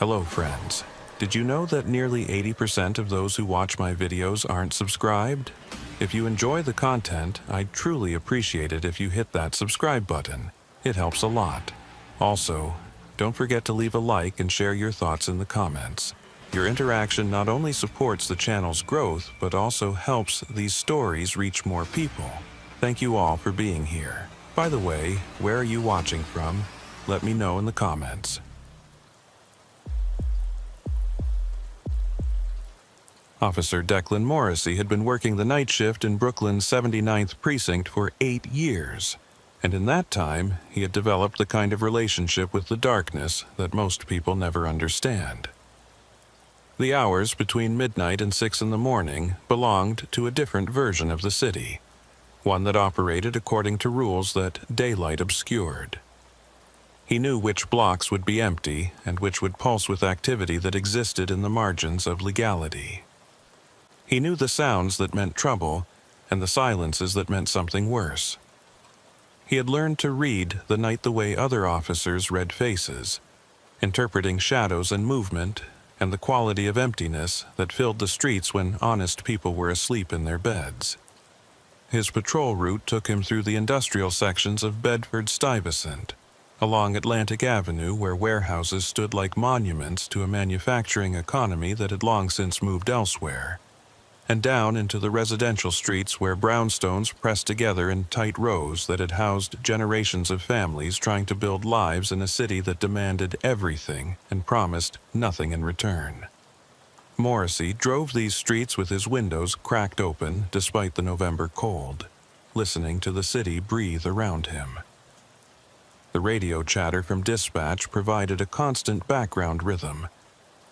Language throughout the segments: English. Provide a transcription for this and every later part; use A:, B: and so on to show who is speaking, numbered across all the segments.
A: Hello friends. Did you know that nearly 80% of those who watch my videos aren't subscribed? If you enjoy the content, I'd truly appreciate it if you hit that subscribe button. It helps a lot. Also, don't forget to leave a like and share your thoughts in the comments. Your interaction not only supports the channel's growth, but also helps these stories reach more people. Thank you all for being here. By the way, where are you watching from? Let me know in the comments. Officer Declan Morrissey had been working the night shift in Brooklyn's 79th Precinct for 8 years. And in that time, he had developed the kind of relationship with the darkness that most people never understand. The hours between midnight and 6 in the morning belonged to a different version of the city, one that operated according to rules that daylight obscured. He knew which blocks would be empty and which would pulse with activity that existed in the margins of legality. He knew the sounds that meant trouble and the silences that meant something worse. He had learned to read the night the way other officers read faces, interpreting shadows and movement and the quality of emptiness that filled the streets when honest people were asleep in their beds. His patrol route took him through the industrial sections of Bedford-Stuyvesant, along Atlantic Avenue where warehouses stood like monuments to a manufacturing economy that had long since moved elsewhere, and down into the residential streets where brownstones pressed together in tight rows that had housed generations of families trying to build lives in a city that demanded everything and promised nothing in return. Morrissey drove these streets with his windows cracked open despite the November cold, listening to the city breathe around him. The radio chatter from dispatch provided a constant background rhythm,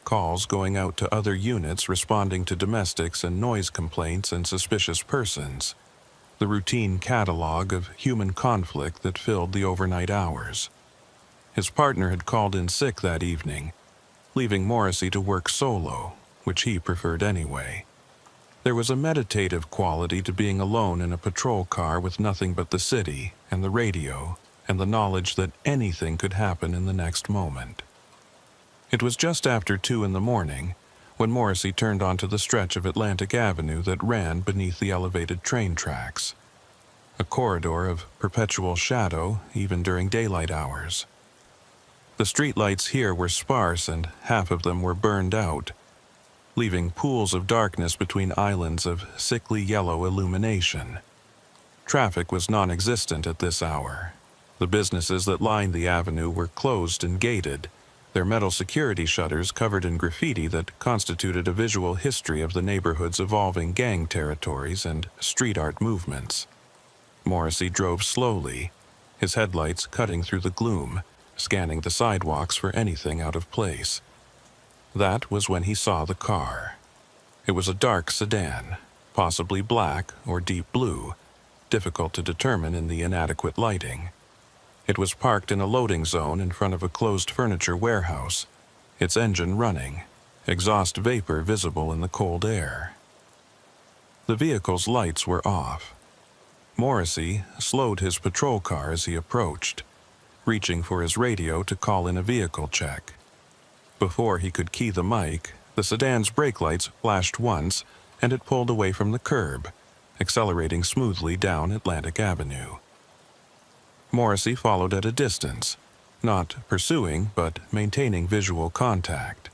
A: calls going out to other units responding to domestics and noise complaints and suspicious persons, the routine catalog of human conflict that filled the overnight hours. His partner had called in sick that evening, leaving Morrissey to work solo, which he preferred anyway. There was a meditative quality to being alone in a patrol car with nothing but the city and the radio and the knowledge that anything could happen in the next moment. It was just after 2 in the morning when Morrissey turned onto the stretch of Atlantic Avenue that ran beneath the elevated train tracks, a corridor of perpetual shadow even during daylight hours. The streetlights here were sparse and half of them were burned out, leaving pools of darkness between islands of sickly yellow illumination. Traffic was non-existent at this hour. The businesses that lined the avenue were closed and gated, their metal security shutters covered in graffiti that constituted a visual history of the neighborhood's evolving gang territories and street art movements. Morrissey drove slowly, his headlights cutting through the gloom, scanning the sidewalks for anything out of place. That was when he saw the car. It was a dark sedan, possibly black or deep blue, difficult to determine in the inadequate lighting. It was parked in a loading zone in front of a closed furniture warehouse, its engine running, exhaust vapor visible in the cold air. The vehicle's lights were off. Morrissey slowed his patrol car as he approached, reaching for his radio to call in a vehicle check. Before he could key the mic, the sedan's brake lights flashed once and it pulled away from the curb, accelerating smoothly down Atlantic Avenue. Morrissey followed at a distance, not pursuing but maintaining visual contact.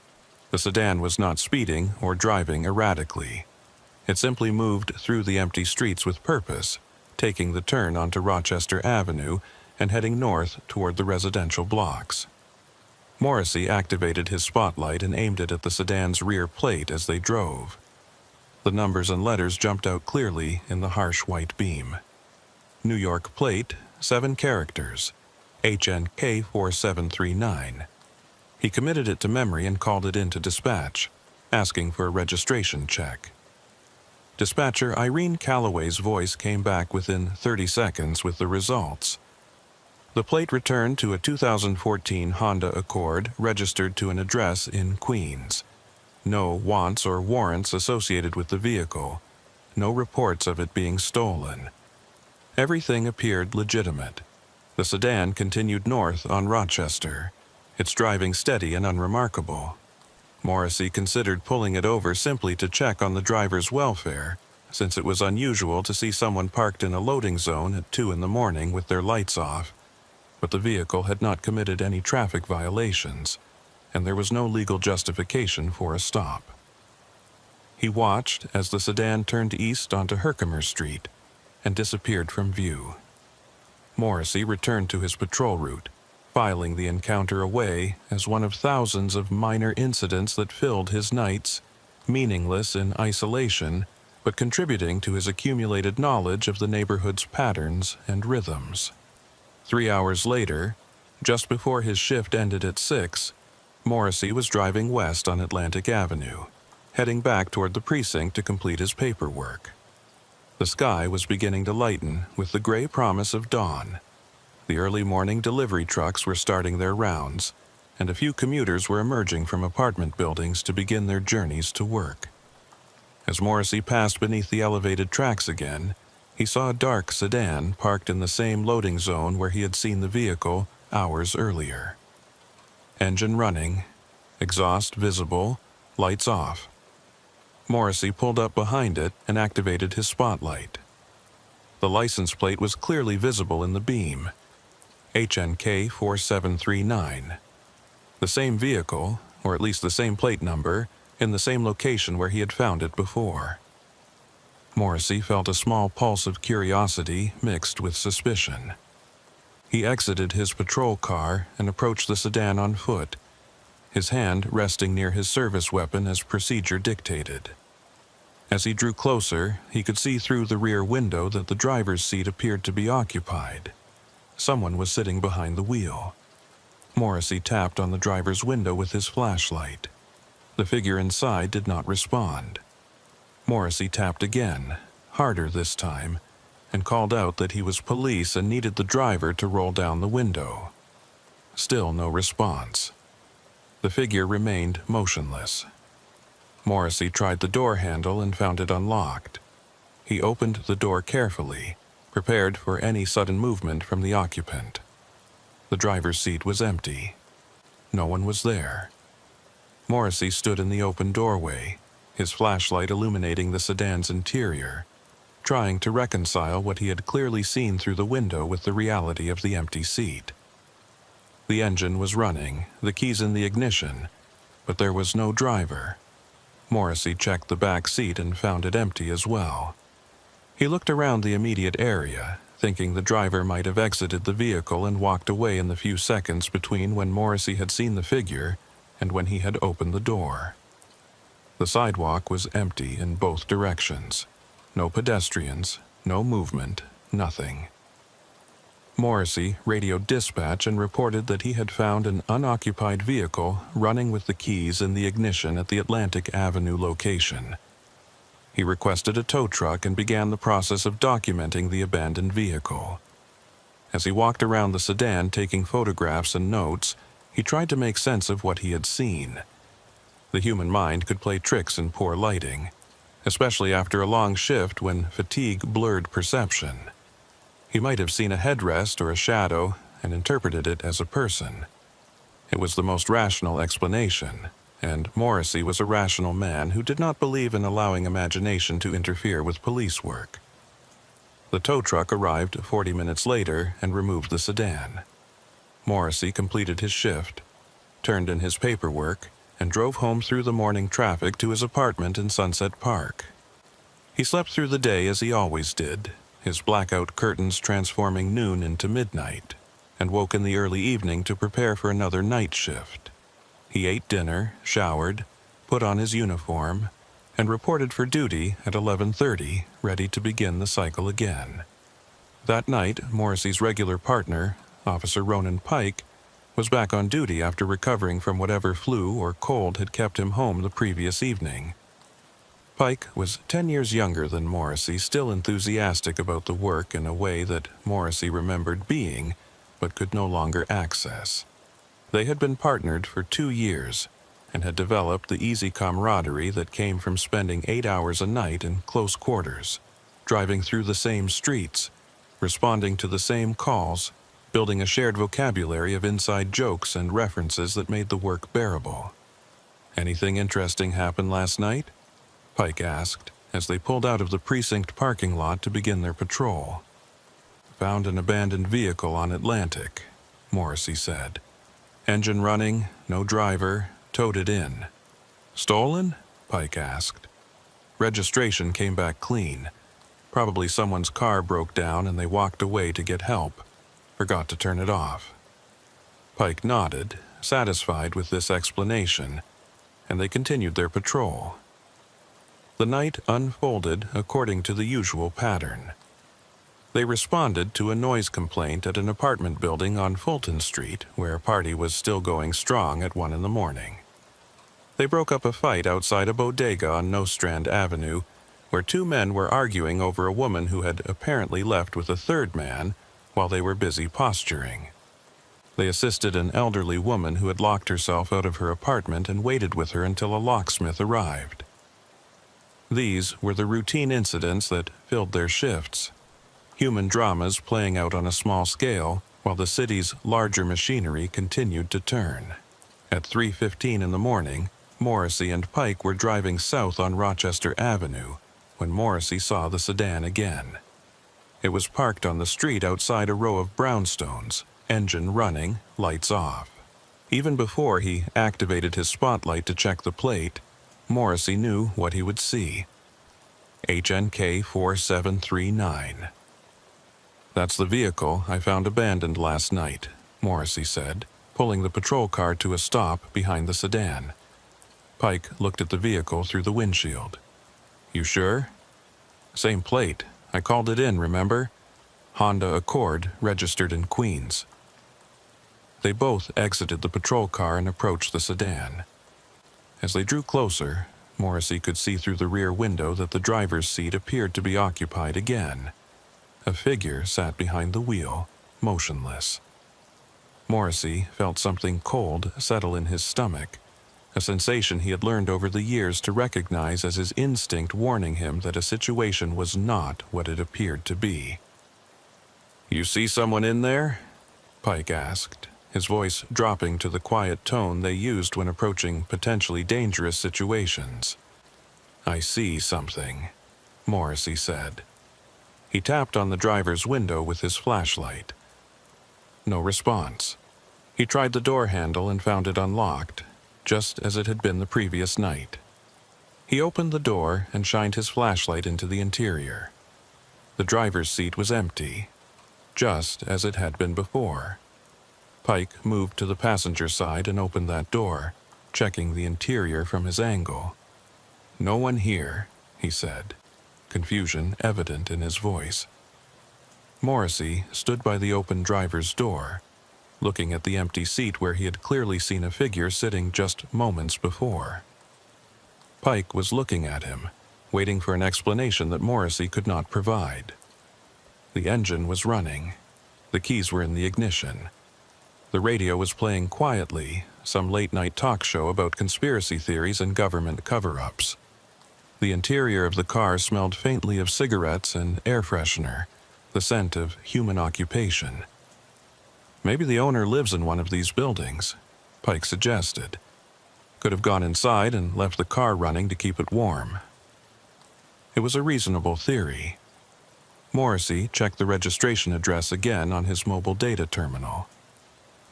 A: The sedan was not speeding or driving erratically. It simply moved through the empty streets with purpose, taking the turn onto Rochester Avenue and heading north toward the residential blocks. Morrissey activated his spotlight and aimed it at the sedan's rear plate as they drove. The numbers and letters jumped out clearly in the harsh white beam. New York plate, 7 characters, HNK 4739. He committed it to memory and called it in to dispatch, asking for a registration check. Dispatcher Irene Calloway's voice came back within 30 seconds with the results. The plate returned to a 2014 Honda Accord registered to an address in Queens. No wants or warrants associated with the vehicle, no reports of it being stolen. Everything appeared legitimate. The sedan continued north on Rochester, its driving steady and unremarkable. Morrissey considered pulling it over simply to check on the driver's welfare, since it was unusual to see someone parked in a loading zone at 2 in the morning with their lights off. But the vehicle had not committed any traffic violations, and there was no legal justification for a stop. He watched as the sedan turned east onto Herkimer Street and disappeared from view. Morrissey returned to his patrol route, filing the encounter away as one of thousands of minor incidents that filled his nights, meaningless in isolation, but contributing to his accumulated knowledge of the neighborhood's patterns and rhythms. 3 hours later, just before his shift ended at 6, Morrissey was driving west on Atlantic Avenue, heading back toward the precinct to complete his paperwork. The sky was beginning to lighten with the gray promise of dawn. The early morning delivery trucks were starting their rounds, and a few commuters were emerging from apartment buildings to begin their journeys to work. As Morrissey passed beneath the elevated tracks again, he saw a dark sedan parked in the same loading zone where he had seen the vehicle hours earlier. Engine running, exhaust visible, lights off. Morrissey pulled up behind it and activated his spotlight. The license plate was clearly visible in the beam. HNK 4739. The same vehicle, or at least the same plate number, in the same location where he had found it before. Morrissey felt a small pulse of curiosity mixed with suspicion. He exited his patrol car and approached the sedan on foot, his hand resting near his service weapon as procedure dictated. As he drew closer, he could see through the rear window that the driver's seat appeared to be occupied. Someone was sitting behind the wheel. Morrissey tapped on the driver's window with his flashlight. The figure inside did not respond. Morrissey tapped again, harder this time, and called out that he was police and needed the driver to roll down the window. Still no response. The figure remained motionless. Morrissey tried the door handle and found it unlocked. He opened the door carefully, prepared for any sudden movement from the occupant. The driver's seat was empty. No one was there. Morrissey stood in the open doorway, his flashlight illuminating the sedan's interior, trying to reconcile what he had clearly seen through the window with the reality of the empty seat. The engine was running, the keys in the ignition, but there was no driver. Morrissey checked the back seat and found it empty as well. He looked around the immediate area, thinking the driver might have exited the vehicle and walked away in the few seconds between when Morrissey had seen the figure and when he had opened the door. The sidewalk was empty in both directions. No pedestrians, no movement, nothing. Morrissey radioed dispatch and reported that he had found an unoccupied vehicle running with the keys in the ignition at the Atlantic Avenue location. He requested a tow truck and began the process of documenting the abandoned vehicle. As he walked around the sedan taking photographs and notes, he tried to make sense of what he had seen. The human mind could play tricks in poor lighting, especially after a long shift when fatigue blurred perception. He might have seen a headrest or a shadow and interpreted it as a person. It was the most rational explanation, and Morrissey was a rational man who did not believe in allowing imagination to interfere with police work. The tow truck arrived 40 minutes later and removed the sedan. Morrissey completed his shift, turned in his paperwork, and drove home through the morning traffic to his apartment in Sunset Park. He slept through the day as he always did, his blackout curtains transforming noon into midnight, and woke in the early evening to prepare for another night shift. He ate dinner, showered, put on his uniform, and reported for duty at 11:30, ready to begin the cycle again. That night, Morrissey's regular partner, Officer Ronan Pike, was back on duty after recovering from whatever flu or cold had kept him home the previous evening. Pike was 10 years younger than Morrissey, still enthusiastic about the work in a way that Morrissey remembered being, but could no longer access. They had been partnered for 2 years and had developed the easy camaraderie that came from spending 8 hours a night in close quarters, driving through the same streets, responding to the same calls, building a shared vocabulary of inside jokes and references that made the work bearable. "Anything interesting happen last night?" Pike asked, as they pulled out of the precinct parking lot to begin their patrol. "Found an abandoned vehicle on Atlantic," Morrissey said. "Engine running, no driver, towed it in." "Stolen?" Pike asked. "Registration came back clean. Probably someone's car broke down and they walked away to get help. Forgot to turn it off." Pike nodded, satisfied with this explanation, and they continued their patrol. The night unfolded according to the usual pattern. They responded to a noise complaint at an apartment building on Fulton Street, where a party was still going strong at 1 in the morning. They broke up a fight outside a bodega on Nostrand Avenue, where 2 men were arguing over a woman who had apparently left with a 3rd man while they were busy posturing. They assisted an elderly woman who had locked herself out of her apartment and waited with her until a locksmith arrived. These were the routine incidents that filled their shifts, human dramas playing out on a small scale while the city's larger machinery continued to turn. At 3:15 in the morning, Morrissey and Pike were driving south on Rochester Avenue when Morrissey saw the sedan again. It was parked on the street outside a row of brownstones, engine running, lights off. Even before he activated his spotlight to check the plate, Morrissey knew what he would see. HNK 4739. "That's the vehicle I found abandoned last night," Morrissey said, pulling the patrol car to a stop behind the sedan. Pike looked at the vehicle through the windshield. "You sure?" "Same plate. I called it in, remember? Honda Accord, registered in Queens." They both exited the patrol car and approached the sedan. As they drew closer, Morrissey could see through the rear window that the driver's seat appeared to be occupied again. A figure sat behind the wheel, motionless. Morrissey felt something cold settle in his stomach, a sensation he had learned over the years to recognize as his instinct warning him that a situation was not what it appeared to be. "You see someone in there?" Pike asked, his voice dropping to the quiet tone they used when approaching potentially dangerous situations. "I see something," Morrissey said. He tapped on the driver's window with his flashlight. No response. He tried the door handle and found it unlocked, just as it had been the previous night. He opened the door and shined his flashlight into the interior. The driver's seat was empty, just as it had been before. Pike moved to the passenger side and opened that door, checking the interior from his angle. "No one here," he said, confusion evident in his voice. Morrissey stood by the open driver's door, looking at the empty seat where he had clearly seen a figure sitting just moments before. Pike was looking at him, waiting for an explanation that Morrissey could not provide. The engine was running. The keys were in the ignition. The radio was playing quietly, some late-night talk show about conspiracy theories and government cover-ups. The interior of the car smelled faintly of cigarettes and air freshener, the scent of human occupation. "Maybe the owner lives in one of these buildings," Pike suggested. "Could have gone inside and left the car running to keep it warm." It was a reasonable theory. Morrissey checked the registration address again on his mobile data terminal.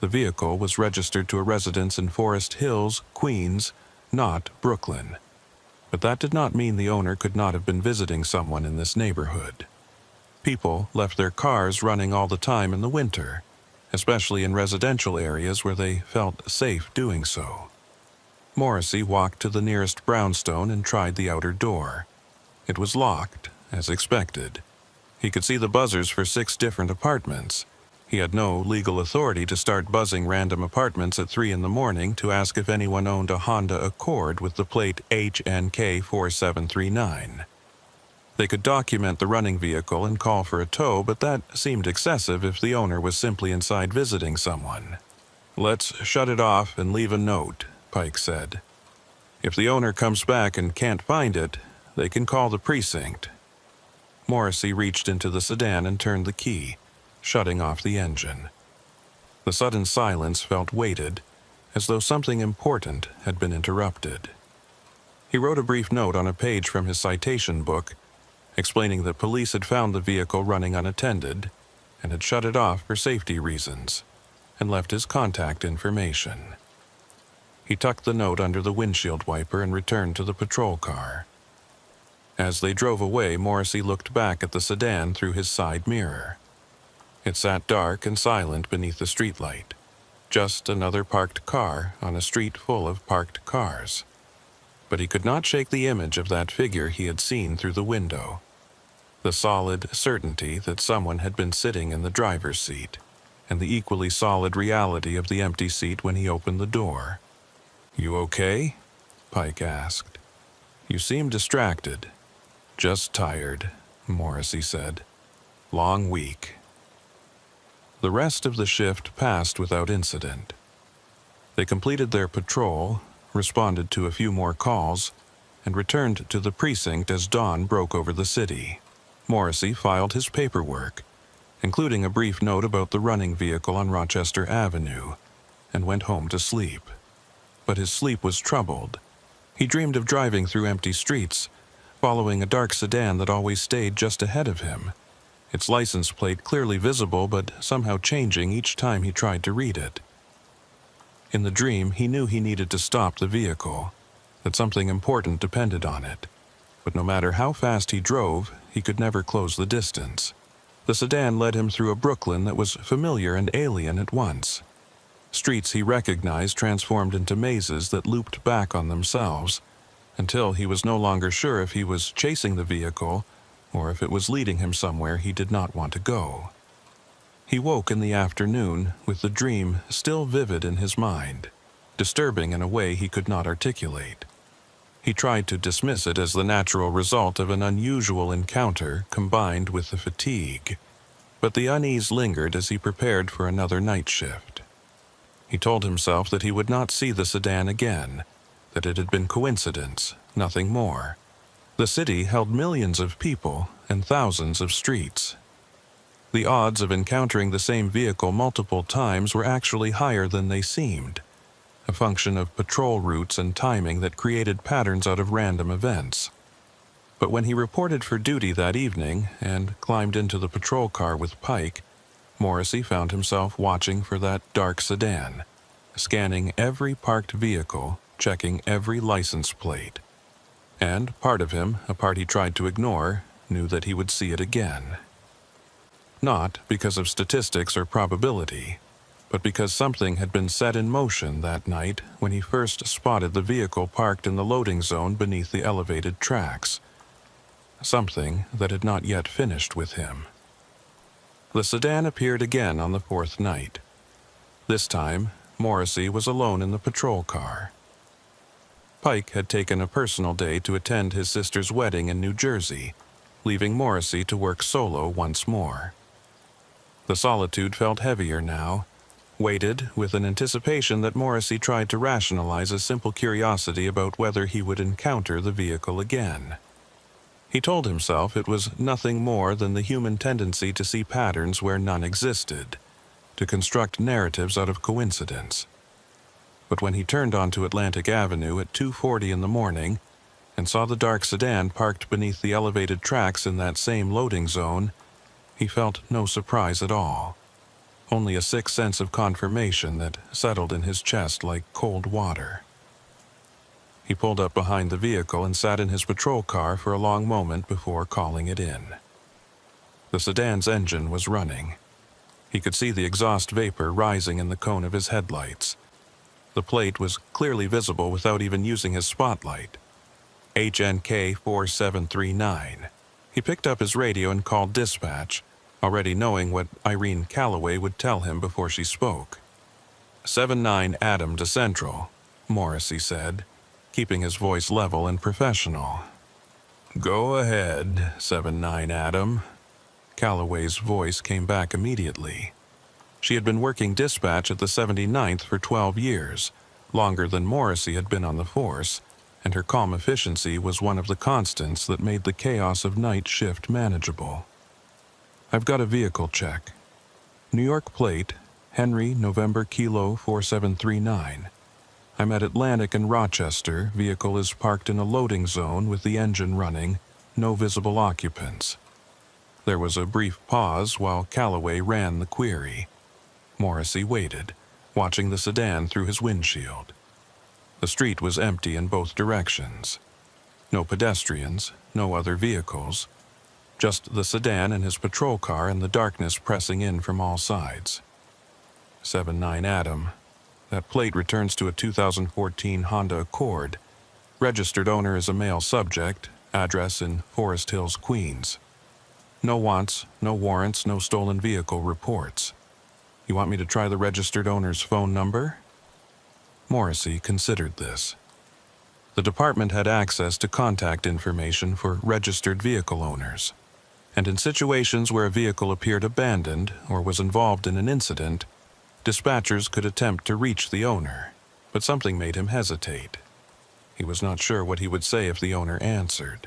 A: The vehicle was registered to a residence in Forest Hills, Queens, not Brooklyn. But that did not mean the owner could not have been visiting someone in this neighborhood. People left their cars running all the time in the winter, especially in residential areas where they felt safe doing so. Morrissey walked to the nearest brownstone and tried the outer door. It was locked, as expected. He could see the buzzers for 6 different apartments. He had no legal authority to start buzzing random apartments at 3 in the morning to ask if anyone owned a Honda Accord with the plate HNK 4739. They could document the running vehicle and call for a tow, but that seemed excessive if the owner was simply inside visiting someone. "Let's shut it off and leave a note," Pike said. "If the owner comes back and can't find it, they can call the precinct." Morrissey reached into the sedan and turned the key, shutting off the engine. The sudden silence felt weighted, as though something important had been interrupted. He wrote a brief note on a page from his citation book, explaining that police had found the vehicle running unattended and had shut it off for safety reasons, and left his contact information. He tucked the note under the windshield wiper and returned to the patrol car. As they drove away, Morrissey looked back at the sedan through his side mirror. It sat dark and silent beneath the streetlight, just another parked car on a street full of parked cars. But he could not shake the image of that figure he had seen through the window, the solid certainty that someone had been sitting in the driver's seat, and the equally solid reality of the empty seat when he opened the door. "You okay?" Pike asked. "You seem distracted." "Just tired," Morrissey said. "Long week." The rest of the shift passed without incident. They completed their patrol, responded to a few more calls, and returned to the precinct as dawn broke over the city. Morrissey filed his paperwork, including a brief note about the running vehicle on Rochester Avenue, and went home to sleep. But his sleep was troubled. He dreamed of driving through empty streets, following a dark sedan that always stayed just ahead of him, its license plate clearly visible but somehow changing each time he tried to read it. In the dream, he knew he needed to stop the vehicle, that something important depended on it. But no matter how fast he drove, he could never close the distance. The sedan led him through a Brooklyn that was familiar and alien at once. Streets he recognized transformed into mazes that looped back on themselves, until he was no longer sure if he was chasing the vehicle or if it was leading him somewhere he did not want to go. He woke in the afternoon with the dream still vivid in his mind, disturbing in a way he could not articulate. He tried to dismiss it as the natural result of an unusual encounter combined with the fatigue, but the unease lingered as he prepared for another night shift. He told himself that he would not see the sedan again, that it had been coincidence, nothing more. The city held millions of people and thousands of streets. The odds of encountering the same vehicle multiple times were actually higher than they seemed, a function of patrol routes and timing that created patterns out of random events. But when he reported for duty that evening and climbed into the patrol car with Pike, Morrissey found himself watching for that dark sedan, scanning every parked vehicle, checking every license plate. And part of him, a part he tried to ignore, knew that he would see it again. Not because of statistics or probability, but because something had been set in motion that night when he first spotted the vehicle parked in the loading zone beneath the elevated tracks. Something that had not yet finished with him. The sedan appeared again on the fourth night. This time, Morrissey was alone in the patrol car. Pike had taken a personal day to attend his sister's wedding in New Jersey, leaving Morrissey to work solo once more. The solitude felt heavier now, weighted with an anticipation that Morrissey tried to rationalize a simple curiosity about whether he would encounter the vehicle again. He told himself it was nothing more than the human tendency to see patterns where none existed, to construct narratives out of coincidence. But when he turned onto Atlantic Avenue at 2:40 in the morning and saw the dark sedan parked beneath the elevated tracks in that same loading zone, he felt no surprise at all, only a sick sense of confirmation that settled in his chest like cold water. He pulled up behind the vehicle and sat in his patrol car for a long moment before calling it in. The sedan's engine was running. He could see the exhaust vapor rising in the cone of his headlights. The plate was clearly visible without even using his spotlight. HNK 4739. He picked up his radio and called dispatch, already knowing what Irene Calloway would tell him before she spoke. 79 Adam to Central, Morrissey said, keeping his voice level and professional. Go ahead, 79 Adam. Calloway's voice came back immediately. She had been working dispatch at the 79th for 12 years, longer than Morrissey had been on the force, and her calm efficiency was one of the constants that made the chaos of night shift manageable. I've got a vehicle check. New York plate, Henry, November Kilo 4739. I'm at Atlantic and Rochester. Vehicle is parked in a loading zone with the engine running. No visible occupants." There was a brief pause while Calloway ran the query. Morrissey waited, watching the sedan through his windshield. The street was empty in both directions. No pedestrians, no other vehicles. Just the sedan and his patrol car and the darkness pressing in from all sides. 79 Adam. That plate returns to a 2014 Honda Accord. Registered owner is a male subject. Address in Forest Hills, Queens. No wants, no warrants, no stolen vehicle reports. You want me to try the registered owner's phone number? Morrissey considered this. The department had access to contact information for registered vehicle owners, and in situations where a vehicle appeared abandoned or was involved in an incident, dispatchers could attempt to reach the owner, but something made him hesitate. He was not sure what he would say if the owner answered.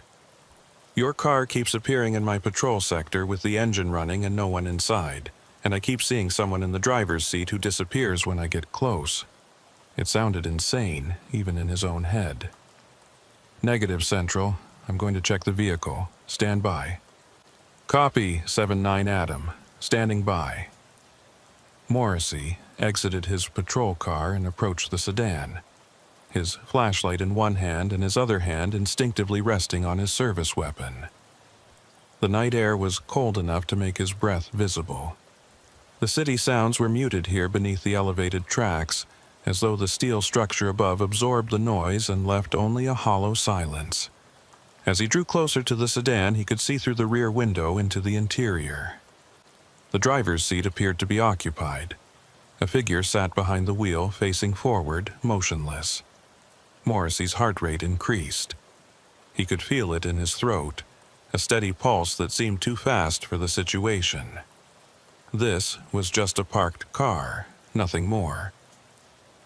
A: "Your car keeps appearing in my patrol sector with the engine running and no one inside, and I keep seeing someone in the driver's seat who disappears when I get close." It sounded insane, even in his own head. "Negative, Central. I'm going to check the vehicle. Stand by." "Copy, 79 Adam. Standing by." Morrissey exited his patrol car and approached the sedan, his flashlight in one hand and his other hand instinctively resting on his service weapon. The night air was cold enough to make his breath visible. The city sounds were muted here beneath the elevated tracks, as though the steel structure above absorbed the noise and left only a hollow silence. As he drew closer to the sedan, he could see through the rear window into the interior. The driver's seat appeared to be occupied. A figure sat behind the wheel, facing forward, motionless. Morrissey's heart rate increased. He could feel it in his throat, a steady pulse that seemed too fast for the situation. This was just a parked car, nothing more.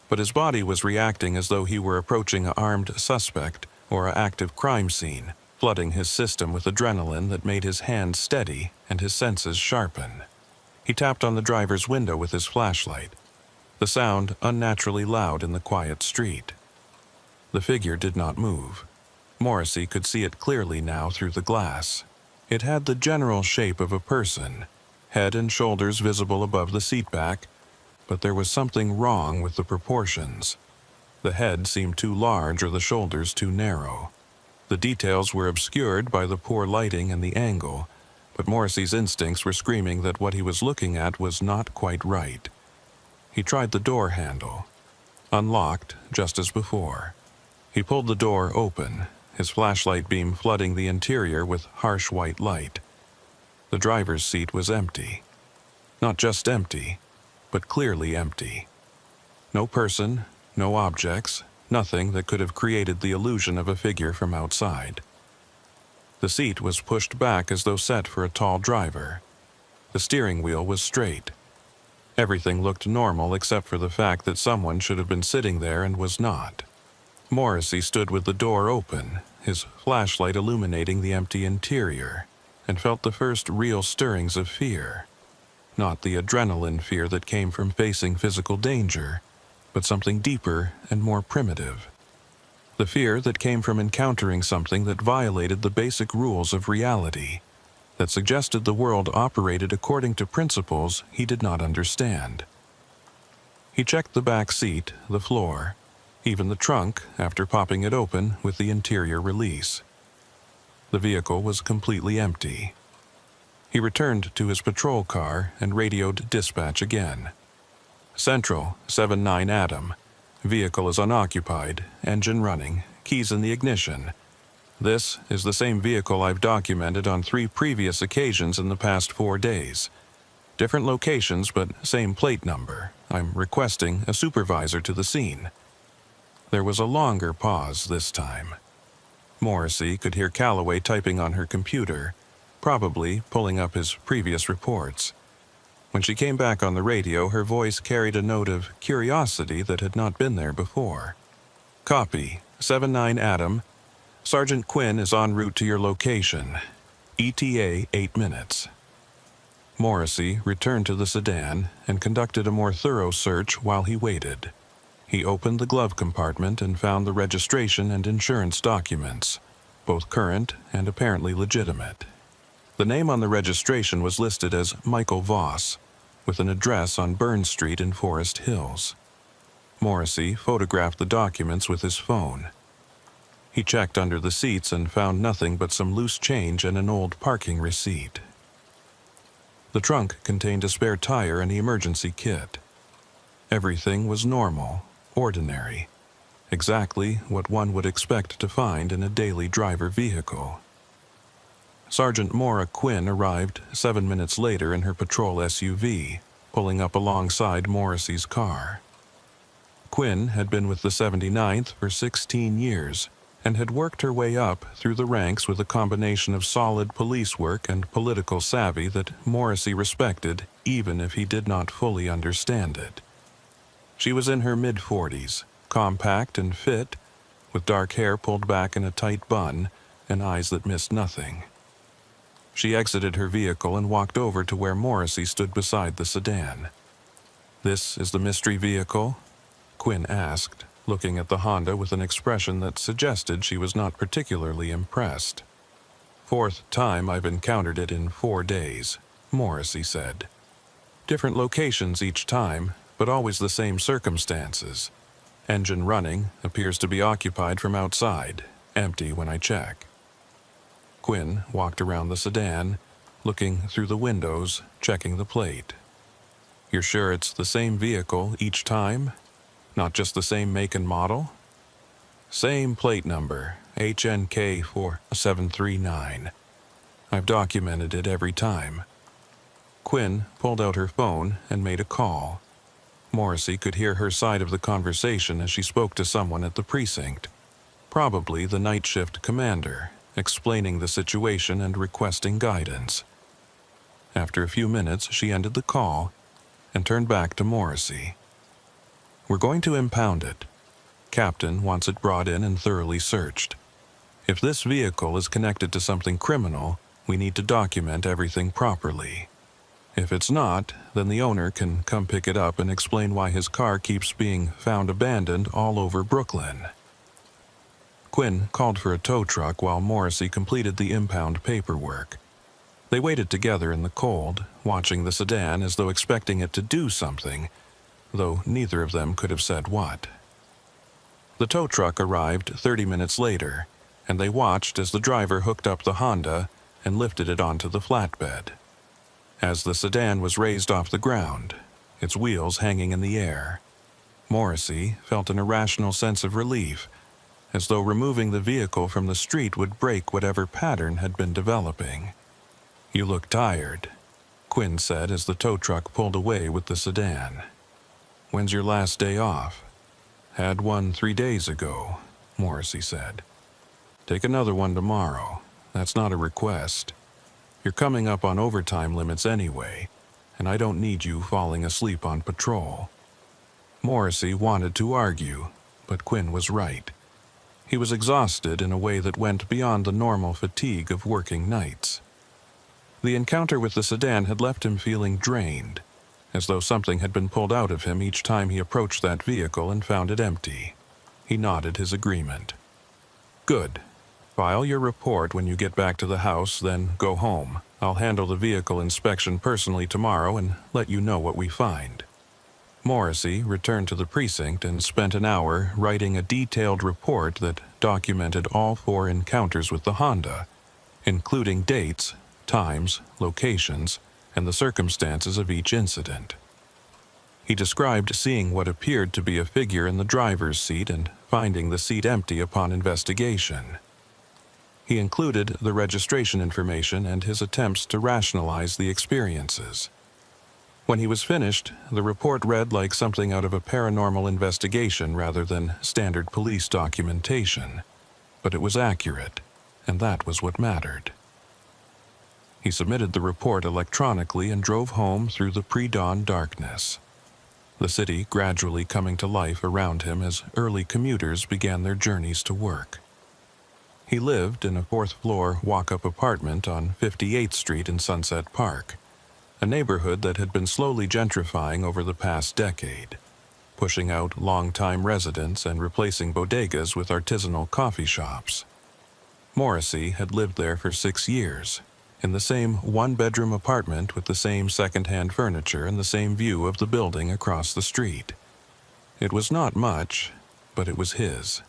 A: But his body was reacting as though he were approaching an armed suspect or an active crime scene, flooding his system with adrenaline that made his hands steady and his senses sharpen. He tapped on the driver's window with his flashlight, the sound unnaturally loud in the quiet street. The figure did not move. Morrissey could see it clearly now through the glass. It had the general shape of a person, head and shoulders visible above the seatback, but there was something wrong with the proportions. The head seemed too large or the shoulders too narrow. The details were obscured by the poor lighting and the angle, but Morrissey's instincts were screaming that what he was looking at was not quite right. He tried the door handle. Unlocked, just as before. He pulled the door open, his flashlight beam flooding the interior with harsh white light. The driver's seat was empty. Not just empty, but clearly empty. No person, no objects, nothing that could have created the illusion of a figure from outside. The seat was pushed back as though set for a tall driver. The steering wheel was straight. Everything looked normal except for the fact that someone should have been sitting there and was not. Morrissey stood with the door open, his flashlight illuminating the empty interior, and felt the first real stirrings of fear. Not the adrenaline fear that came from facing physical danger, but something deeper and more primitive. The fear that came from encountering something that violated the basic rules of reality, that suggested the world operated according to principles he did not understand. He checked the back seat, the floor, even the trunk after popping it open with the interior release. The vehicle was completely empty. He returned to his patrol car and radioed dispatch again. "Central, 79 Adam. Vehicle is unoccupied, engine running, keys in the ignition. This is the same vehicle I've documented on 3 previous occasions in the past 4 days. Different locations, but same plate number. I'm requesting a supervisor to the scene." There was a longer pause this time. Morrissey could hear Calloway typing on her computer, probably pulling up his previous reports. When she came back on the radio, her voice carried a note of curiosity that had not been there before. "Copy, 79 Adam. Sergeant Quinn is en route to your location. ETA 8 minutes." Morrissey returned to the sedan and conducted a more thorough search while he waited. He opened the glove compartment and found the registration and insurance documents, both current and apparently legitimate. The name on the registration was listed as Michael Voss, with an address on Burn Street in Forest Hills. Morrissey photographed the documents with his phone. He checked under the seats and found nothing but some loose change and an old parking receipt. The trunk contained a spare tire and the emergency kit. Everything was normal, ordinary, exactly what one would expect to find in a daily driver vehicle. Sergeant Maura Quinn arrived 7 minutes later in her patrol SUV, pulling up alongside Morrissey's car. Quinn had been with the 79th for 16 years and had worked her way up through the ranks with a combination of solid police work and political savvy that Morrissey respected even if he did not fully understand it. She was in her mid-40s, compact and fit, with dark hair pulled back in a tight bun and eyes that missed nothing. She exited her vehicle and walked over to where Morrissey stood beside the sedan. "This is the mystery vehicle?" Quinn asked, looking at the Honda with an expression that suggested she was not particularly impressed. "Fourth time I've encountered it in 4 days," Morrissey said. "Different locations each time, but always the same circumstances. Engine running, appears to be occupied from outside, empty when I check." Quinn walked around the sedan, looking through the windows, checking the plate. "You're sure it's the same vehicle each time? Not just the same make and model?" "Same plate number, HNK 4739. I've documented it every time." Quinn pulled out her phone and made a call. Morrissey could hear her side of the conversation as she spoke to someone at the precinct, probably the night shift commander, explaining the situation and requesting guidance. After a few minutes, she ended the call and turned back to Morrissey. "We're going to impound it. Captain wants it brought in and thoroughly searched. If this vehicle is connected to something criminal, we need to document everything properly. If it's not, then the owner can come pick it up and explain why his car keeps being found abandoned all over Brooklyn." Quinn called for a tow truck while Morrissey completed the impound paperwork. They waited together in the cold, watching the sedan as though expecting it to do something, though neither of them could have said what. The tow truck arrived 30 minutes later, and they watched as the driver hooked up the Honda and lifted it onto the flatbed. As the sedan was raised off the ground, its wheels hanging in the air, Morrissey felt an irrational sense of relief, as though removing the vehicle from the street would break whatever pattern had been developing. "You look tired," Quinn said as the tow truck pulled away with the sedan. "When's your last day off?" "Had one 3 days ago," Morrissey said. "Take another one tomorrow. That's not a request. You're coming up on overtime limits anyway, and I don't need you falling asleep on patrol." Morrissey wanted to argue, but Quinn was right. He was exhausted in a way that went beyond the normal fatigue of working nights. The encounter with the sedan had left him feeling drained, as though something had been pulled out of him each time he approached that vehicle and found it empty. He nodded his agreement. "Good. File your report when you get back to the house, then go home. I'll handle the vehicle inspection personally tomorrow and let you know what we find." Morrissey returned to the precinct and spent an hour writing a detailed report that documented all 4 encounters with the Honda, including dates, times, locations, and the circumstances of each incident. He described seeing what appeared to be a figure in the driver's seat and finding the seat empty upon investigation. He included the registration information and his attempts to rationalize the experiences. When he was finished, the report read like something out of a paranormal investigation rather than standard police documentation, but it was accurate, and that was what mattered. He submitted the report electronically and drove home through the pre-dawn darkness, the city gradually coming to life around him as early commuters began their journeys to work. He lived in a 4th-floor walk-up apartment on 58th Street in Sunset Park, a neighborhood that had been slowly gentrifying over the past decade, pushing out long-time residents and replacing bodegas with artisanal coffee shops. Morrissey had lived there for 6 years, in the same one-bedroom apartment with the same second-hand furniture and the same view of the building across the street. It was not much, but it was his.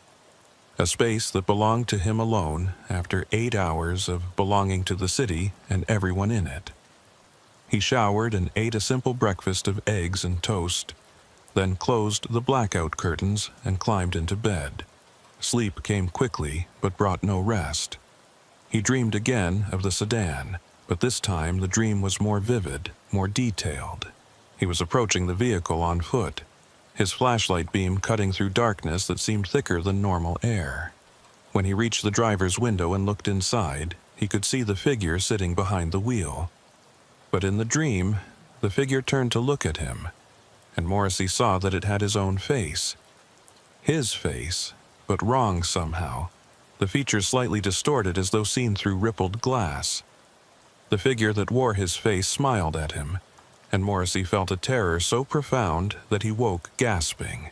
A: A space that belonged to him alone after 8 hours of belonging to the city and everyone in it. He showered and ate a simple breakfast of eggs and toast, then closed the blackout curtains and climbed into bed. Sleep came quickly, but brought no rest. He dreamed again of the sedan, but this time the dream was more vivid, more detailed. He was approaching the vehicle on foot, his flashlight beam cutting through darkness that seemed thicker than normal air. When he reached the driver's window and looked inside, he could see the figure sitting behind the wheel. But in the dream, the figure turned to look at him, and Morrissey saw that it had his own face. His face, but wrong somehow, the features slightly distorted as though seen through rippled glass. The figure that wore his face smiled at him, and Morrissey felt a terror so profound that he woke gasping,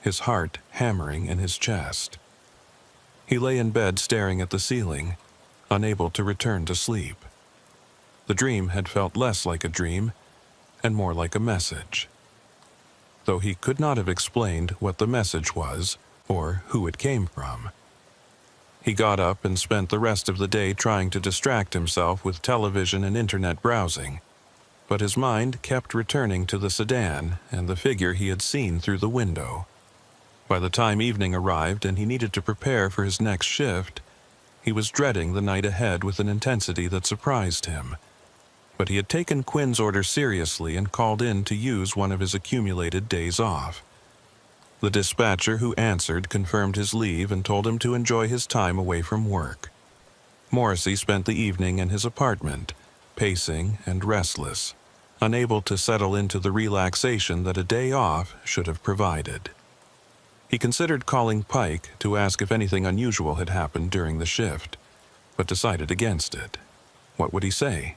A: his heart hammering in his chest. He lay in bed staring at the ceiling, unable to return to sleep. The dream had felt less like a dream and more like a message, though he could not have explained what the message was or who it came from. He got up and spent the rest of the day trying to distract himself with television and internet browsing, but his mind kept returning to the sedan and the figure he had seen through the window. By the time evening arrived and he needed to prepare for his next shift, he was dreading the night ahead with an intensity that surprised him. But he had taken Quinn's order seriously and called in to use one of his accumulated days off. The dispatcher who answered confirmed his leave and told him to enjoy his time away from work. Morrissey spent the evening in his apartment, pacing and restless, unable to settle into the relaxation that a day off should have provided. He considered calling Pike to ask if anything unusual had happened during the shift, but decided against it. What would he say?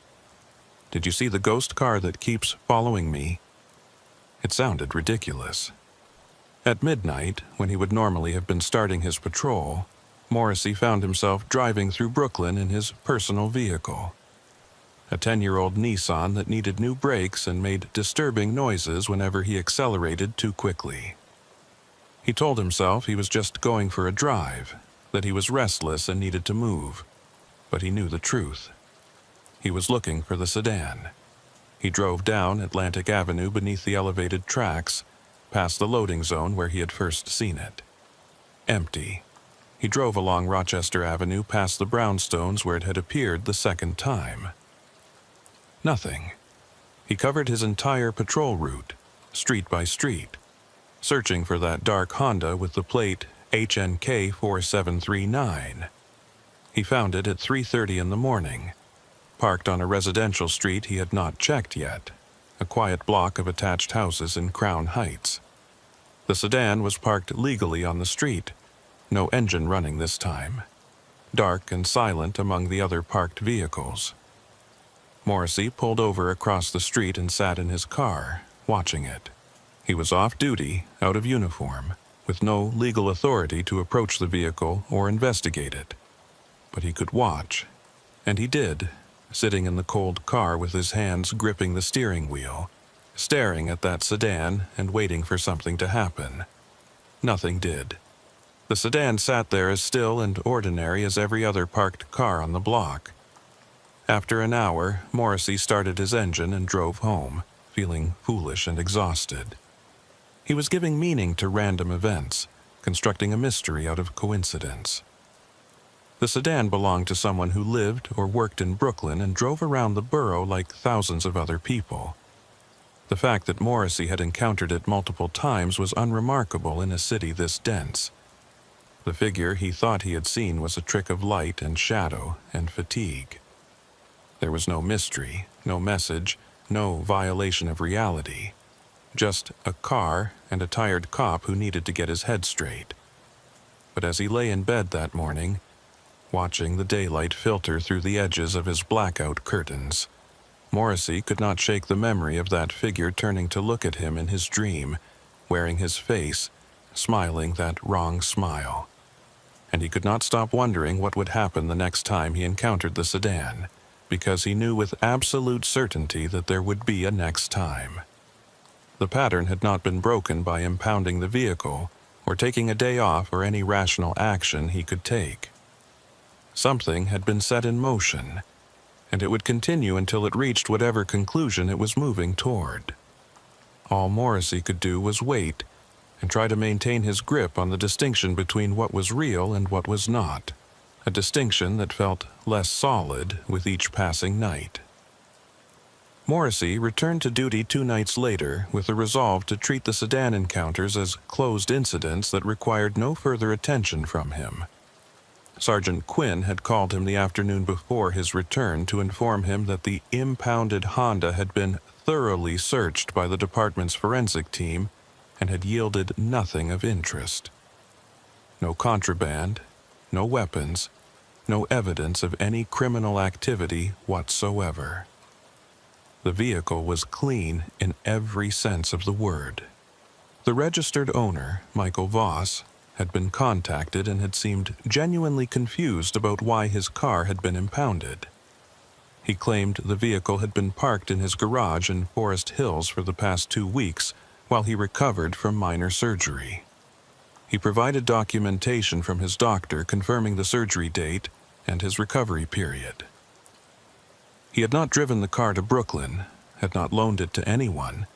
A: "Did you see the ghost car that keeps following me?" It sounded ridiculous. At midnight, when he would normally have been starting his patrol, Morrissey found himself driving through Brooklyn in his personal vehicle. A 10-year-old Nissan that needed new brakes and made disturbing noises whenever he accelerated too quickly. He told himself he was just going for a drive, that he was restless and needed to move, but he knew the truth. He was looking for the sedan. He drove down Atlantic Avenue beneath the elevated tracks, past the loading zone where he had first seen it. Empty. He drove along Rochester Avenue past the brownstones where it had appeared the second time. Nothing. He covered his entire patrol route, street by street, searching for that dark Honda with the plate HNK 4739. He found it at 3:30 in the morning, parked on a residential street he had not checked yet, a quiet block of attached houses in Crown Heights. The sedan was parked legally on the street, no engine running this time, dark and silent among the other parked vehicles. Morrissey pulled over across the street and sat in his car, watching it. He was off duty, out of uniform, with no legal authority to approach the vehicle or investigate it. But he could watch, and he did, sitting in the cold car with his hands gripping the steering wheel, staring at that sedan and waiting for something to happen. Nothing did. The sedan sat there as still and ordinary as every other parked car on the block. After an hour, Morrissey started his engine and drove home, feeling foolish and exhausted. He was giving meaning to random events, constructing a mystery out of coincidence. The sedan belonged to someone who lived or worked in Brooklyn and drove around the borough like thousands of other people. The fact that Morrissey had encountered it multiple times was unremarkable in a city this dense. The figure he thought he had seen was a trick of light and shadow and fatigue. There was no mystery, no message, no violation of reality. Just a car and a tired cop who needed to get his head straight. But as he lay in bed that morning, watching the daylight filter through the edges of his blackout curtains, Morrissey could not shake the memory of that figure turning to look at him in his dream, wearing his face, smiling that wrong smile. And he could not stop wondering what would happen the next time he encountered the sedan, because he knew with absolute certainty that there would be a next time. The pattern had not been broken by impounding the vehicle or taking a day off or any rational action he could take. Something had been set in motion, and it would continue until it reached whatever conclusion it was moving toward. All Morrissey could do was wait and try to maintain his grip on the distinction between what was real and what was not, a distinction that felt less solid with each passing night. Morrissey returned to duty 2 nights later with the resolve to treat the sedan encounters as closed incidents that required no further attention from him. Sergeant Quinn had called him the afternoon before his return to inform him that the impounded Honda had been thoroughly searched by the department's forensic team and had yielded nothing of interest. No contraband, no weapons, no evidence of any criminal activity whatsoever. The vehicle was clean in every sense of the word. The registered owner, Michael Voss, had been contacted and had seemed genuinely confused about why his car had been impounded. He claimed the vehicle had been parked in his garage in Forest Hills for the past 2 weeks while he recovered from minor surgery. He provided documentation from his doctor confirming the surgery date and his recovery period. He had not driven the car to Brooklyn, had not loaned it to anyone,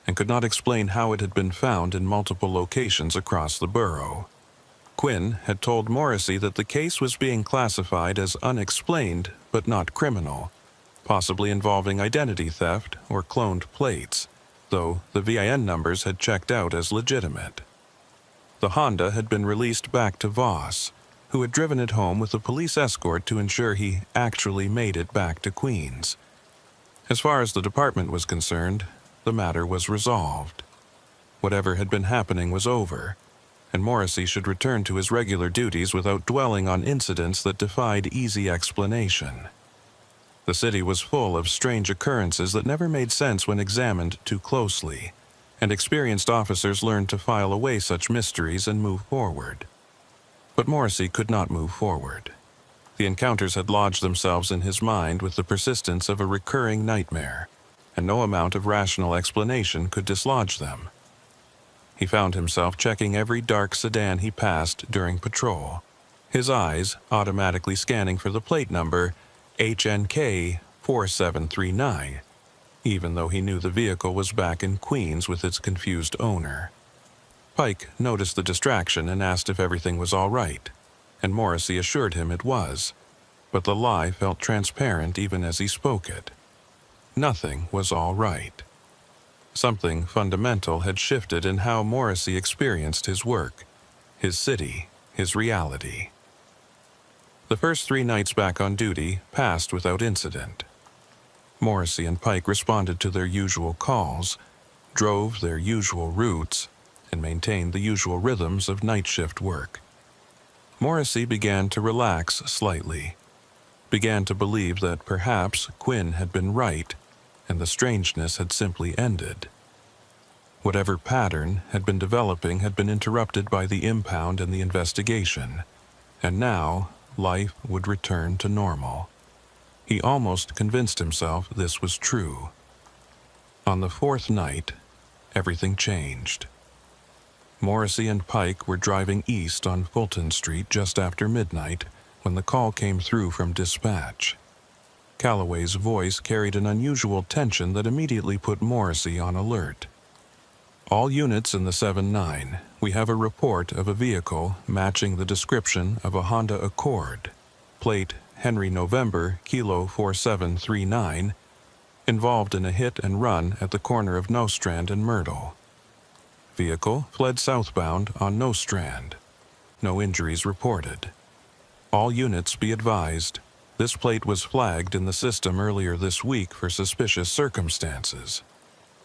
A: and could not explain how it had been found in multiple locations across the borough. Quinn had told Morrissey that the case was being classified as unexplained but not criminal, possibly involving identity theft or cloned plates, though the VIN numbers had checked out as legitimate. The Honda had been released back to Voss, who had driven it home with a police escort to ensure he actually made it back to Queens. As far as the department was concerned, the matter was resolved. Whatever had been happening was over, and Morrissey should return to his regular duties without dwelling on incidents that defied easy explanation. The city was full of strange occurrences that never made sense when examined too closely, and experienced officers learned to file away such mysteries and move forward. But Morrissey could not move forward. The encounters had lodged themselves in his mind with the persistence of a recurring nightmare, and no amount of rational explanation could dislodge them. He found himself checking every dark sedan he passed during patrol, his eyes automatically scanning for the plate number HNK 4739, even though he knew the vehicle was back in Queens with its confused owner. Pike noticed the distraction and asked if everything was all right, and Morrissey assured him it was, but the lie felt transparent even as he spoke it. Nothing was all right. Something fundamental had shifted in how Morrissey experienced his work, his city, his reality. The first 3 nights back on duty passed without incident. Morrissey and Pike responded to their usual calls, drove their usual routes, and maintained the usual rhythms of night shift work. Morrissey began to relax slightly, began to believe that perhaps Quinn had been right, and the strangeness had simply ended. Whatever pattern had been developing had been interrupted by the impound and the investigation, and now life would return to normal. He almost convinced himself this was true. On the 4th night, everything changed. Morrissey and Pike were driving east on Fulton Street just after midnight when the call came through from dispatch. Calloway's voice carried an unusual tension that immediately put Morrissey on alert. All units in the 7-9, we have a report of a vehicle matching the description of a Honda Accord, plate Henry November Kilo 4739, involved in a hit and run at the corner of Nostrand and Myrtle. Vehicle fled southbound on Nostrand. No injuries reported. All units be advised, this plate was flagged in the system earlier this week for suspicious circumstances.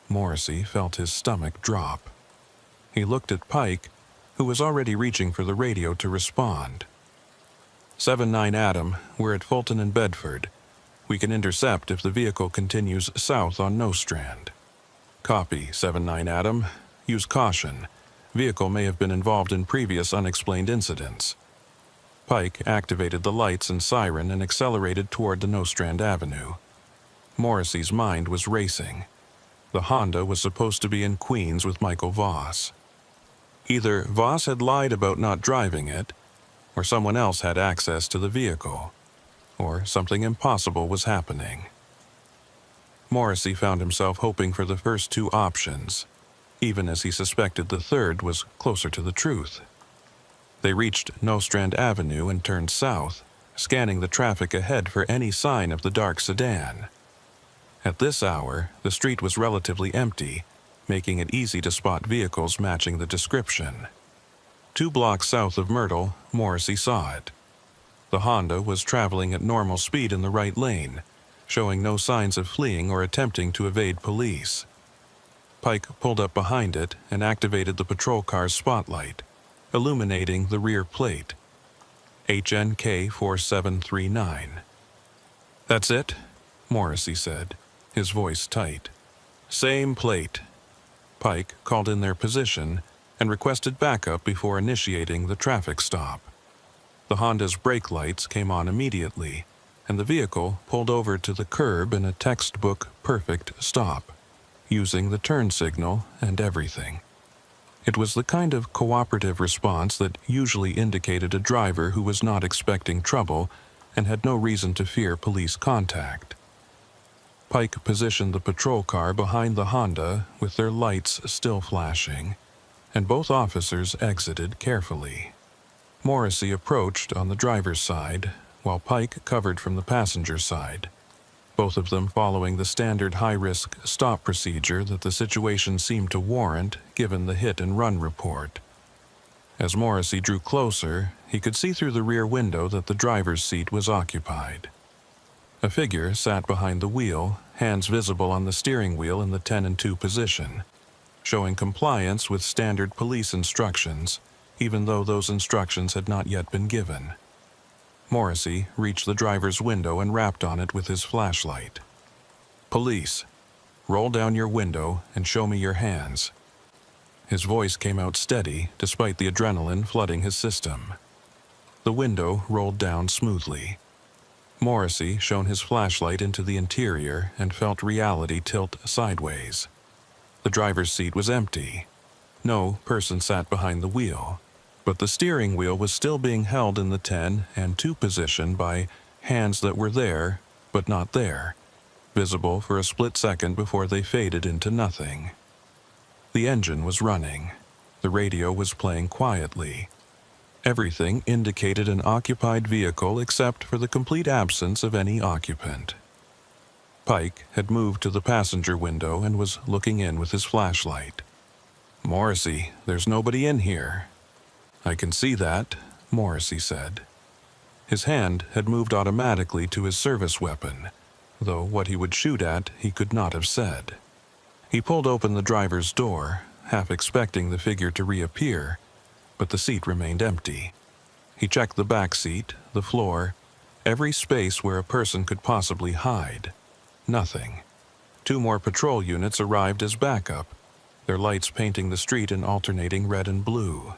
A: Morrissey felt his stomach drop. He looked at Pike, who was already reaching for the radio to respond. 7-9 Adam, we're at Fulton and Bedford. We can intercept if the vehicle continues south on Nostrand. Copy, 7-9 Adam. Use caution. Vehicle may have been involved in previous unexplained incidents. Pike activated the lights and siren and accelerated toward the Nostrand Avenue. Morrissey's mind was racing. The Honda was supposed to be in Queens with Michael Voss. Either Voss had lied about not driving it, or someone else had access to the vehicle, or something impossible was happening. Morrissey found himself hoping for the first two options, even as he suspected the third was closer to the truth. They reached Nostrand Avenue and turned south, scanning the traffic ahead for any sign of the dark sedan. At this hour, the street was relatively empty, making it easy to spot vehicles matching the description. 2 blocks south of Myrtle, Morrissey saw it. The Honda was traveling at normal speed in the right lane, showing no signs of fleeing or attempting to evade police. Pike pulled up behind it and activated the patrol car's spotlight, illuminating the rear plate. HNK 4739. "That's it?" Morrissey said, his voice tight. "Same plate." Pike called in their position and requested backup before initiating the traffic stop. The Honda's brake lights came on immediately, and the vehicle pulled over to the curb in a textbook perfect stop, using the turn signal and everything. It was the kind of cooperative response that usually indicated a driver who was not expecting trouble and had no reason to fear police contact. Pike positioned the patrol car behind the Honda with their lights still flashing, and both officers exited carefully. Morrissey approached on the driver's side, while Pike covered from the passenger side, both of them following the standard high-risk stop procedure that the situation seemed to warrant given the hit-and-run report. As Morrissey drew closer, he could see through the rear window that the driver's seat was occupied. A figure sat behind the wheel, hands visible on the steering wheel in the 10-2 position, showing compliance with standard police instructions, even though those instructions had not yet been given. Morrissey reached the driver's window and rapped on it with his flashlight. "Police, roll down your window and show me your hands." His voice came out steady despite the adrenaline flooding his system. The window rolled down smoothly. Morrissey shone his flashlight into the interior and felt reality tilt sideways. The driver's seat was empty. No person sat behind the wheel, but the steering wheel was still being held in the 10-2 position by hands that were there, but not there, visible for a split second before they faded into nothing. The engine was running. The radio was playing quietly. Everything indicated an occupied vehicle except for the complete absence of any occupant. Pike had moved to the passenger window and was looking in with his flashlight. "Morrissey, there's nobody in here." "I can see that," Morrissey said. His hand had moved automatically to his service weapon, though what he would shoot at he could not have said. He pulled open the driver's door, half expecting the figure to reappear, but the seat remained empty. He checked the back seat, the floor, every space where a person could possibly hide. Nothing. 2 more patrol units arrived as backup, their lights painting the street in alternating red and blue.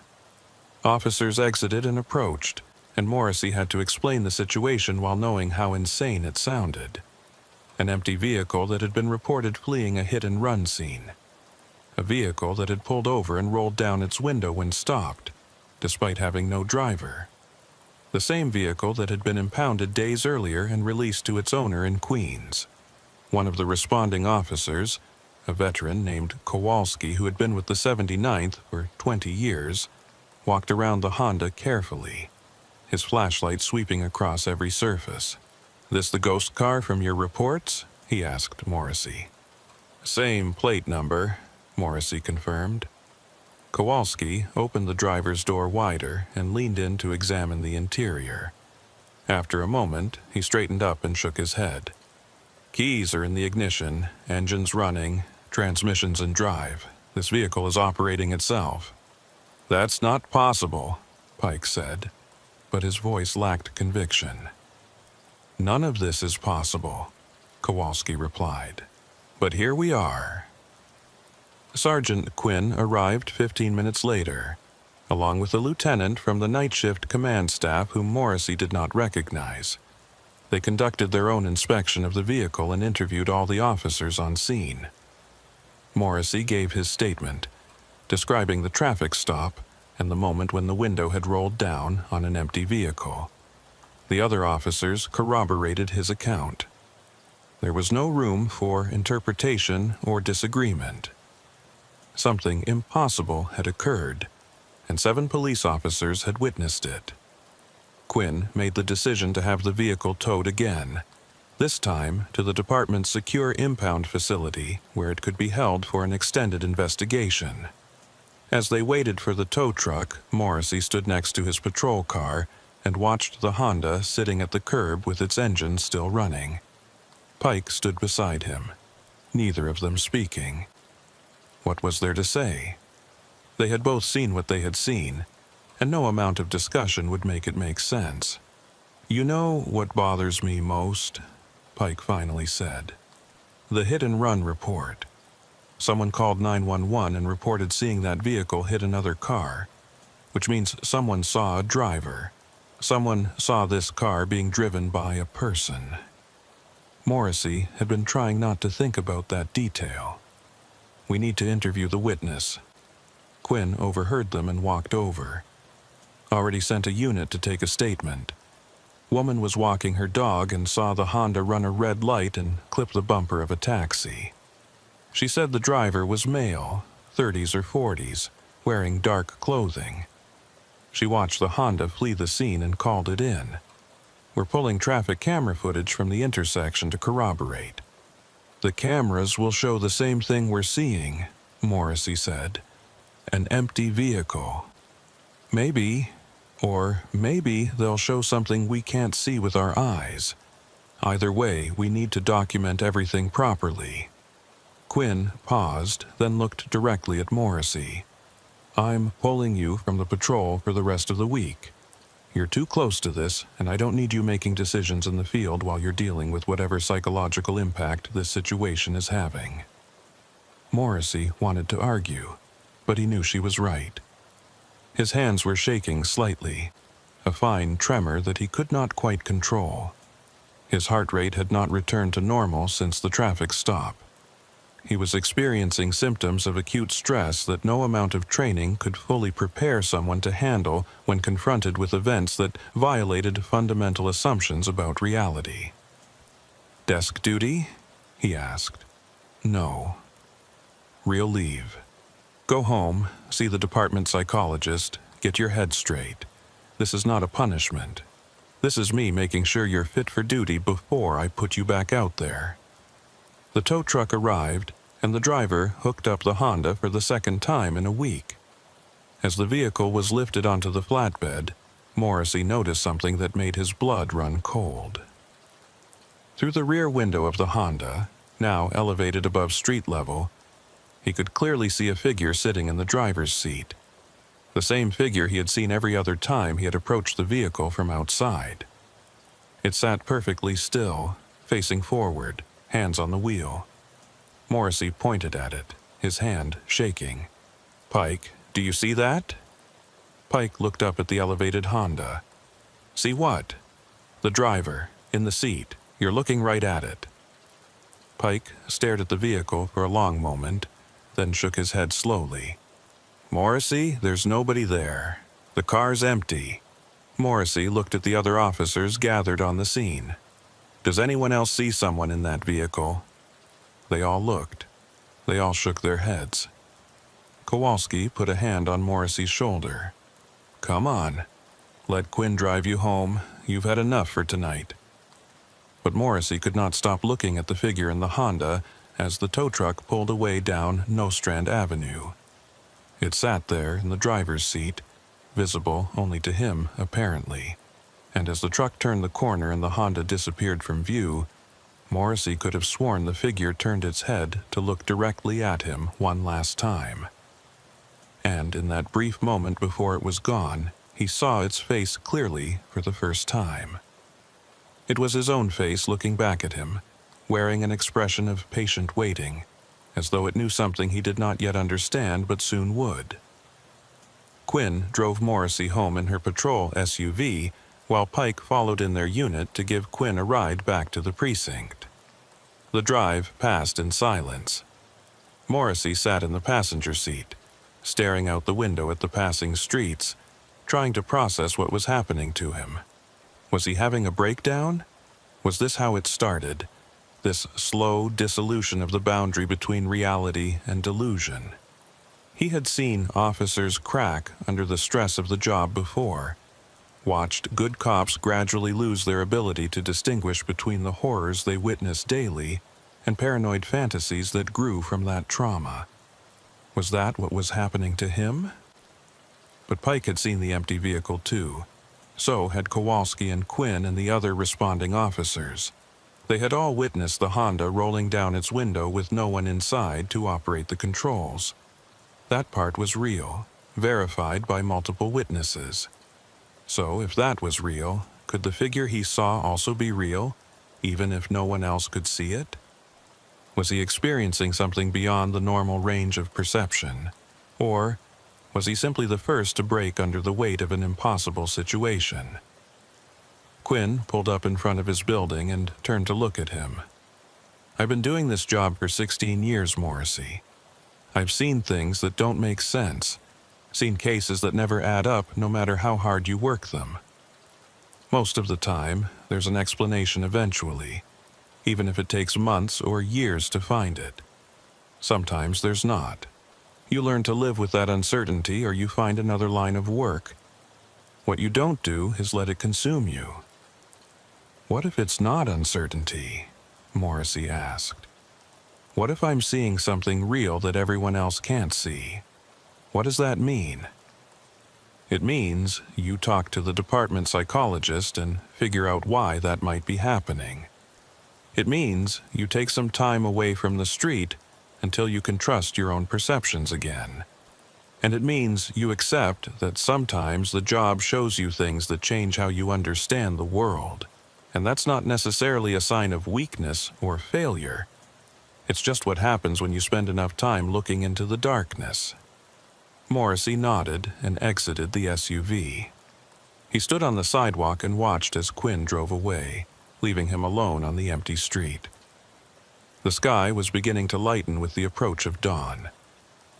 A: Officers exited and approached, and Morrissey had to explain the situation while knowing how insane it sounded. An empty vehicle that had been reported fleeing a hit-and-run scene. A vehicle that had pulled over and rolled down its window when stopped, despite having no driver. The same vehicle that had been impounded days earlier and released to its owner in Queens. One of the responding officers, a veteran named Kowalski who had been with the 79th for 20 years, walked around the Honda carefully, his flashlight sweeping across every surface. "This the ghost car from your reports?" he asked Morrissey. "Same plate number," Morrissey confirmed. Kowalski opened the driver's door wider and leaned in to examine the interior. After a moment, he straightened up and shook his head. "Keys are in the ignition, engines running, transmissions in drive. This vehicle is operating itself." "That's not possible," Pike said, but his voice lacked conviction. "None of this is possible," Kowalski replied. "But here we are." Sergeant Quinn arrived 15 minutes later, along with a lieutenant from the night shift command staff whom Morrissey did not recognize. They conducted their own inspection of the vehicle and interviewed all the officers on scene. Morrissey gave his statement, describing the traffic stop and the moment when the window had rolled down on an empty vehicle. The other officers corroborated his account. There was no room for interpretation or disagreement. Something impossible had occurred, and 7 police officers had witnessed it. Quinn made the decision to have the vehicle towed again, this time to the department's secure impound facility where it could be held for an extended investigation. As they waited for the tow truck, Morrissey stood next to his patrol car and watched the Honda sitting at the curb with its engine still running. Pike stood beside him, neither of them speaking. What was there to say? They had both seen what they had seen, and no amount of discussion would make it make sense. "You know what bothers me most?" Pike finally said. "The hit-and-run report. Someone called 911 and reported seeing that vehicle hit another car, which means someone saw a driver. Someone saw this car being driven by a person." Morrissey had been trying not to think about that detail. "We need to interview the witness." Quinn overheard them and walked over. "Already sent a unit to take a statement. Woman was walking her dog and saw the Honda run a red light and clip the bumper of a taxi. She said the driver was male, 30s or 40s, wearing dark clothing. She watched the Honda flee the scene and called it in. We're pulling traffic camera footage from the intersection to corroborate. The cameras will show the same thing we're seeing," Morrissey said. "An empty vehicle. Maybe they'll show something we can't see with our eyes. Either way, we need to document everything properly." Quinn paused, then looked directly at Morrissey. "I'm pulling you from the patrol for the rest of the week. You're too close to this, and I don't need you making decisions in the field while you're dealing with whatever psychological impact this situation is having." Morrissey wanted to argue, but he knew she was right. His hands were shaking slightly, a fine tremor that he could not quite control. His heart rate had not returned to normal since the traffic stop. He was experiencing symptoms of acute stress that no amount of training could fully prepare someone to handle when confronted with events that violated fundamental assumptions about reality. "Desk duty?" he asked. "No." "Real leave. Go home, see the department psychologist, get your head straight. This is not a punishment. This is me making sure you're fit for duty before I put you back out there." The tow truck arrived, and the driver hooked up the Honda for the second time in a week. As the vehicle was lifted onto the flatbed, Morrissey noticed something that made his blood run cold. Through the rear window of the Honda, now elevated above street level, he could clearly see a figure sitting in the driver's seat. The same figure he had seen every other time he had approached the vehicle from outside. It sat perfectly still, facing forward, hands on the wheel. Morrissey pointed at it, his hand shaking. "Pike, do you see that?" Pike looked up at the elevated Honda. "See what?" "The driver, in the seat. You're looking right at it." Pike stared at the vehicle for a long moment, then shook his head slowly. "Morrissey, there's nobody there. The car's empty." Morrissey looked at the other officers gathered on the scene. "Does anyone else see someone in that vehicle?" They all looked. They all shook their heads. Kowalski put a hand on Morrissey's shoulder. "Come on. Let Quinn drive you home. You've had enough for tonight." But Morrissey could not stop looking at the figure in the Honda as the tow truck pulled away down Nostrand Avenue. It sat there in the driver's seat, visible only to him, apparently, and as the truck turned the corner and the Honda disappeared from view, Morrissey could have sworn the figure turned its head to look directly at him one last time. And in that brief moment before it was gone, he saw its face clearly for the first time. It was his own face looking back at him, wearing an expression of patient waiting, as though it knew something he did not yet understand but soon would. Quinn drove Morrissey home in her patrol SUV, while Pike followed in their unit to give Quinn a ride back to the precinct. The drive passed in silence. Morrissey sat in the passenger seat, staring out the window at the passing streets, trying to process what was happening to him. Was he having a breakdown? Was this how it started? This slow dissolution of the boundary between reality and delusion. He had seen officers crack under the stress of the job before, watched good cops gradually lose their ability to distinguish between the horrors they witnessed daily and paranoid fantasies that grew from that trauma. Was that what was happening to him? But Pike had seen the empty vehicle too. So had Kowalski and Quinn and the other responding officers. They had all witnessed the Honda rolling down its window with no one inside to operate the controls. That part was real, verified by multiple witnesses. So if that was real, could the figure he saw also be real, even if no one else could see it? Was he experiencing something beyond the normal range of perception? Or was he simply the first to break under the weight of an impossible situation? Quinn pulled up in front of his building and turned to look at him. "I've been doing this job for 16 years, Morrissey. I've seen things that don't make sense, seen cases that never add up no matter how hard you work them. Most of the time, there's an explanation eventually, even if it takes months or years to find it. Sometimes there's not. You learn to live with that uncertainty or you find another line of work. What you don't do is let it consume you." "What if it's not uncertainty?" Morrissey asked. "What if I'm seeing something real that everyone else can't see? What does that mean?" "It means you talk to the department psychologist and figure out why that might be happening. It means you take some time away from the street until you can trust your own perceptions again. And it means you accept that sometimes the job shows you things that change how you understand the world. And that's not necessarily a sign of weakness or failure. It's just what happens when you spend enough time looking into the darkness." Morrissey nodded and exited the SUV. He stood on the sidewalk and watched as Quinn drove away, leaving him alone on the empty street. The sky was beginning to lighten with the approach of dawn.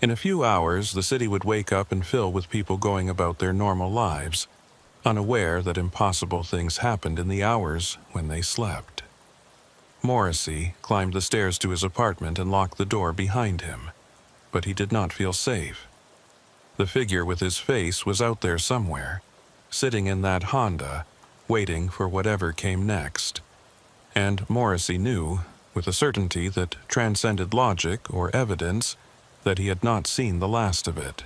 A: In a few hours, the city would wake up and fill with people going about their normal lives, unaware that impossible things happened in the hours when they slept. Morrissey climbed the stairs to his apartment and locked the door behind him, but he did not feel safe. The figure with his face was out there somewhere, sitting in that Honda, waiting for whatever came next. And Morrissey knew, with a certainty that transcended logic or evidence, that he had not seen the last of it.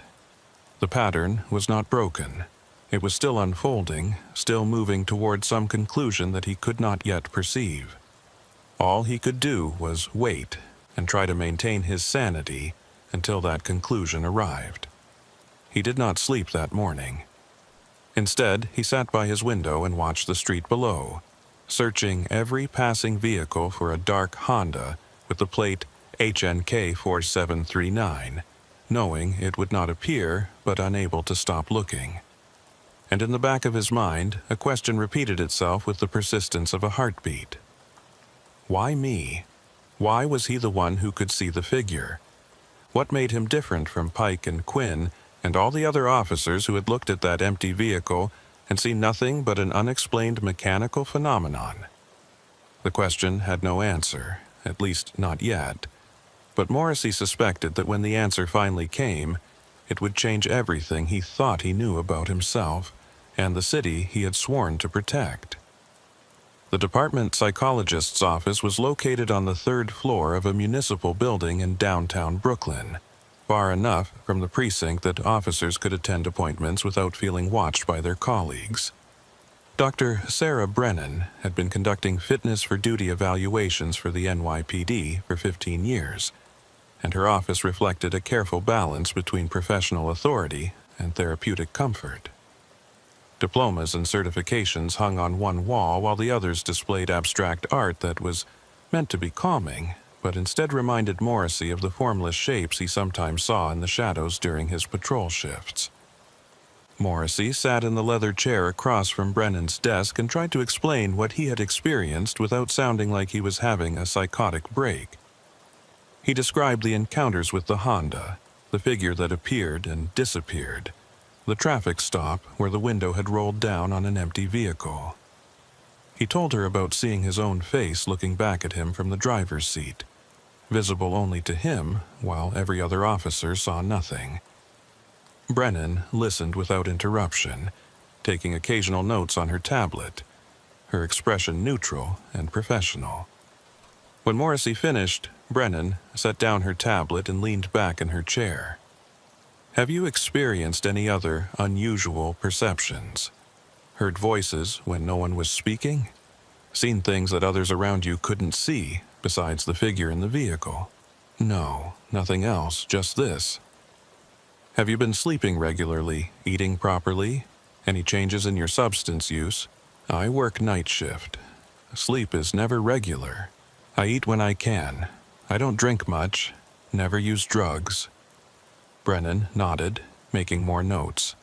A: The pattern was not broken. It was still unfolding, still moving toward some conclusion that he could not yet perceive. All he could do was wait and try to maintain his sanity until that conclusion arrived. He did not sleep that morning. Instead, he sat by his window and watched the street below, searching every passing vehicle for a dark Honda with the plate HNK 4739, knowing it would not appear but unable to stop looking. And in the back of his mind, a question repeated itself with the persistence of a heartbeat. Why me? Why was he the one who could see the figure? What made him different from Pike and Quinn and all the other officers who had looked at that empty vehicle and seen nothing but an unexplained mechanical phenomenon? The question had no answer, at least not yet. But Morrissey suspected that when the answer finally came, it would change everything he thought he knew about himself and the city he had sworn to protect. The department psychologist's office was located on the 3rd floor of a municipal building in downtown Brooklyn, far enough from the precinct that officers could attend appointments without feeling watched by their colleagues. Dr. Sarah Brennan had been conducting fitness for duty evaluations for the NYPD for 15 years, and her office reflected a careful balance between professional authority and therapeutic comfort. Diplomas and certifications hung on one wall while the others displayed abstract art that was meant to be calming, but instead reminded Morrissey of the formless shapes he sometimes saw in the shadows during his patrol shifts. Morrissey sat in the leather chair across from Brennan's desk and tried to explain what he had experienced without sounding like he was having a psychotic break. He described the encounters with the Honda, the figure that appeared and disappeared, the traffic stop where the window had rolled down on an empty vehicle. He told her about seeing his own face looking back at him from the driver's seat, visible only to him while every other officer saw nothing. Brennan listened without interruption, taking occasional notes on her tablet, her expression neutral and professional. When Morrissey finished, Brennan set down her tablet and leaned back in her chair. "Have you experienced any other unusual perceptions? Heard voices when no one was speaking? Seen things that others around you couldn't see, besides the figure in the vehicle?" "No, nothing else, just this." "Have you been sleeping regularly, eating properly? Any changes in your substance use?" "I work night shift. Sleep is never regular. I eat when I can. I don't drink much. Never use drugs." Brennan nodded, making more notes.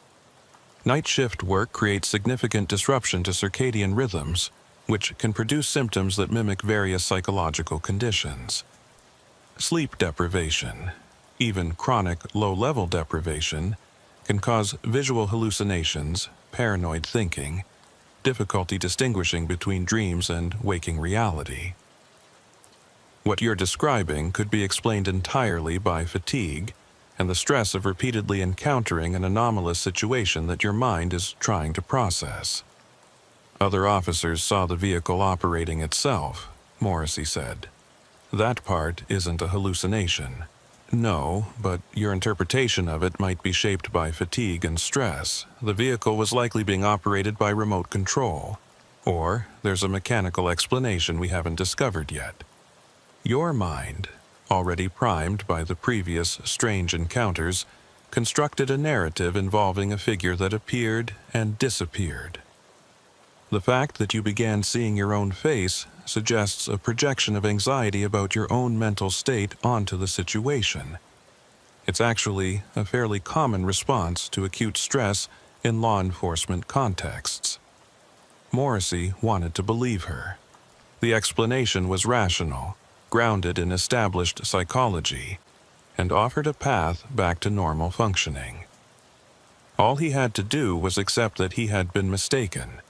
A: Night shift work creates significant disruption to circadian rhythms, which can produce symptoms that mimic various psychological conditions. Sleep deprivation, even chronic low-level deprivation, can cause visual hallucinations, paranoid thinking, difficulty distinguishing between dreams and waking reality. What you're describing could be explained entirely by fatigue and the stress of repeatedly encountering an anomalous situation that your mind is trying to process. "Other officers saw the vehicle operating itself," Morrissey said. "That part isn't a hallucination." "No, but your interpretation of it might be shaped by fatigue and stress. The vehicle was likely being operated by remote control. Or there's a mechanical explanation we haven't discovered yet. Your mind, already primed by the previous strange encounters, constructed a narrative involving a figure that appeared and disappeared. The fact that you began seeing your own face suggests a projection of anxiety about your own mental state onto the situation. It's actually a fairly common response to acute stress in law enforcement contexts." Morrissey wanted to believe her. The explanation was rational, grounded in established psychology, and offered a path back to normal functioning. All he had to do was accept that he had been mistaken,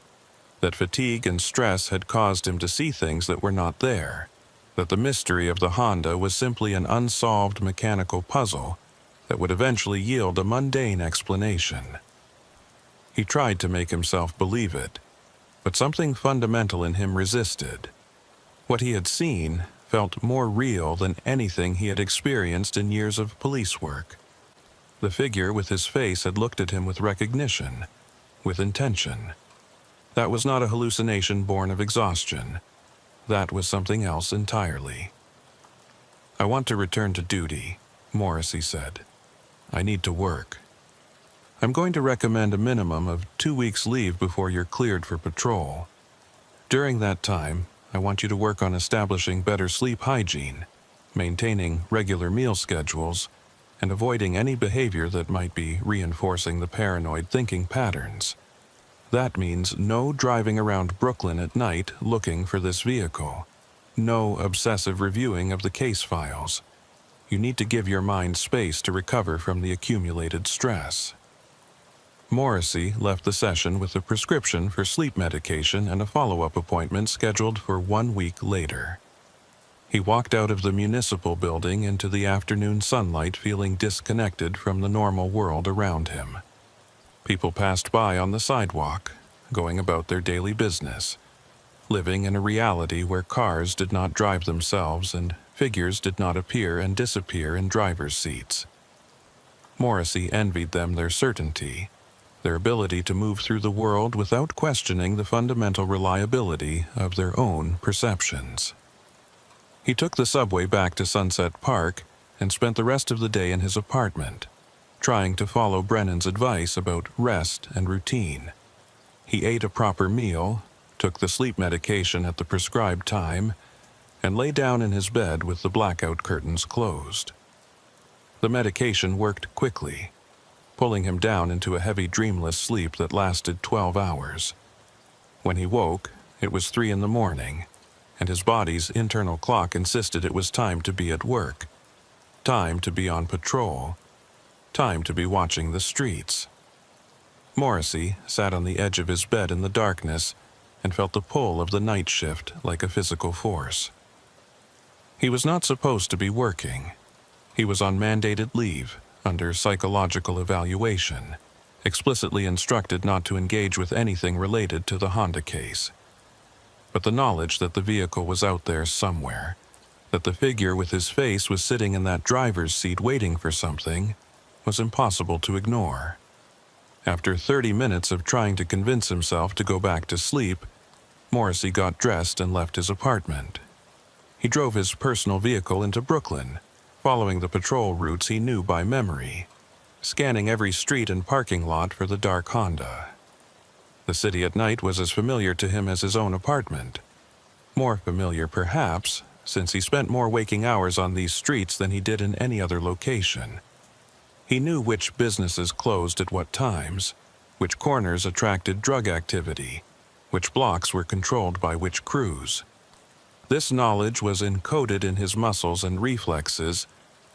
A: that fatigue and stress had caused him to see things that were not there, that the mystery of the Honda was simply an unsolved mechanical puzzle that would eventually yield a mundane explanation. He tried to make himself believe it, but something fundamental in him resisted. What he had seen felt more real than anything he had experienced in years of police work. The figure with his face had looked at him with recognition, with intention. That was not a hallucination born of exhaustion. That was something else entirely. "I want to return to duty," Morrissey said. "I need to work. I'm going to recommend a minimum of 2 weeks leave before you're cleared for patrol. During that time, I want you to work on establishing better sleep hygiene, maintaining regular meal schedules, and avoiding any behavior that might be reinforcing the paranoid thinking patterns. That means no driving around Brooklyn at night looking for this vehicle. No obsessive reviewing of the case files. You need to give your mind space to recover from the accumulated stress." Morrissey left the session with a prescription for sleep medication and a follow-up appointment scheduled for 1 week later. He walked out of the municipal building into the afternoon sunlight feeling disconnected from the normal world around him. People passed by on the sidewalk, going about their daily business, living in a reality where cars did not drive themselves and figures did not appear and disappear in driver's seats. Morrissey envied them their certainty, their ability to move through the world without questioning the fundamental reliability of their own perceptions. He took the subway back to Sunset Park and spent the rest of the day in his apartment, trying to follow Brennan's advice about rest and routine. He ate a proper meal, took the sleep medication at the prescribed time, and lay down in his bed with the blackout curtains closed. The medication worked quickly, pulling him down into a heavy dreamless sleep that lasted 12 hours. When he woke, it was 3 in the morning, and his body's internal clock insisted it was time to be at work, time to be on patrol, time to be watching the streets. Morrissey sat on the edge of his bed in the darkness and felt the pull of the night shift like a physical force. He was not supposed to be working. He was on mandated leave under psychological evaluation, explicitly instructed not to engage with anything related to the Honda case. But the knowledge that the vehicle was out there somewhere, that the figure with his face was sitting in that driver's seat waiting for something, was impossible to ignore. After 30 minutes of trying to convince himself to go back to sleep, Morrissey got dressed and left his apartment. He drove his personal vehicle into Brooklyn, following the patrol routes he knew by memory, scanning every street and parking lot for the dark Honda. The city at night was as familiar to him as his own apartment. More familiar, perhaps, since he spent more waking hours on these streets than he did in any other location. He knew which businesses closed at what times, which corners attracted drug activity, which blocks were controlled by which crews. This knowledge was encoded in his muscles and reflexes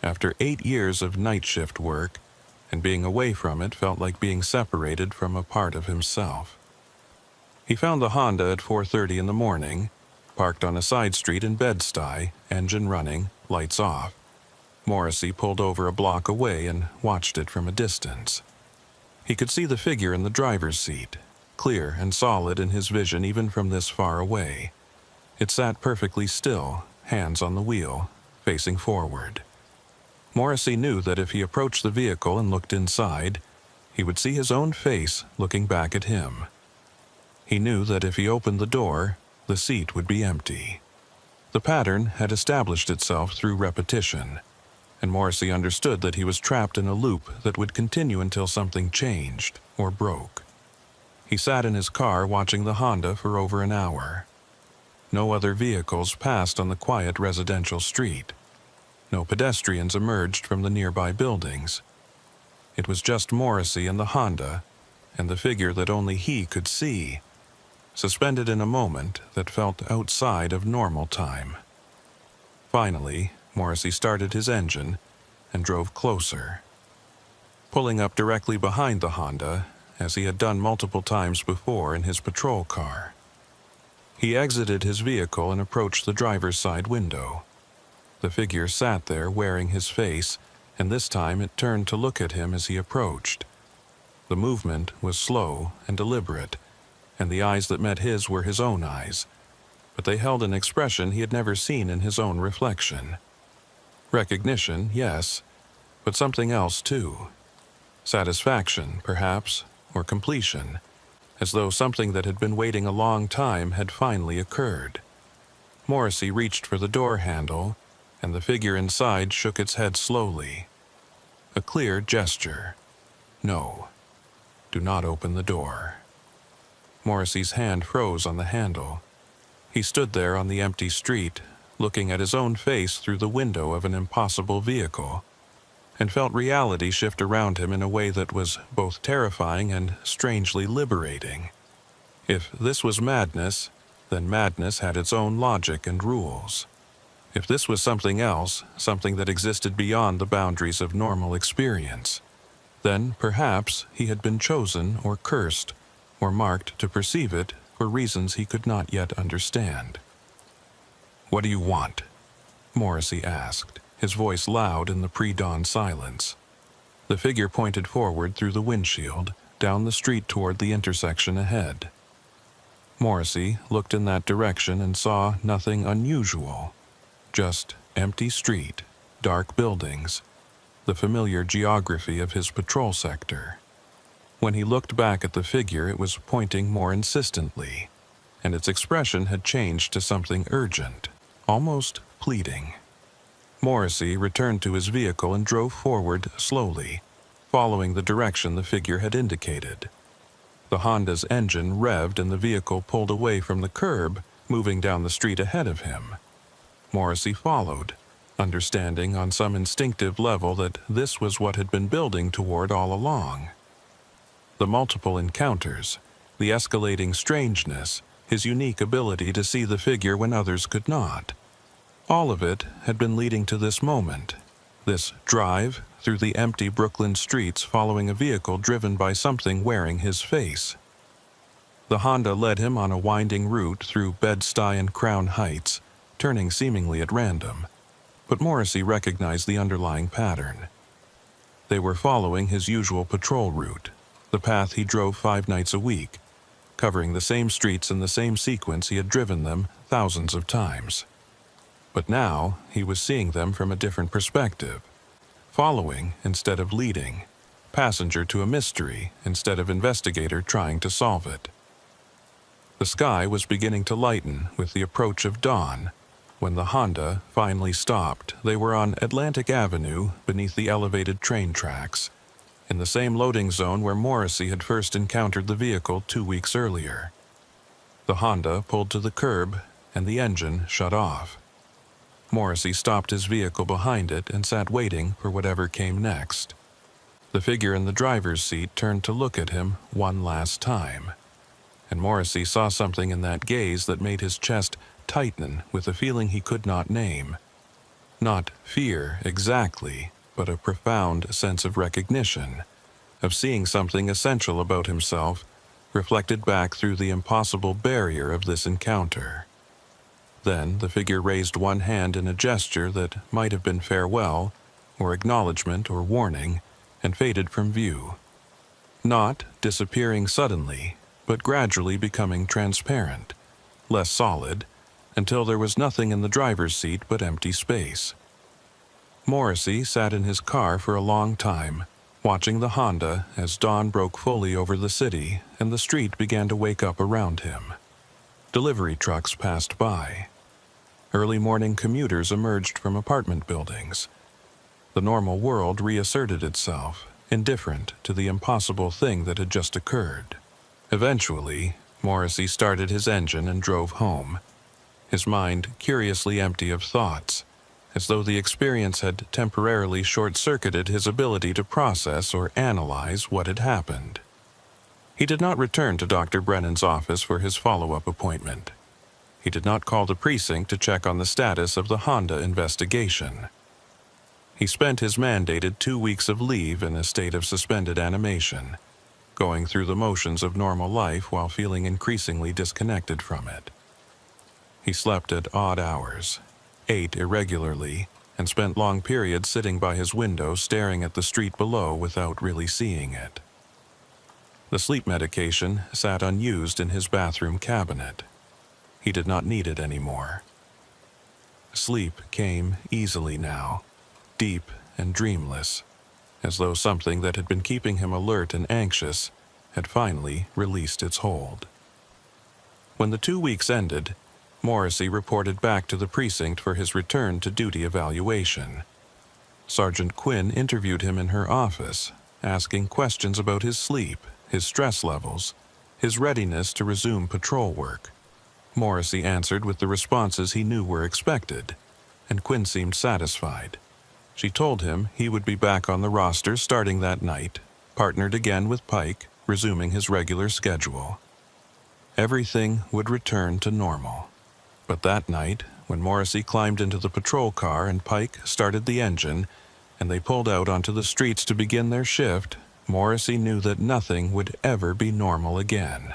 A: after 8 years of night shift work, and being away from it felt like being separated from a part of himself. He found the Honda at 4:30 in the morning, parked on a side street in Bed-Stuy, engine running, lights off. Morrissey pulled over a block away and watched it from a distance. He could see the figure in the driver's seat, clear and solid in his vision even from this far away. It sat perfectly still, hands on the wheel, facing forward. Morrissey knew that if he approached the vehicle and looked inside, he would see his own face looking back at him. He knew that if he opened the door, the seat would be empty. The pattern had established itself through repetition, and Morrissey understood that he was trapped in a loop that would continue until something changed or broke. He sat in his car watching the Honda for over an hour. No other vehicles passed on the quiet residential street. No pedestrians emerged from the nearby buildings. It was just Morrissey and the Honda, and the figure that only he could see, suspended in a moment that felt outside of normal time. Finally, Morrissey started his engine and drove closer. Pulling up directly behind the Honda, as he had done multiple times before in his patrol car. He exited his vehicle and approached the driver's side window. The figure sat there wearing his face, and this time it turned to look at him as he approached. The movement was slow and deliberate, and the eyes that met his were his own eyes, but they held an expression he had never seen in his own reflection. Recognition, yes, but something else too. Satisfaction, perhaps, or completion, as though something that had been waiting a long time had finally occurred. Morrissey reached for the door handle, and the figure inside shook its head slowly. A clear gesture. No. Do not open the door. Morrissey's hand froze on the handle. He stood there on the empty street, looking at his own face through the window of an impossible vehicle, and felt reality shift around him in a way that was both terrifying and strangely liberating. If this was madness, then madness had its own logic and rules. If this was something else, something that existed beyond the boundaries of normal experience, then perhaps he had been chosen or cursed or marked to perceive it for reasons he could not yet understand. "What do you want?" Morrissey asked, his voice loud in the pre-dawn silence. The figure pointed forward through the windshield, down the street toward the intersection ahead. Morrissey looked in that direction and saw nothing unusual. Just empty street, dark buildings, the familiar geography of his patrol sector. When he looked back at the figure, it was pointing more insistently, and its expression had changed to something urgent, almost pleading. Morrissey returned to his vehicle and drove forward slowly, following the direction the figure had indicated. The Honda's engine revved and the vehicle pulled away from the curb, moving down the street ahead of him. Morrissey followed, understanding on some instinctive level that this was what had been building toward all along. The multiple encounters, the escalating strangeness, his unique ability to see the figure when others could not. All of it had been leading to this moment, this drive through the empty Brooklyn streets following a vehicle driven by something wearing his face. The Honda led him on a winding route through Bed-Stuy and Crown Heights, turning seemingly at random, but Morrissey recognized the underlying pattern. They were following his usual patrol route, the path he drove 5 nights a week, covering the same streets in the same sequence he had driven them thousands of times. But now he was seeing them from a different perspective, following instead of leading, passenger to a mystery instead of investigator trying to solve it. The sky was beginning to lighten with the approach of dawn. When the Honda finally stopped, they were on Atlantic Avenue beneath the elevated train tracks, in the same loading zone where Morrissey had first encountered the vehicle 2 weeks earlier. The Honda pulled to the curb and the engine shut off. Morrissey stopped his vehicle behind it and sat waiting for whatever came next. The figure in the driver's seat turned to look at him one last time, and Morrissey saw something in that gaze that made his chest tighten with a feeling he could not name. Not fear exactly, but a profound sense of recognition, of seeing something essential about himself reflected back through the impossible barrier of this encounter. Then the figure raised one hand in a gesture that might have been farewell, or acknowledgement or warning, and faded from view. Not disappearing suddenly, but gradually becoming transparent, less solid, until there was nothing in the driver's seat but empty space. Morrissey sat in his car for a long time, watching the Honda as dawn broke fully over the city and the street began to wake up around him. Delivery trucks passed by. Early morning commuters emerged from apartment buildings. The normal world reasserted itself, indifferent to the impossible thing that had just occurred. Eventually, Morrissey started his engine and drove home, his mind curiously empty of thoughts, as though the experience had temporarily short-circuited his ability to process or analyze what had happened. He did not return to Dr. Brennan's office for his follow-up appointment. He did not call the precinct to check on the status of the Honda investigation. He spent his mandated 2 weeks of leave in a state of suspended animation, going through the motions of normal life while feeling increasingly disconnected from it. He slept at odd hours, ate irregularly, and spent long periods sitting by his window staring at the street below without really seeing it. The sleep medication sat unused in his bathroom cabinet. He did not need it anymore. Sleep came easily now, deep and dreamless, as though something that had been keeping him alert and anxious had finally released its hold. When the 2 weeks ended, Morrissey reported back to the precinct for his return to duty evaluation. Sergeant Quinn interviewed him in her office, asking questions about his sleep, his stress levels, his readiness to resume patrol work. Morrissey answered with the responses he knew were expected, and Quinn seemed satisfied. She told him he would be back on the roster starting that night, partnered again with Pike, resuming his regular schedule. Everything would return to normal. But that night, when Morrissey climbed into the patrol car and Pike started the engine, and they pulled out onto the streets to begin their shift, Morrissey knew that nothing would ever be normal again.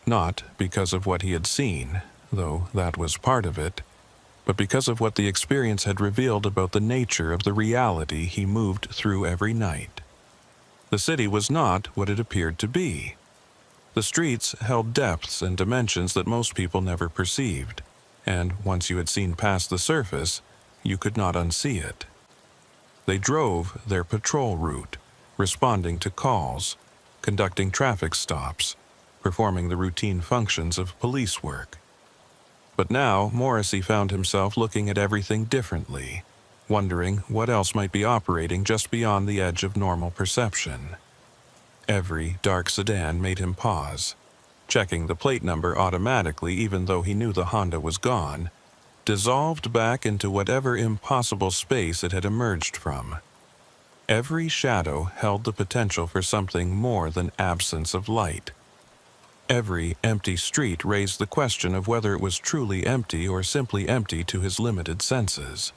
A: Not because of what he had seen, though that was part of it, but because of what the experience had revealed about the nature of the reality he moved through every night. The city was not what it appeared to be. The streets held depths and dimensions that most people never perceived, and once you had seen past the surface, you could not unsee it. They drove their patrol route, responding to calls, conducting traffic stops, performing the routine functions of police work. But now Morrissey found himself looking at everything differently, wondering what else might be operating just beyond the edge of normal perception. Every dark sedan made him pause, checking the plate number automatically even though he knew the Honda was gone, dissolved back into whatever impossible space it had emerged from. Every shadow held the potential for something more than absence of light. Every empty street raised the question of whether it was truly empty or simply empty to his limited senses.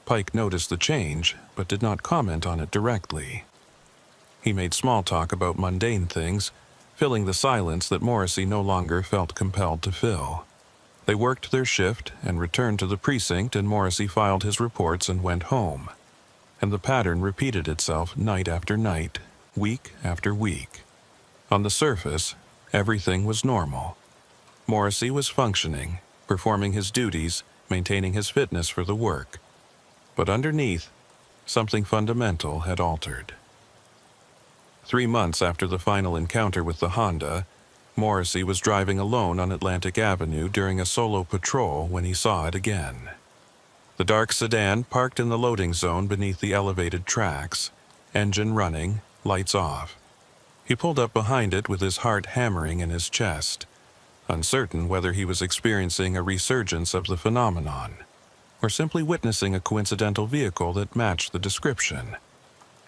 A: Pike noticed the change, but did not comment on it directly. He made small talk about mundane things, filling the silence that Morrissey no longer felt compelled to fill. They worked their shift and returned to the precinct, and Morrissey filed his reports and went home. And the pattern repeated itself night after night, week after week. On the surface, everything was normal. Morrissey was functioning, performing his duties, maintaining his fitness for the work. But underneath, something fundamental had altered. 3 months after the final encounter with the Honda, Morrissey was driving alone on Atlantic Avenue during a solo patrol when he saw it again. The dark sedan parked in the loading zone beneath the elevated tracks, engine running, lights off. He pulled up behind it with his heart hammering in his chest, uncertain whether he was experiencing a resurgence of the phenomenon, or simply witnessing a coincidental vehicle that matched the description.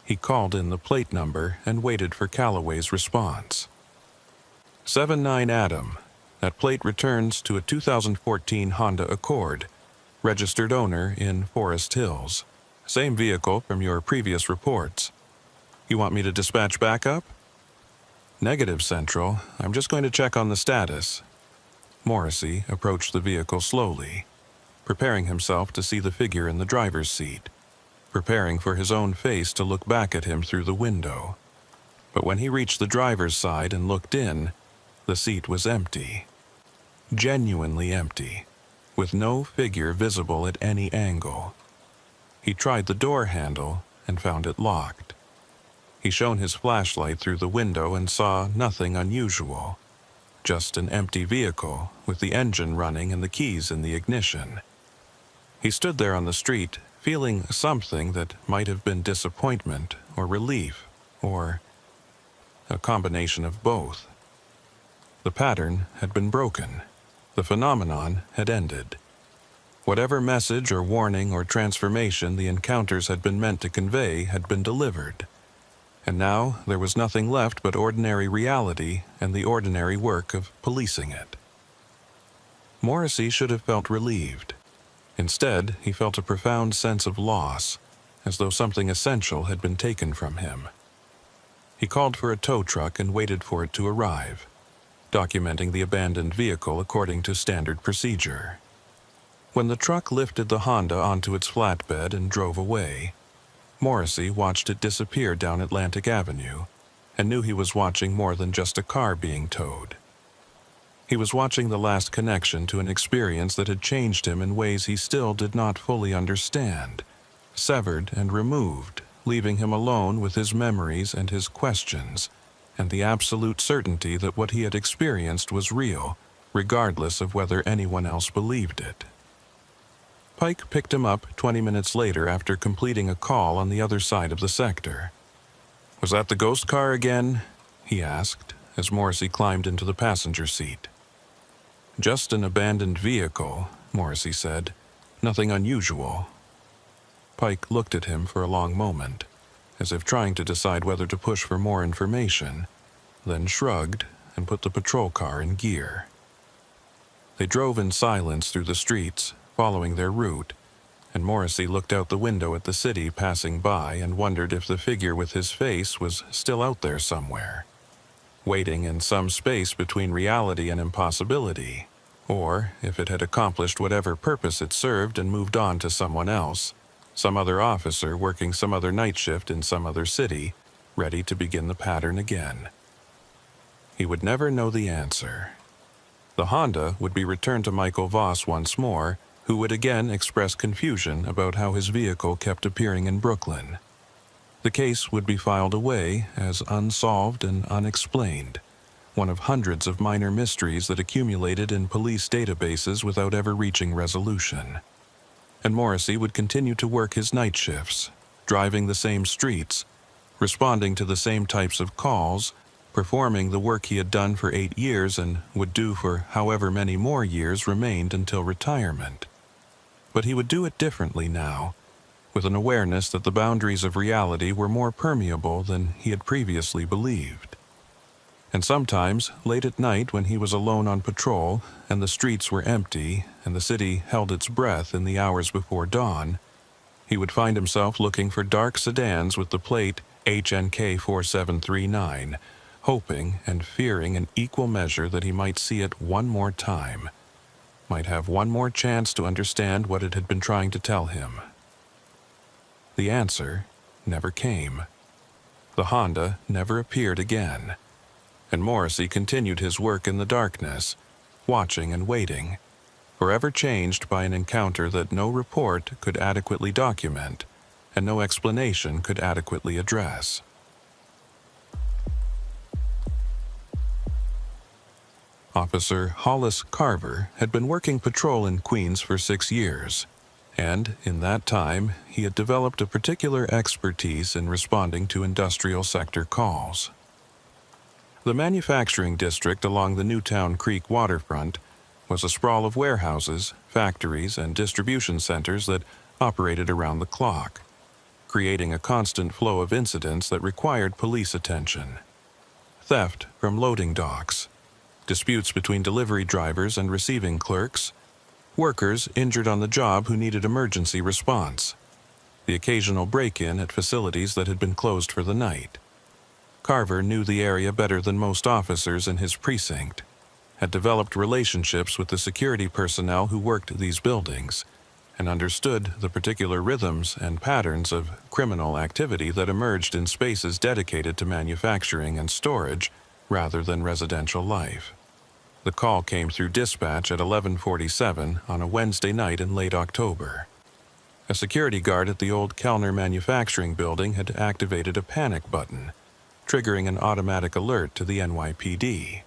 A: He called in the plate number and waited for Calloway's response. 79 Adam. That plate returns to a 2014 Honda Accord, registered owner in Forest Hills. Same vehicle from your previous reports. You want me to dispatch backup? Negative, Central. I'm just going to check on the status. Morrissey approached the vehicle slowly, preparing himself to see the figure in the driver's seat, preparing for his own face to look back at him through the window. But when he reached the driver's side and looked in, the seat was empty. Genuinely empty, with no figure visible at any angle. He tried the door handle and found it locked. He shone his flashlight through the window and saw nothing unusual, just an empty vehicle with the engine running and the keys in the ignition. He stood there on the street, feeling something that might have been disappointment or relief, or a combination of both. The pattern had been broken. The phenomenon had ended. Whatever message or warning or transformation the encounters had been meant to convey had been delivered. And now there was nothing left but ordinary reality and the ordinary work of policing it. Morrissey should have felt relieved. Instead, he felt a profound sense of loss, as though something essential had been taken from him. He called for a tow truck and waited for it to arrive, documenting the abandoned vehicle according to standard procedure. When the truck lifted the Honda onto its flatbed and drove away, Morrissey watched it disappear down Atlantic Avenue and knew he was watching more than just a car being towed. He was watching the last connection to an experience that had changed him in ways he still did not fully understand, severed and removed, leaving him alone with his memories and his questions, and the absolute certainty that what he had experienced was real, regardless of whether anyone else believed it. Pike picked him up 20 minutes later after completing a call on the other side of the sector. "Was that the ghost car again?" he asked, as Morrissey climbed into the passenger seat. "Just an abandoned vehicle," Morrissey said. "Nothing unusual." Pike looked at him for a long moment, as if trying to decide whether to push for more information, then shrugged and put the patrol car in gear. They drove in silence through the streets, following their route, and Morrissey looked out the window at the city passing by and wondered if the figure with his face was still out there somewhere, waiting in some space between reality and impossibility, or if it had accomplished whatever purpose it served and moved on to someone else, some other officer working some other night shift in some other city, ready to begin the pattern again. He would never know the answer. The Honda would be returned to Michael Voss once more, who would again express confusion about how his vehicle kept appearing in Brooklyn. The case would be filed away as unsolved and unexplained, one of hundreds of minor mysteries that accumulated in police databases without ever reaching resolution. And Morrissey would continue to work his night shifts, driving the same streets, responding to the same types of calls, performing the work he had done for 8 years and would do for however many more years remained until retirement. But he would do it differently now, with an awareness that the boundaries of reality were more permeable than he had previously believed. And sometimes, late at night when he was alone on patrol and the streets were empty and the city held its breath in the hours before dawn, he would find himself looking for dark sedans with the plate HNK 4739, hoping and fearing in equal measure that he might see it one more time, might have one more chance to understand what it had been trying to tell him. The answer never came. The Honda never appeared again, and Morrissey continued his work in the darkness, watching and waiting, forever changed by an encounter that no report could adequately document and no explanation could adequately address. Officer Hollis Carver had been working patrol in Queens for 6 years, and in that time he had developed a particular expertise in responding to industrial sector calls. The manufacturing district along the Newtown Creek waterfront was a sprawl of warehouses, factories, and distribution centers that operated around the clock, creating a constant flow of incidents that required police attention. Theft from loading docks, disputes between delivery drivers and receiving clerks, workers injured on the job who needed emergency response, the occasional break-in at facilities that had been closed for the night. Carver knew the area better than most officers in his precinct, had developed relationships with the security personnel who worked these buildings, and understood the particular rhythms and patterns of criminal activity that emerged in spaces dedicated to manufacturing and storage rather than residential life. The call came through dispatch at 11:47 on a Wednesday night in late October. A security guard at the old Kellner manufacturing building had activated a panic button, triggering an automatic alert to the NYPD.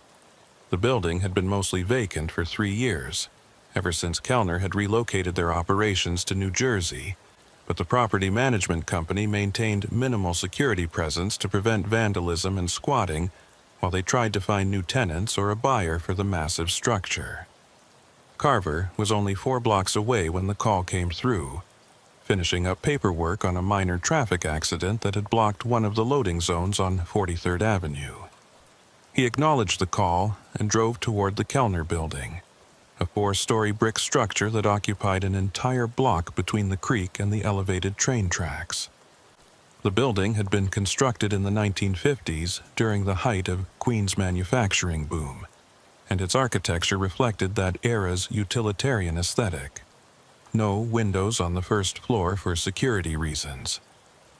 A: The building had been mostly vacant for 3 years, ever since Kellner had relocated their operations to New Jersey, but the property management company maintained minimal security presence to prevent vandalism and squatting while they tried to find new tenants or a buyer for the massive structure. Carver was only 4 blocks away when the call came through, finishing up paperwork on a minor traffic accident that had blocked one of the loading zones on 43rd Avenue. He acknowledged the call and drove toward the Kellner building, a 4-story brick structure that occupied an entire block between the creek and the elevated train tracks. The building had been constructed in the 1950s during the height of Queens' manufacturing boom, and its architecture reflected that era's utilitarian aesthetic. No windows on the first floor for security reasons.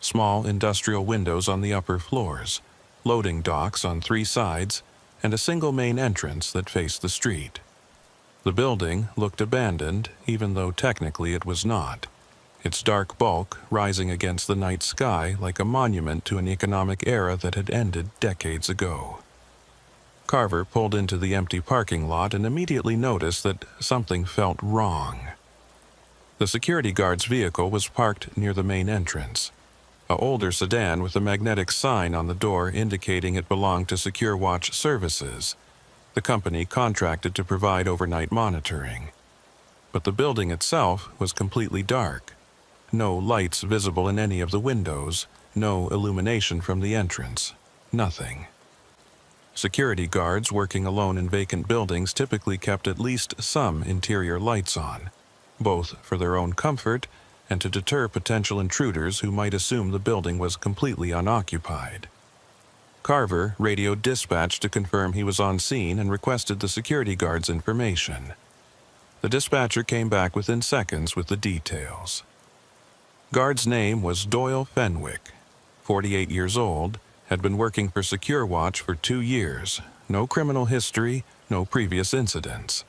A: Small industrial windows on the upper floors, loading docks on 3 sides, and a single main entrance that faced the street. The building looked abandoned, even though technically it was not, its dark bulk rising against the night sky like a monument to an economic era that had ended decades ago. Carver pulled into the empty parking lot and immediately noticed that something felt wrong. The security guard's vehicle was parked near the main entrance, an older sedan with a magnetic sign on the door indicating it belonged to Secure Watch Services, the company contracted to provide overnight monitoring. But the building itself was completely dark. No lights visible in any of the windows, no illumination from the entrance, nothing. Security guards working alone in vacant buildings typically kept at least some interior lights on, both for their own comfort and to deter potential intruders who might assume the building was completely unoccupied. Carver radioed dispatch to confirm he was on scene and requested the security guard's information. The dispatcher came back within seconds with the details. Guard's name was Doyle Fenwick, 48 years old, had been working for Secure Watch for 2 years, no criminal history, no previous incidents.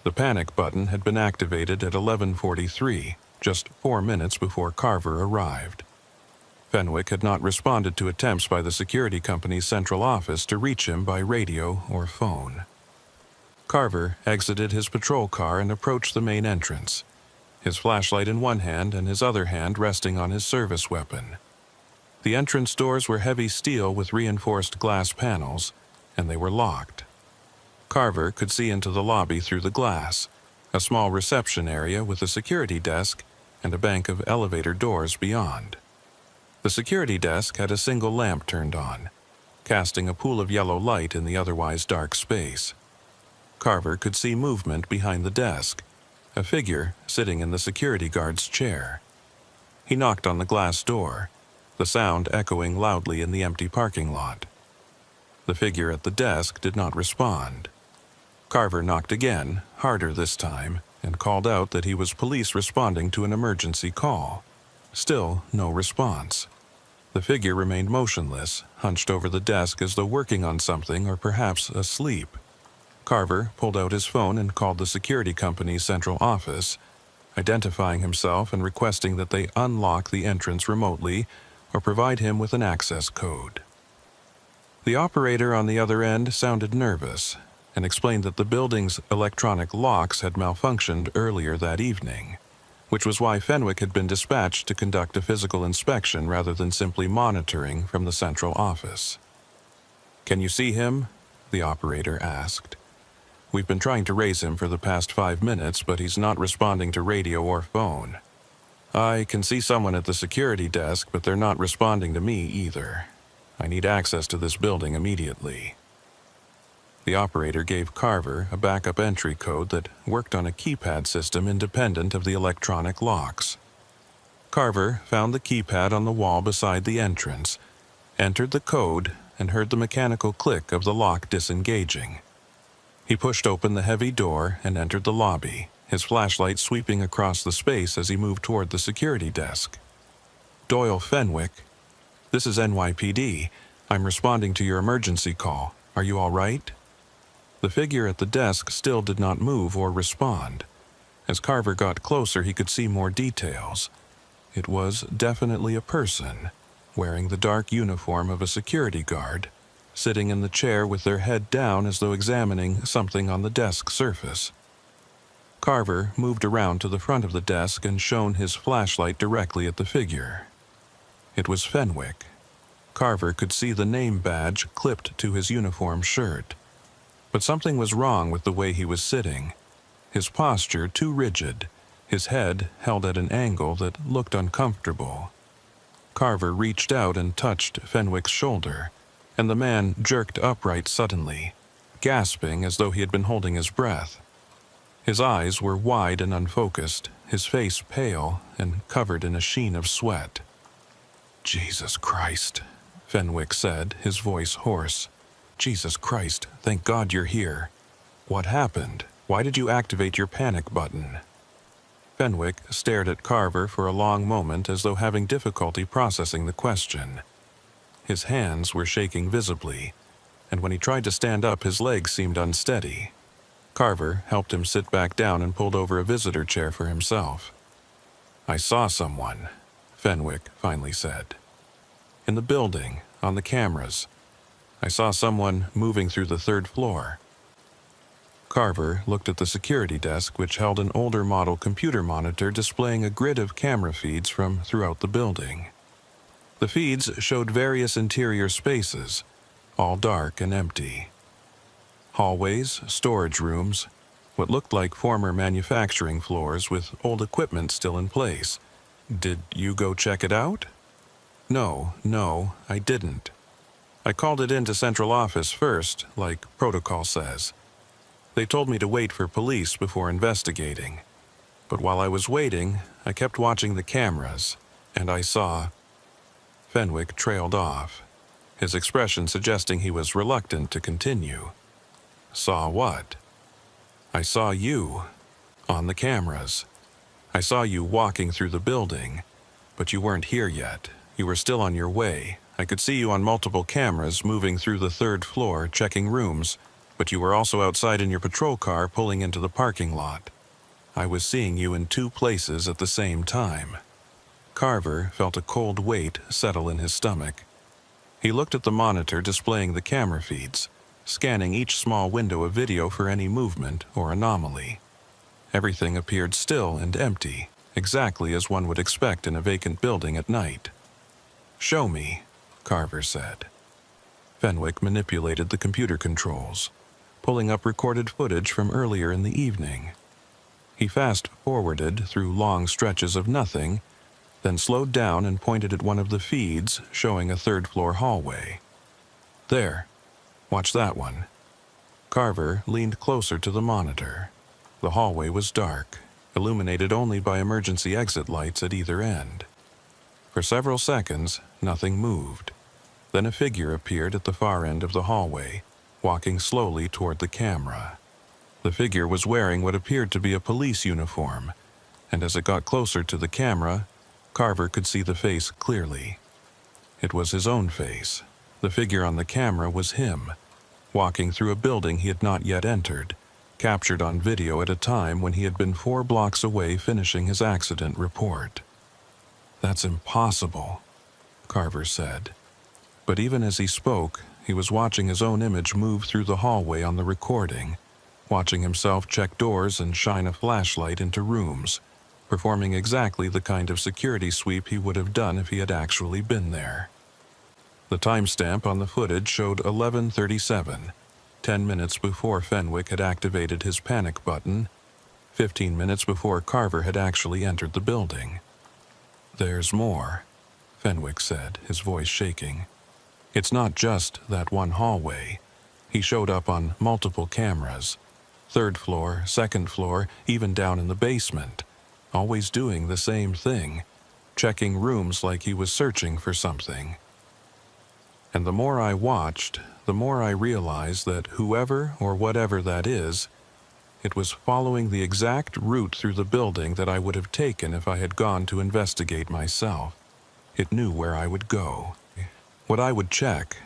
A: The panic button had been activated at 11:43, just 4 minutes before Carver arrived. Fenwick had not responded to attempts by the security company's central office to reach him by radio or phone. Carver exited his patrol car and approached the main entrance, his flashlight in one hand and his other hand resting on his service weapon. The entrance doors were heavy steel with reinforced glass panels, and they were locked. Carver could see into the lobby through the glass, a small reception area with a security desk and a bank of elevator doors beyond. The security desk had a single lamp turned on, casting a pool of yellow light in the otherwise dark space. Carver could see movement behind the desk, a figure sitting in the security guard's chair. He knocked on the glass door, the sound echoing loudly in the empty parking lot. The figure at the desk did not respond. Carver knocked again, harder this time, and called out that he was police responding to an emergency call. Still no response. The figure remained motionless, hunched over the desk as though working on something or perhaps asleep. Carver pulled out his phone and called the security company's central office, identifying himself and requesting that they unlock the entrance remotely or provide him with an access code. The operator on the other end sounded nervous and explained that the building's electronic locks had malfunctioned earlier that evening, which was why Fenwick had been dispatched to conduct a physical inspection rather than simply monitoring from the central office. "Can you see him?" the operator asked. "We've been trying to raise him for the past 5 minutes, but he's not responding to radio or phone." "I can see someone at the security desk, but they're not responding to me either. I need access to this building immediately." The operator gave Carver a backup entry code that worked on a keypad system independent of the electronic locks. Carver found the keypad on the wall beside the entrance, entered the code, and heard the mechanical click of the lock disengaging. He pushed open the heavy door and entered the lobby, his flashlight sweeping across the space as he moved toward the security desk. "Doyle Fenwick. This is NYPD. I'm responding to your emergency call. Are you all right?" The figure at the desk still did not move or respond. As Carver got closer, he could see more details. It was definitely a person, wearing the dark uniform of a security guard, sitting in the chair with their head down as though examining something on the desk surface. Carver moved around to the front of the desk and shone his flashlight directly at the figure. It was Fenwick. Carver could see the name badge clipped to his uniform shirt. But something was wrong with the way he was sitting. His posture too rigid, his head held at an angle that looked uncomfortable. Carver reached out and touched Fenwick's shoulder, and the man jerked upright suddenly, gasping as though he had been holding his breath. His eyes were wide and unfocused, his face pale and covered in a sheen of sweat. "Jesus Christ," Fenwick said, his voice hoarse. "Jesus Christ, thank God you're here. What happened? Why did you activate your panic button?" Fenwick stared at Carver for a long moment as though having difficulty processing the question. His hands were shaking visibly, and when he tried to stand up, his legs seemed unsteady. Carver helped him sit back down and pulled over a visitor chair for himself. "I saw someone," Fenwick finally said. "In the building, on the cameras. I saw someone moving through the 3rd floor." Carver looked at the security desk, which held an older model computer monitor displaying a grid of camera feeds from throughout the building. The feeds showed various interior spaces, all dark and empty. Hallways, storage rooms, what looked like former manufacturing floors with old equipment still in place. "Did you go check it out?" No, I didn't. I called it into central office first, like protocol says. They told me to wait for police before investigating. But while I was waiting, I kept watching the cameras, and I saw..." Fenwick trailed off, his expression suggesting he was reluctant to continue. "Saw what?" "I saw you, on the cameras. I saw you walking through the building, but you weren't here yet. You were still on your way. I could see you on multiple cameras moving through the 3rd floor, checking rooms, but you were also outside in your patrol car pulling into the parking lot. I was seeing you in 2 places at the same time." Carver felt a cold weight settle in his stomach. He looked at the monitor displaying the camera feeds, scanning each small window of video for any movement or anomaly. Everything appeared still and empty, exactly as one would expect in a vacant building at night. "Show me," Carver said. Fenwick manipulated the computer controls, pulling up recorded footage from earlier in the evening. He fast-forwarded through long stretches of nothing, then slowed down and pointed at one of the feeds showing a third-floor hallway. "There. Watch that one." Carver leaned closer to the monitor. The hallway was dark, illuminated only by emergency exit lights at either end. For several seconds, nothing moved. Then a figure appeared at the far end of the hallway, walking slowly toward the camera. The figure was wearing what appeared to be a police uniform, and as it got closer to the camera, Carver could see the face clearly. It was his own face. The figure on the camera was him, walking through a building he had not yet entered, captured on video at a time when he had been 4 blocks away finishing his accident report. "That's impossible," Carver said. But even as he spoke, he was watching his own image move through the hallway on the recording, watching himself check doors and shine a flashlight into rooms, performing exactly the kind of security sweep he would have done if he had actually been there. The timestamp on the footage showed 11:37, 10 minutes before Fenwick had activated his panic button, 15 minutes before Carver had actually entered the building. "There's more," Fenwick said, his voice shaking. "It's not just that one hallway. He showed up on multiple cameras. 3rd floor, 2nd floor, even down in the basement. Always doing the same thing, checking rooms like he was searching for something. And the more I watched, the more I realized that whoever or whatever that is, it was following the exact route through the building that I would have taken if I had gone to investigate myself. It knew where I would go, what I would check,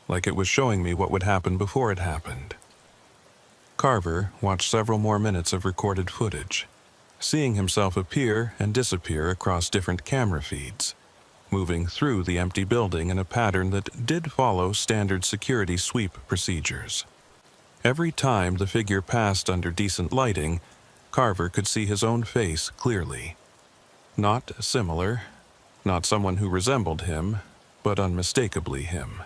A: like it was showing me what would happen before it happened." Carver watched several more minutes of recorded footage, seeing himself appear and disappear across different camera feeds, moving through the empty building in a pattern that did follow standard security sweep procedures. Every time the figure passed under decent lighting, Carver could see his own face clearly. Not similar, not someone who resembled him, but unmistakably him.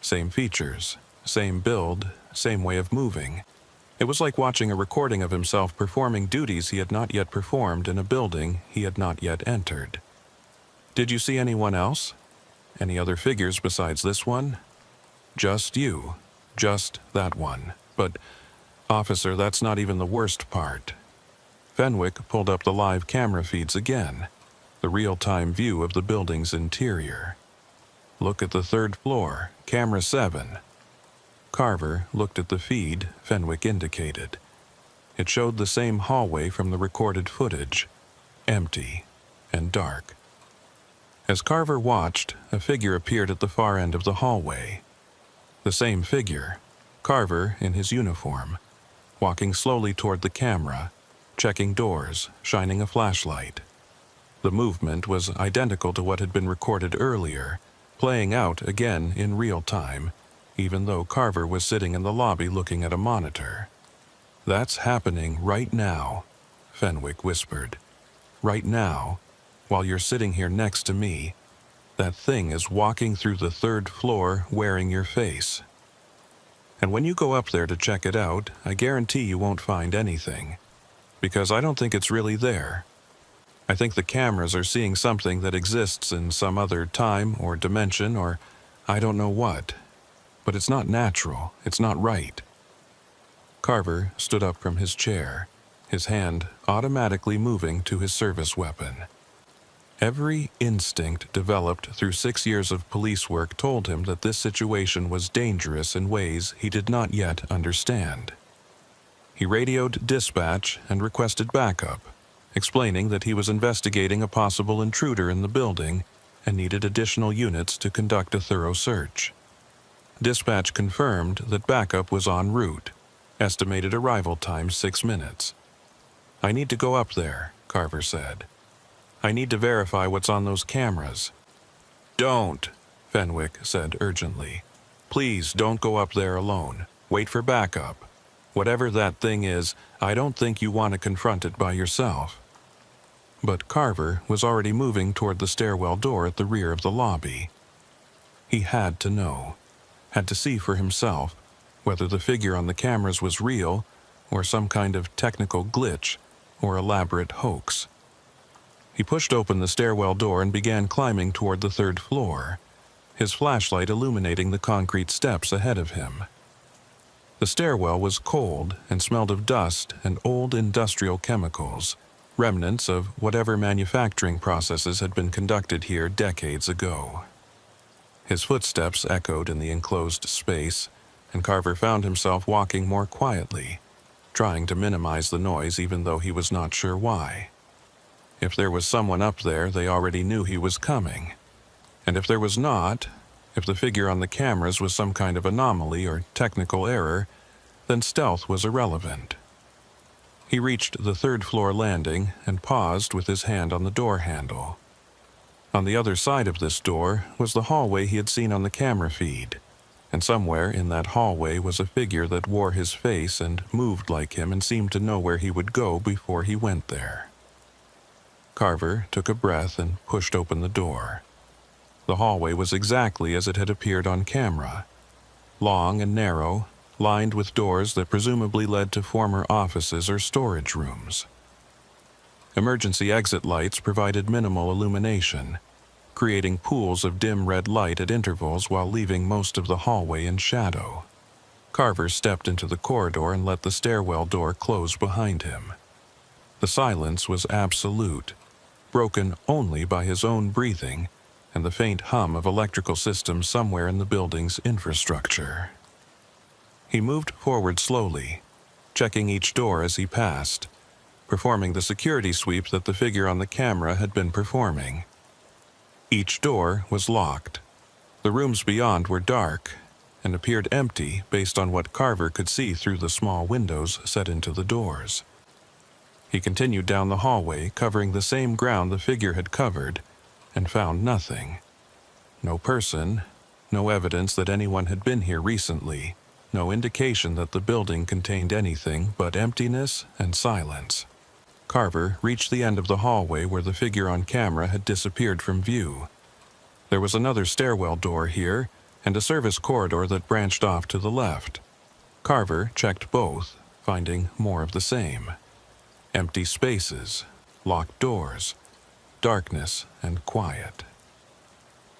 A: Same features, same build, same way of moving. It was like watching a recording of himself performing duties he had not yet performed in a building he had not yet entered. "Did you see anyone else? Any other figures besides this one?" "Just you. Just that one. But, officer, that's not even the worst part." Fenwick pulled up the live camera feeds again, the real-time view of the building's interior. "Look at the 3rd floor, camera 7. Carver looked at the feed Fenwick indicated. It showed the same hallway from the recorded footage, empty and dark. As Carver watched, a figure appeared at the far end of the hallway. The same figure, Carver in his uniform, walking slowly toward the camera, checking doors, shining a flashlight. The movement was identical to what had been recorded earlier, playing out again in real time, even though Carver was sitting in the lobby looking at a monitor. "That's happening right now," Fenwick whispered. "Right now, while you're sitting here next to me, that thing is walking through the 3rd floor wearing your face. And when you go up there to check it out, I guarantee you won't find anything, because I don't think it's really there. I think the cameras are seeing something that exists in some other time or dimension or I don't know what. But it's not natural. It's not right." Carver stood up from his chair, his hand automatically moving to his service weapon. Every instinct developed through 6 years of police work told him that this situation was dangerous in ways he did not yet understand. He radioed dispatch and requested backup, explaining that he was investigating a possible intruder in the building and needed additional units to conduct a thorough search. Dispatch confirmed that backup was en route, estimated arrival time 6 minutes. "I need to go up there," Carver said. "I need to verify what's on those cameras." "Don't," Fenwick said urgently. "Please don't go up there alone. Wait for backup. Whatever that thing is, I don't think you want to confront it by yourself." but Carver was already moving toward the stairwell door at the rear of the lobby. He had to know, had to see for himself, whether the figure on the cameras was real or some kind of technical glitch or elaborate hoax. He pushed open the stairwell door and began climbing toward the third floor, his flashlight illuminating the concrete steps ahead of him. The stairwell was cold and smelled of dust and old industrial chemicals, remnants of whatever manufacturing processes had been conducted here decades ago. His footsteps echoed in the enclosed space, and Carver found himself walking more quietly, trying to minimize the noise even though he was not sure why. If there was someone up there, they already knew he was coming. And if there was not, if the figure on the cameras was some kind of anomaly or technical error, then stealth was irrelevant. He reached the third-floor landing and paused with his hand on the door handle. On the other side of this door was the hallway he had seen on the camera feed, and somewhere in that hallway was a figure that wore his face and moved like him and seemed to know where he would go before he went there. Carver took a breath and pushed open the door. The hallway was exactly as it had appeared on camera, long and narrow, lined with doors that presumably led to former offices or storage rooms. Emergency exit lights provided minimal illumination, creating pools of dim red light at intervals while leaving most of the hallway in shadow. Carver stepped into the corridor and let the stairwell door close behind him. The silence was absolute, broken only by his own breathing and the faint hum of electrical systems somewhere in the building's infrastructure. He moved forward slowly, checking each door as he passed, performing the security sweep that the figure on the camera had been performing. Each door was locked. The rooms beyond were dark and appeared empty based on what Carver could see through the small windows set into the doors. He continued down the hallway, covering the same ground the figure had covered, and found nothing. No person, no evidence that anyone had been here recently, no indication that the building contained anything but emptiness and silence. Carver reached the end of the hallway where the figure on camera had disappeared from view. There was another stairwell door here, and a service corridor that branched off to the left. Carver checked both, finding more of the same. Empty spaces, locked doors, darkness and quiet.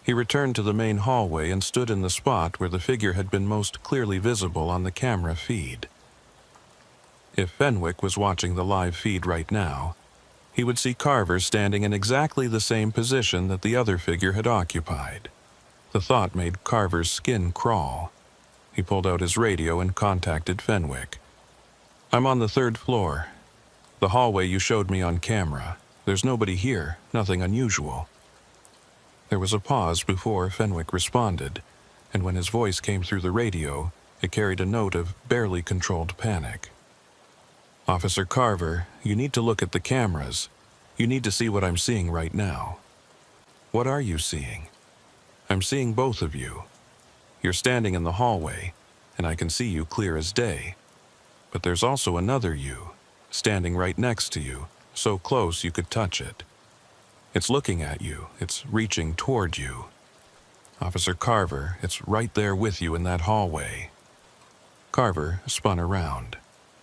A: He returned to the main hallway and stood in the spot where the figure had been most clearly visible on the camera feed. If Fenwick was watching the live feed right now, he would see Carver standing in exactly the same position that the other figure had occupied. The thought made Carver's skin crawl. He pulled out his radio and contacted Fenwick. "I'm on the third floor. The hallway you showed me on camera. There's nobody here, nothing unusual." There was a pause before Fenwick responded, and when his voice came through the radio, it carried a note of barely controlled panic. "Officer Carver, you need to look at the cameras. You need to see what I'm seeing right now." "What are you seeing?" "I'm seeing both of you. You're standing in the hallway, and I can see you clear as day. But there's also another you, standing right next to you, so close you could touch it. It's looking at you, it's reaching toward you. Officer Carver, it's right there with you in that hallway." Carver spun around,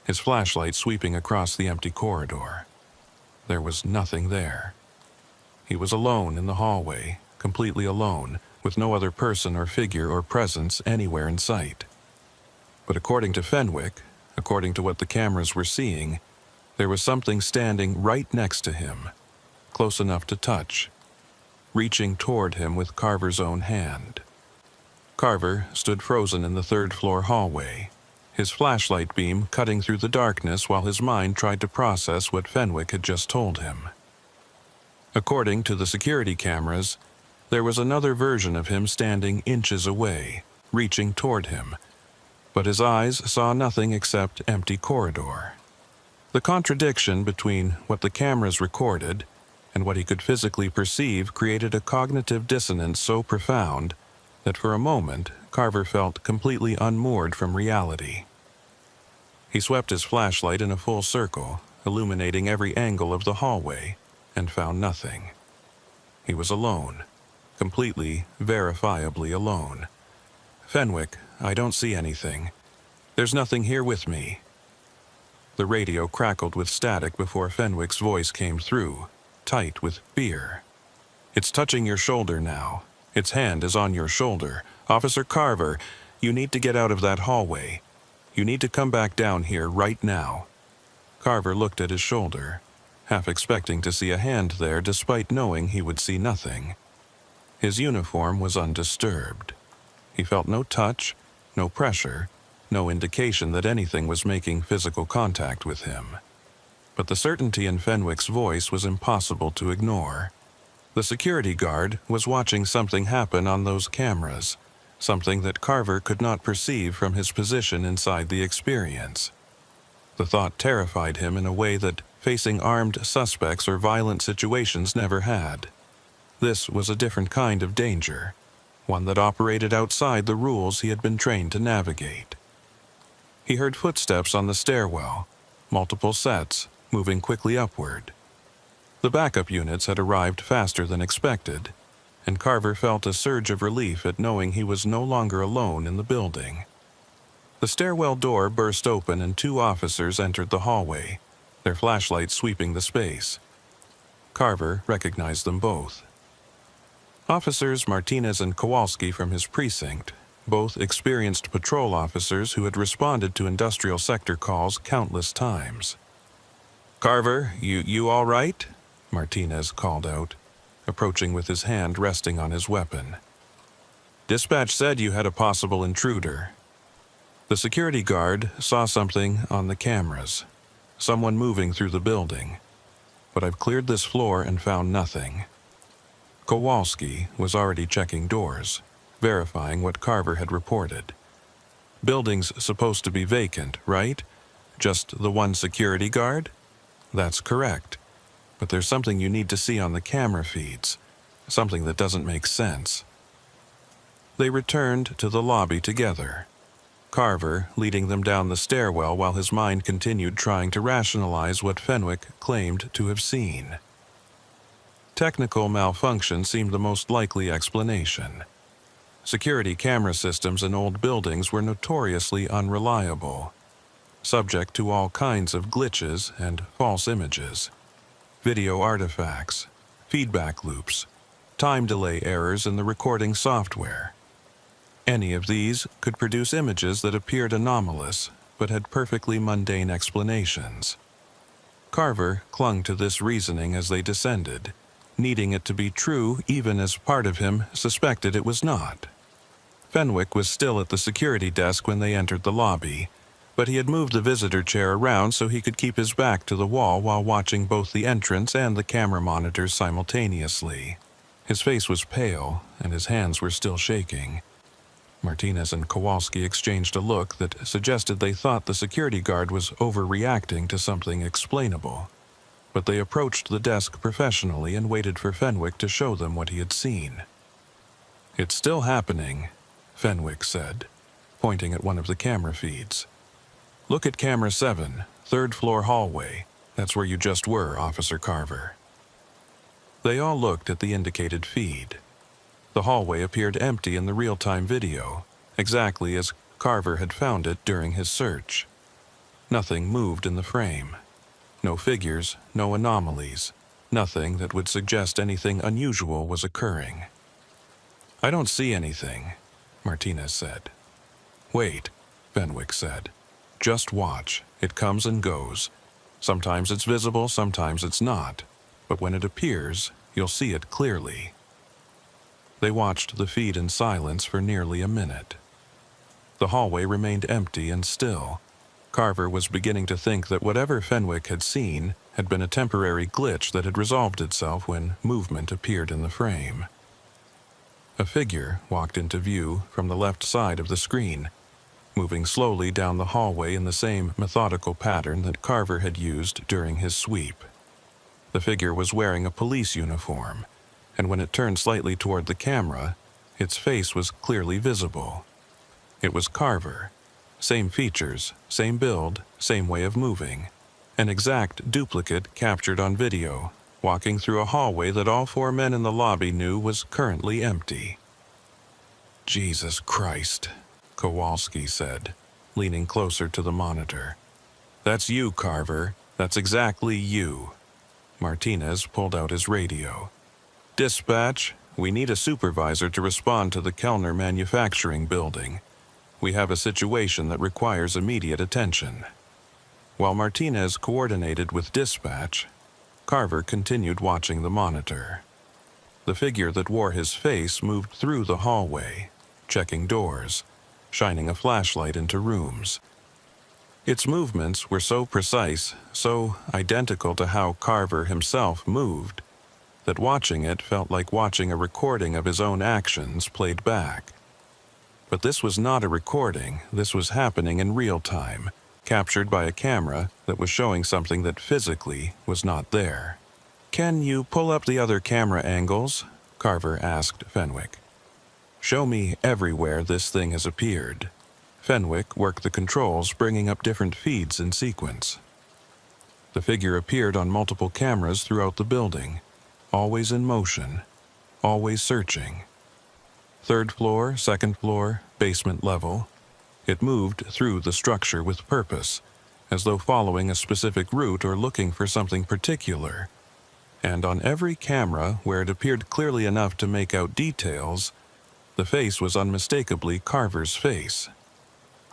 A: his flashlight sweeping across the empty corridor. There was nothing there. He was alone in the hallway, completely alone, with no other person or figure or presence anywhere in sight. But according to Fenwick, according to what the cameras were seeing, there was something standing right next to him, close enough to touch, reaching toward him with Carver's own hand. Carver stood frozen in the third-floor hallway, his flashlight beam cutting through the darkness while his mind tried to process what Fenwick had just told him. According to the security cameras, there was another version of him standing inches away, reaching toward him, but his eyes saw nothing except empty corridor. The contradiction between what the cameras recorded and what he could physically perceive created a cognitive dissonance so profound that for a moment Carver felt completely unmoored from reality. He swept his flashlight in a full circle, illuminating every angle of the hallway, and found nothing. He was alone, completely, verifiably alone. "Fenwick, I don't see anything. There's nothing here with me." The radio crackled with static before Fenwick's voice came through, tight with fear. "It's touching your shoulder now. Its hand is on your shoulder. Officer Carver, you need to get out of that hallway. You need to come back down here right now." Carver looked at his shoulder, half expecting to see a hand there despite knowing he would see nothing. His uniform was undisturbed. He felt no touch, no pressure, no indication that anything was making physical contact with him. But the certainty in Fenwick's voice was impossible to ignore. The security guard was watching something happen on those cameras, something that Carver could not perceive from his position inside the experience. The thought terrified him in a way that facing armed suspects or violent situations never had. This was a different kind of danger, one that operated outside the rules he had been trained to navigate. He heard footsteps on the stairwell, multiple sets, moving quickly upward. The backup units had arrived faster than expected, and Carver felt a surge of relief at knowing he was no longer alone in the building. The stairwell door burst open and 2 officers entered the hallway, their flashlights sweeping the space. Carver recognized them both. Officers Martinez and Kowalski from his precinct, both experienced patrol officers who had responded to industrial sector calls countless times. "Carver, you all right?" Martinez called out, approaching with his hand resting on his weapon. "Dispatch said you had a possible intruder." The security guard saw something on the cameras, someone moving through the building, but I've cleared this floor and found nothing. Kowalski was already checking doors, verifying what Carver had reported. "Building's supposed to be vacant, right? Just the one security guard?" "That's correct. But there's something you need to see on the camera feeds, something that doesn't make sense." They returned to the lobby together, Carver leading them down the stairwell while his mind continued trying to rationalize what Fenwick claimed to have seen. Technical malfunction seemed the most likely explanation. Security camera systems in old buildings were notoriously unreliable, subject to all kinds of glitches and false images. Video artifacts, feedback loops, time delay errors in the recording software. Any of these could produce images that appeared anomalous but had perfectly mundane explanations. Carver clung to this reasoning as they descended, needing it to be true even as part of him suspected it was not. Fenwick was still at the security desk when they entered the lobby, but he had moved the visitor chair around so he could keep his back to the wall while watching both the entrance and the camera monitors simultaneously. His face was pale, and his hands were still shaking. Martinez and Kowalski exchanged a look that suggested they thought the security guard was overreacting to something explainable, but they approached the desk professionally and waited for Fenwick to show them what he had seen. "It's still happening," Fenwick said, pointing at one of the camera feeds. "Look at camera 7, 3rd floor hallway. That's where you just were, Officer Carver." They all looked at the indicated feed. The hallway appeared empty in the real-time video, exactly as Carver had found it during his search. Nothing moved in the frame. No figures, no anomalies, nothing that would suggest anything unusual was occurring. "I don't see anything," Martinez said. "Wait," Fenwick said. "Just watch. It comes and goes. Sometimes it's visible, sometimes it's not. But when it appears, you'll see it clearly." They watched the feed in silence for nearly a minute. The hallway remained empty and still. Carver was beginning to think that whatever Fenwick had seen had been a temporary glitch that had resolved itself when movement appeared in the frame. A figure walked into view from the left side of the screen, moving slowly down the hallway in the same methodical pattern that Carver had used during his sweep. The figure was wearing a police uniform, and when it turned slightly toward the camera, its face was clearly visible. It was Carver. Same features, same build, same way of moving. An exact duplicate captured on video, walking through a hallway that all 4 men in the lobby knew was currently empty. "Jesus Christ," Kowalski said, leaning closer to the monitor. "That's you, Carver. That's exactly you." Martinez pulled out his radio. "Dispatch, we need a supervisor to respond to the Kellner Manufacturing Building. We have a situation that requires immediate attention." While Martinez coordinated with dispatch, Carver continued watching the monitor. The figure that wore his face moved through the hallway, checking doors, shining a flashlight into rooms. Its movements were so precise, so identical to how Carver himself moved, that watching it felt like watching a recording of his own actions played back. But this was not a recording, this was happening in real time, captured by a camera that was showing something that physically was not there. "Can you pull up the other camera angles?" Carver asked Fenwick. "Show me everywhere this thing has appeared." Fenwick worked the controls, bringing up different feeds in sequence. The figure appeared on multiple cameras throughout the building, always in motion, always searching. 3rd floor, 2nd floor, basement level. It moved through the structure with purpose, as though following a specific route or looking for something particular. And on every camera, where it appeared clearly enough to make out details, the face was unmistakably Carver's face.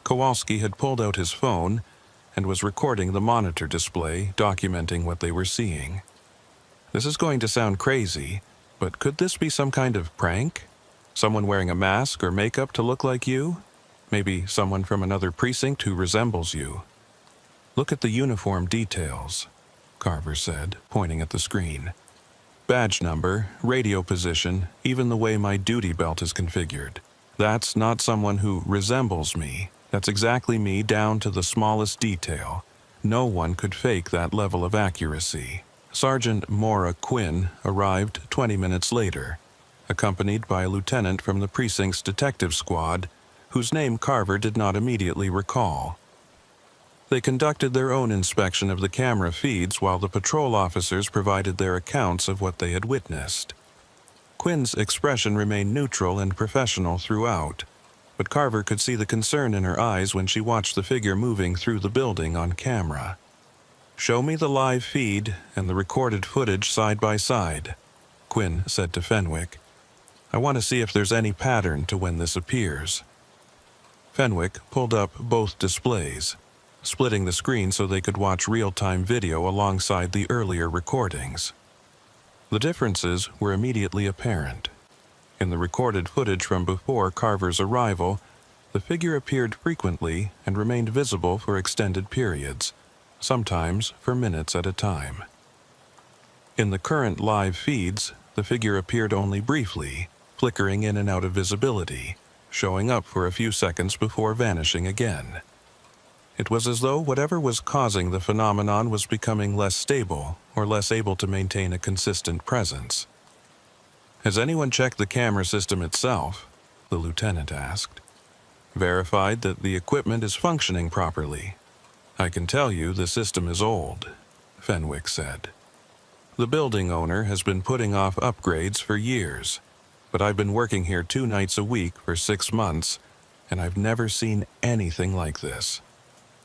A: Kowalski had pulled out his phone and was recording the monitor display, documenting what they were seeing. "This is going to sound crazy, but could this be some kind of prank? Someone wearing a mask or makeup to look like you? Maybe someone from another precinct who resembles you." "Look at the uniform details," Carver said, pointing at the screen. "Badge number, radio position, even the way my duty belt is configured. That's not someone who resembles me. That's exactly me down to the smallest detail. No one could fake that level of accuracy." Sergeant Maura Quinn arrived 20 minutes later, accompanied by a lieutenant from the precinct's detective squad, whose name Carver did not immediately recall. They conducted their own inspection of the camera feeds while the patrol officers provided their accounts of what they had witnessed. Quinn's expression remained neutral and professional throughout, but Carver could see the concern in her eyes when she watched the figure moving through the building on camera. "Show me the live feed and the recorded footage side by side," Quinn said to Fenwick. "I want to see if there's any pattern to when this appears." Fenwick pulled up both displays, splitting the screen so they could watch real-time video alongside the earlier recordings. The differences were immediately apparent. In the recorded footage from before Carver's arrival, the figure appeared frequently and remained visible for extended periods, sometimes for minutes at a time. In the current live feeds, the figure appeared only briefly, flickering in and out of visibility, showing up for a few seconds before vanishing again. It was as though whatever was causing the phenomenon was becoming less stable or less able to maintain a consistent presence. "Has anyone checked the camera system itself?" the lieutenant asked. "Verified that the equipment is functioning properly?" "I can tell you the system is old," Fenwick said. "The building owner has been putting off upgrades for years, but I've been working here 2 nights a week for 6 months, and I've never seen anything like this.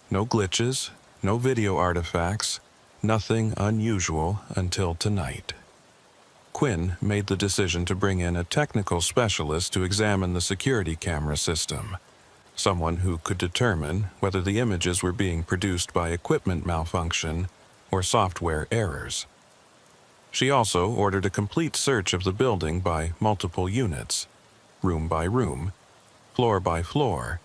A: No glitches, no video artifacts, nothing unusual until tonight." Quinn made the decision to bring in a technical specialist to examine the security camera system, someone who could determine whether the images were being produced by equipment malfunction or software errors. She also ordered a complete search of the building by multiple units, room by room, floor by floor,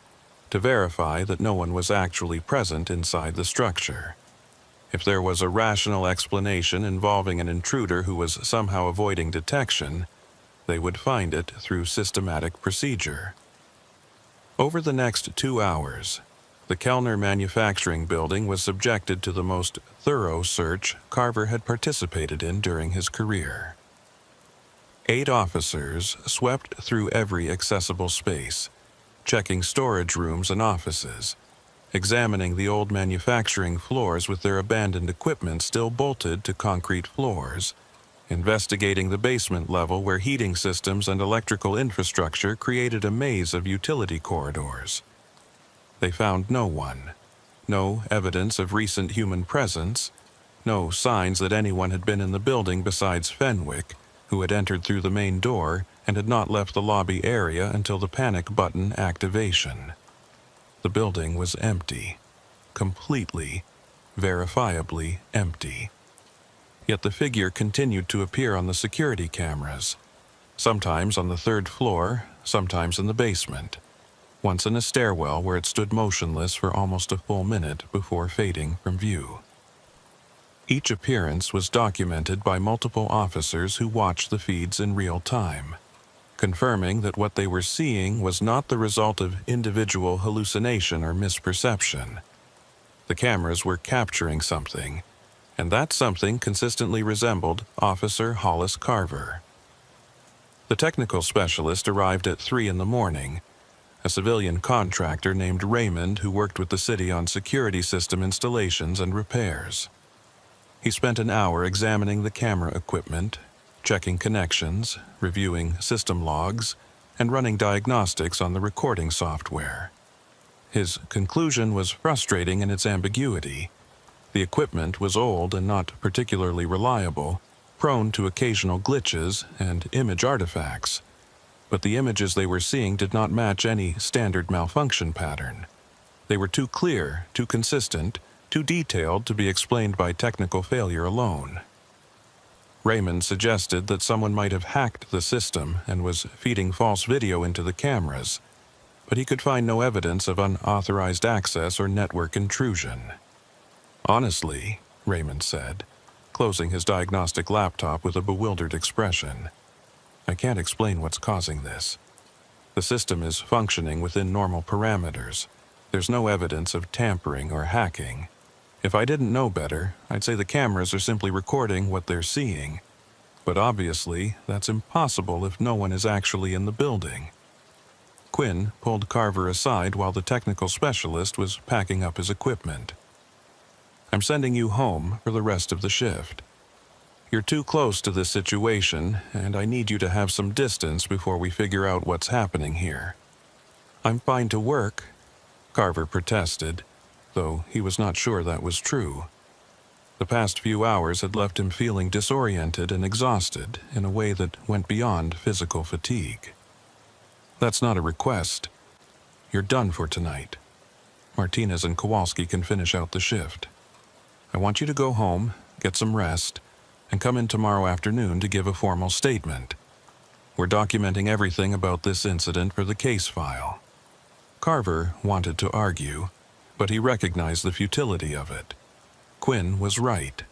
A: to verify that no one was actually present inside the structure. If there was a rational explanation involving an intruder who was somehow avoiding detection, they would find it through systematic procedure. Over the next 2 hours, the Kellner Manufacturing Building was subjected to the most thorough search Carver had participated in during his career. 8 officers swept through every accessible space, checking storage rooms and offices, examining the old manufacturing floors with their abandoned equipment still bolted to concrete floors, investigating the basement level where heating systems and electrical infrastructure created a maze of utility corridors. They found no one, no evidence of recent human presence, no signs that anyone had been in the building besides Fenwick, who had entered through the main door and had not left the lobby area until the panic button activation. The building was empty, completely, verifiably empty. Yet the figure continued to appear on the security cameras, sometimes on the third floor, sometimes in the basement, once in a stairwell where it stood motionless for almost a full minute before fading from view. Each appearance was documented by multiple officers who watched the feeds in real time, confirming that what they were seeing was not the result of individual hallucination or misperception. The cameras were capturing something, and that something consistently resembled Officer Hollis Carver. The technical specialist arrived at 3 a.m, a civilian contractor named Raymond who worked with the city on security system installations and repairs. He spent an hour examining the camera equipment, checking connections, reviewing system logs, and running diagnostics on the recording software. His conclusion was frustrating in its ambiguity. The equipment was old and not particularly reliable, prone to occasional glitches and image artifacts, but the images they were seeing did not match any standard malfunction pattern. They were too clear, too consistent, too detailed to be explained by technical failure alone. Raymond suggested that someone might have hacked the system and was feeding false video into the cameras, but he could find no evidence of unauthorized access or network intrusion. Honestly, Raymond said, closing his diagnostic laptop with a bewildered expression, I can't explain what's causing this. The system is functioning within normal parameters. There's no evidence of tampering or hacking. If I didn't know better, I'd say the cameras are simply recording what they're seeing. But obviously, that's impossible if no one is actually in the building. Quinn pulled Carver aside while the technical specialist was packing up his equipment. I'm sending you home for the rest of the shift. You're too close to this situation, and I need you to have some distance before we figure out what's happening here. I'm fine to work, Carver protested, though he was not sure that was true. The past few hours had left him feeling disoriented and exhausted in a way that went beyond physical fatigue. That's not a request. You're done for tonight. Martinez and Kowalski can finish out the shift. I want you to go home, get some rest, and come in tomorrow afternoon to give a formal statement. We're documenting everything about this incident for the case file. Carver wanted to argue, but he recognized the futility of it. Quinn was right.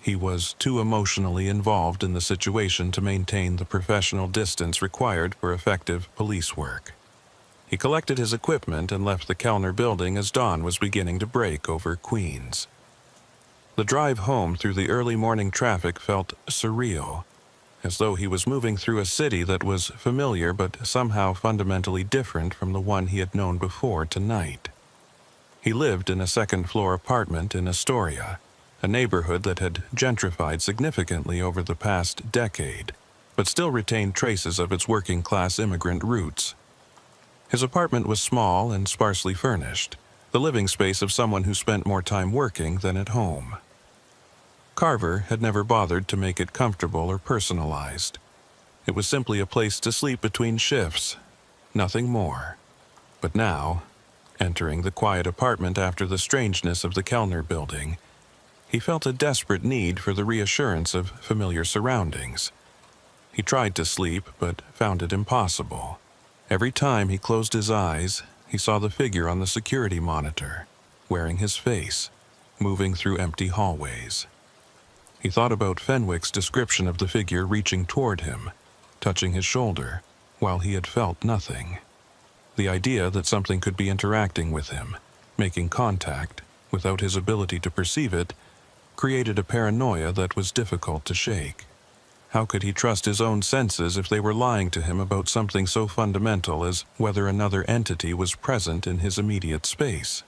A: He was too emotionally involved in the situation to maintain the professional distance required for effective police work. He collected his equipment and left the Kellner building as dawn was beginning to break over Queens. The drive home through the early morning traffic felt surreal, as though he was moving through a city that was familiar but somehow fundamentally different from the one he had known before tonight. He lived in a second-floor apartment in Astoria, a neighborhood that had gentrified significantly over the past decade, but still retained traces of its working-class immigrant roots. His apartment was small and sparsely furnished, the living space of someone who spent more time working than at home. Carver had never bothered to make it comfortable or personalized. It was simply a place to sleep between shifts, nothing more. But now, entering the quiet apartment after the strangeness of the Kellner building, he felt a desperate need for the reassurance of familiar surroundings. He tried to sleep, but found it impossible. Every time he closed his eyes, he saw the figure on the security monitor, wearing his face, moving through empty hallways. He thought about Fenwick's description of the figure reaching toward him, touching his shoulder, while he had felt nothing. The idea that something could be interacting with him, making contact, without his ability to perceive it, created a paranoia that was difficult to shake. How could he trust his own senses if they were lying to him about something so fundamental as whether another entity was present in his immediate space?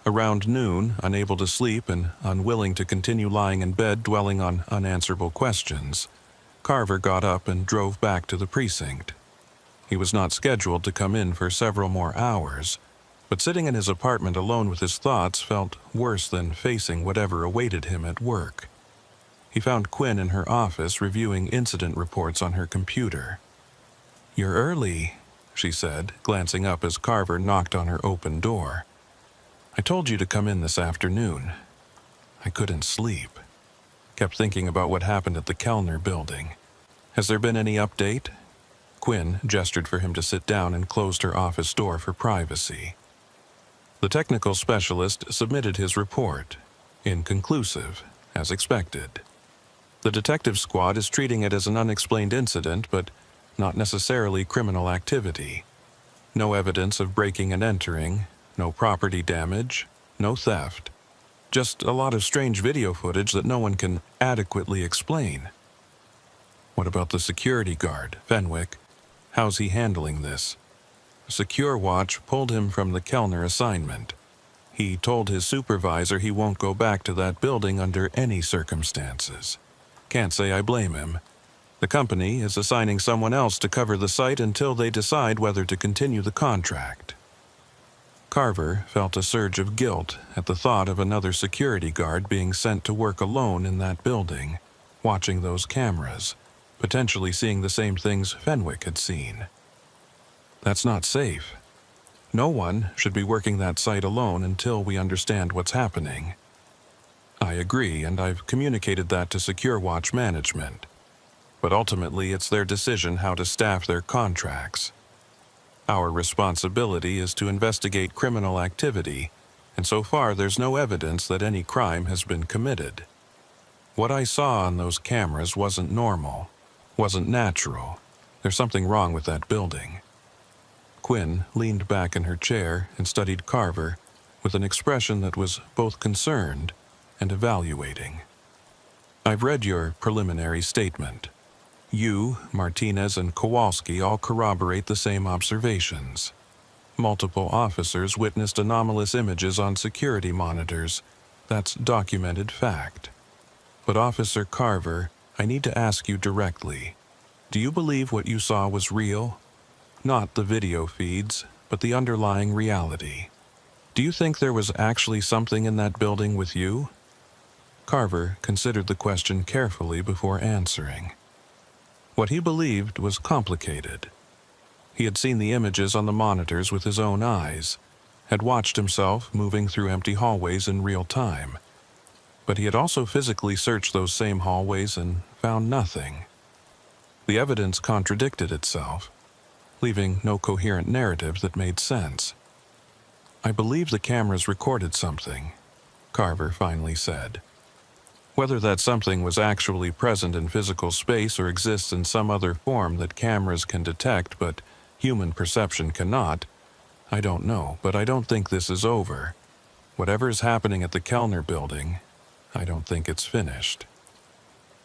A: Around noon, unable to sleep and unwilling to continue lying in bed dwelling on unanswerable questions, Carver got up and drove back to the precinct. He was not scheduled to come in for several more hours, but sitting in his apartment alone with his thoughts felt worse than facing whatever awaited him at work. He found Quinn in her office reviewing incident reports on her computer. "You're early," she said, glancing up as Carver knocked on her open door. "I told you to come in this afternoon." "I couldn't sleep. Kept thinking about what happened at the Kellner building. Has there been any update?" Quinn gestured for him to sit down and closed her office door for privacy. The technical specialist submitted his report, inconclusive, as expected. The detective squad is treating it as an unexplained incident, but not necessarily criminal activity. No evidence of breaking and entering, no property damage, no theft. Just a lot of strange video footage that no one can adequately explain. "What about the security guard, Fenwick? How's he handling this?" Secure Watch pulled him from the Kellner assignment. He told his supervisor he won't go back to that building under any circumstances. Can't say I blame him. The company is assigning someone else to cover the site until they decide whether to continue the contract. Carver felt a surge of guilt at the thought of another security guard being sent to work alone in that building, watching those cameras, potentially seeing the same things Fenwick had seen. That's not safe. No one should be working that site alone until we understand what's happening. I agree, and I've communicated that to Secure Watch management. But ultimately, it's their decision how to staff their contracts. Our responsibility is to investigate criminal activity, and so far there's no evidence that any crime has been committed. What I saw on those cameras wasn't normal, wasn't natural. There's something wrong with that building. Quinn leaned back in her chair and studied Carver with an expression that was both concerned and evaluating. "I've read your preliminary statement. You, Martinez, and Kowalski all corroborate the same observations. Multiple officers witnessed anomalous images on security monitors. That's documented fact. But Officer Carver, I need to ask you directly. Do you believe what you saw was real? Not the video feeds, but the underlying reality. Do you think there was actually something in that building with you?" Carver considered the question carefully before answering. What he believed was complicated. He had seen the images on the monitors with his own eyes, had watched himself moving through empty hallways in real time. But he had also physically searched those same hallways and found nothing. The evidence contradicted itself, leaving no coherent narrative that made sense. "I believe the cameras recorded something," Carver finally said. "Whether that something was actually present in physical space or exists in some other form that cameras can detect but human perception cannot, I don't know, but I don't think this is over. Whatever is happening at the Kellner building, I don't think it's finished."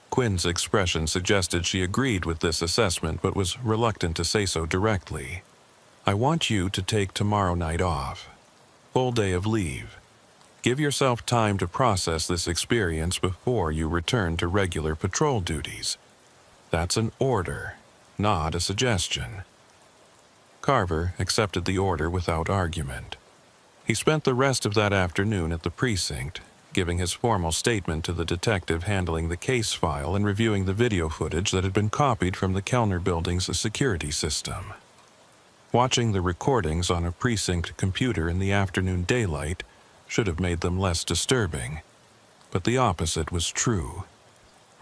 A: Quinn's expression suggested she agreed with this assessment but was reluctant to say so directly. "I want you to take tomorrow night off. Full day of leave. Give yourself time to process this experience before you return to regular patrol duties. That's an order, not a suggestion." Carver accepted the order without argument. He spent the rest of that afternoon at the precinct, giving his formal statement to the detective handling the case file and reviewing the video footage that had been copied from the Kellner building's security system. Watching the recordings on a precinct computer in the afternoon daylight should have made them less disturbing, but the opposite was true.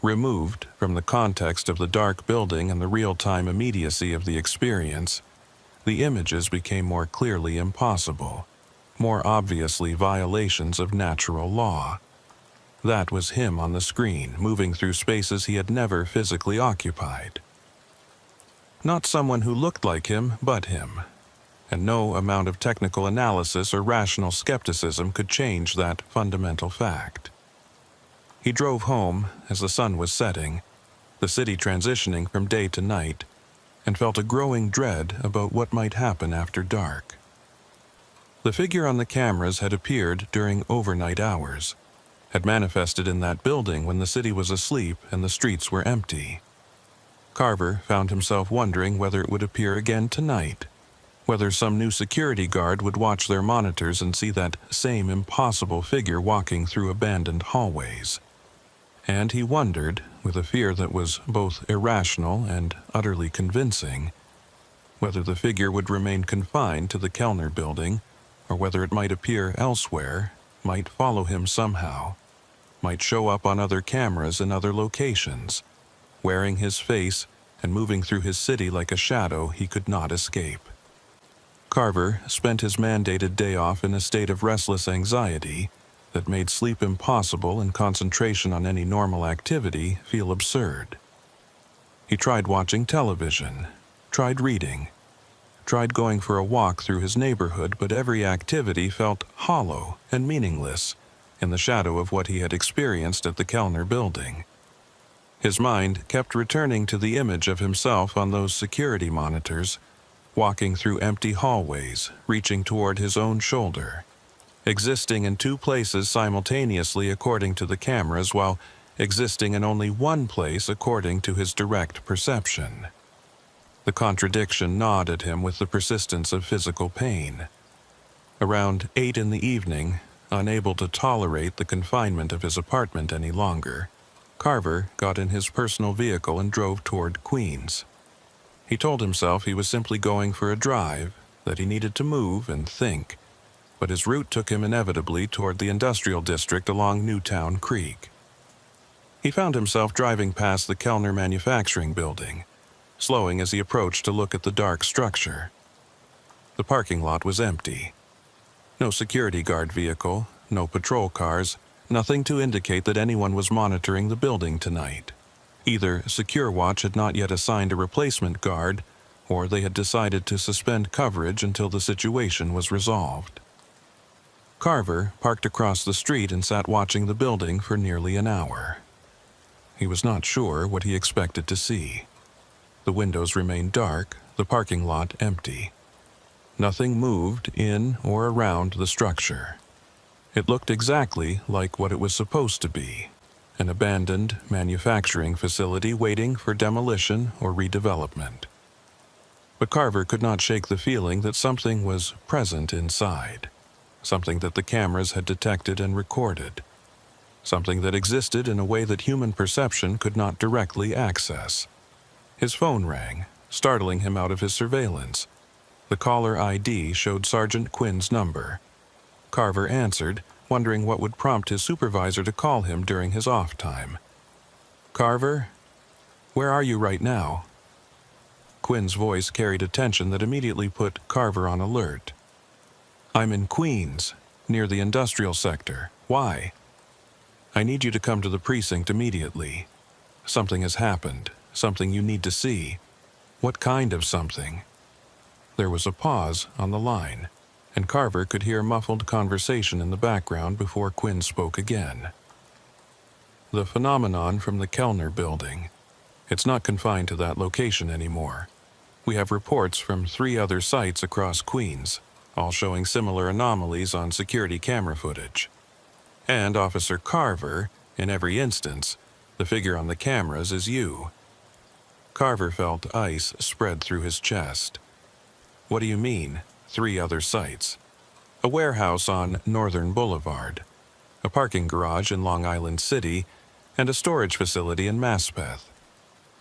A: Removed from the context of the dark building and the real-time immediacy of the experience, the images became more clearly impossible, more obviously violations of natural law. That was him on the screen, moving through spaces he had never physically occupied. Not someone who looked like him, but him. And no amount of technical analysis or rational skepticism could change that fundamental fact. He drove home as the sun was setting, the city transitioning from day to night, and felt a growing dread about what might happen after dark. The figure on the cameras had appeared during overnight hours, had manifested in that building when the city was asleep and the streets were empty. Carver found himself wondering whether it would appear again tonight, whether some new security guard would watch their monitors and see that same impossible figure walking through abandoned hallways. And he wondered, with a fear that was both irrational and utterly convincing, whether the figure would remain confined to the Kellner building, or whether it might appear elsewhere, might follow him somehow, might show up on other cameras in other locations, wearing his face and moving through his city like a shadow he could not escape. Carver spent his mandated day off in a state of restless anxiety that made sleep impossible and concentration on any normal activity feel absurd. He tried watching television, tried reading, tried going for a walk through his neighborhood, but every activity felt hollow and meaningless in the shadow of what he had experienced at the Kellner building. His mind kept returning to the image of himself on those security monitors, walking through empty hallways, reaching toward his own shoulder, existing in two places simultaneously according to the cameras, while existing in only one place according to his direct perception. The contradiction gnawed at him with the persistence of physical pain. Around 8 in the evening, unable to tolerate the confinement of his apartment any longer, Carver got in his personal vehicle and drove toward Queens. He told himself he was simply going for a drive, that he needed to move and think, but his route took him inevitably toward the industrial district along Newtown Creek. He found himself driving past the Kellner Manufacturing Building, slowing as he approached to look at the dark structure. The parking lot was empty. No security guard vehicle, no patrol cars, nothing to indicate that anyone was monitoring the building tonight. Either Secure Watch had not yet assigned a replacement guard, or they had decided to suspend coverage until the situation was resolved. Carver parked across the street and sat watching the building for nearly an hour. He was not sure what he expected to see. The windows remained dark, the parking lot empty. Nothing moved in or around the structure. It looked exactly like what it was supposed to be, an abandoned manufacturing facility waiting for demolition or redevelopment. But Carver could not shake the feeling that something was present inside, something that the cameras had detected and recorded, something that existed in a way that human perception could not directly access. His phone rang, startling him out of his surveillance. The caller ID showed Sergeant Quinn's number. Carver answered, wondering what would prompt his supervisor to call him during his off time. "Carver? Where are you right now?" Quinn's voice carried a tension that immediately put Carver on alert. "I'm in Queens, near the industrial sector. Why?" "I need you to come to the precinct immediately. Something has happened, something you need to see." "What kind of something?" There was a pause on the line, and Carver could hear muffled conversation in the background before Quinn spoke again. "The phenomenon from the Kellner building. It's not confined to that location anymore. We have reports from 3 other sites across Queens, all showing similar anomalies on security camera footage. And Officer Carver, in every instance, the figure on the cameras is you." Carver felt ice spread through his chest. "What do you mean, 3 other sites?" "A warehouse on Northern Boulevard, a parking garage in Long Island City, and a storage facility in Maspeth.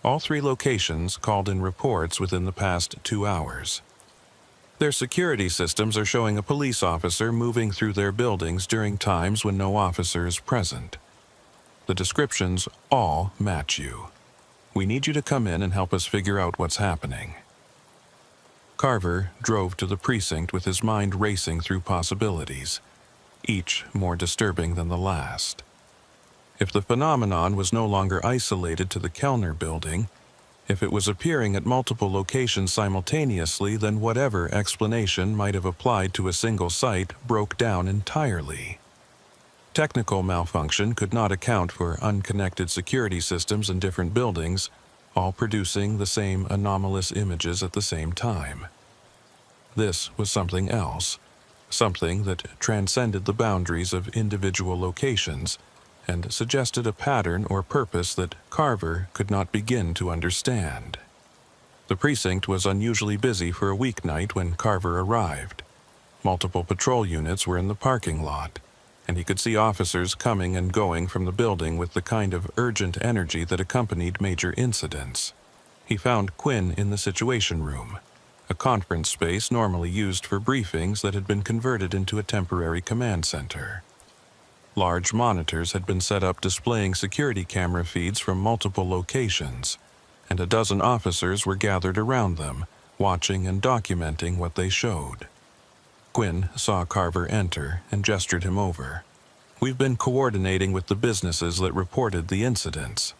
A: All 3 locations called in reports within the past 2 hours. Their security systems are showing a police officer moving through their buildings during times when no officer is present. The descriptions all match you. We need you to come in and help us figure out what's happening." Carver drove to the precinct with his mind racing through possibilities, each more disturbing than the last. If the phenomenon was no longer isolated to the Kellner building, if it was appearing at multiple locations simultaneously, then whatever explanation might have applied to a single site broke down entirely. Technical malfunction could not account for unconnected security systems in different buildings, all producing the same anomalous images at the same time. This was something else, something that transcended the boundaries of individual locations and suggested a pattern or purpose that Carver could not begin to understand. The precinct was unusually busy for a weeknight when Carver arrived. Multiple patrol units were in the parking lot, and he could see officers coming and going from the building with the kind of urgent energy that accompanied major incidents. He found Quinn in the Situation Room, a conference space normally used for briefings that had been converted into a temporary command center. Large monitors had been set up displaying security camera feeds from multiple locations, and a dozen officers were gathered around them, watching and documenting what they showed. Quinn saw Carver enter and gestured him over. "We've been coordinating with the businesses that reported the incidents.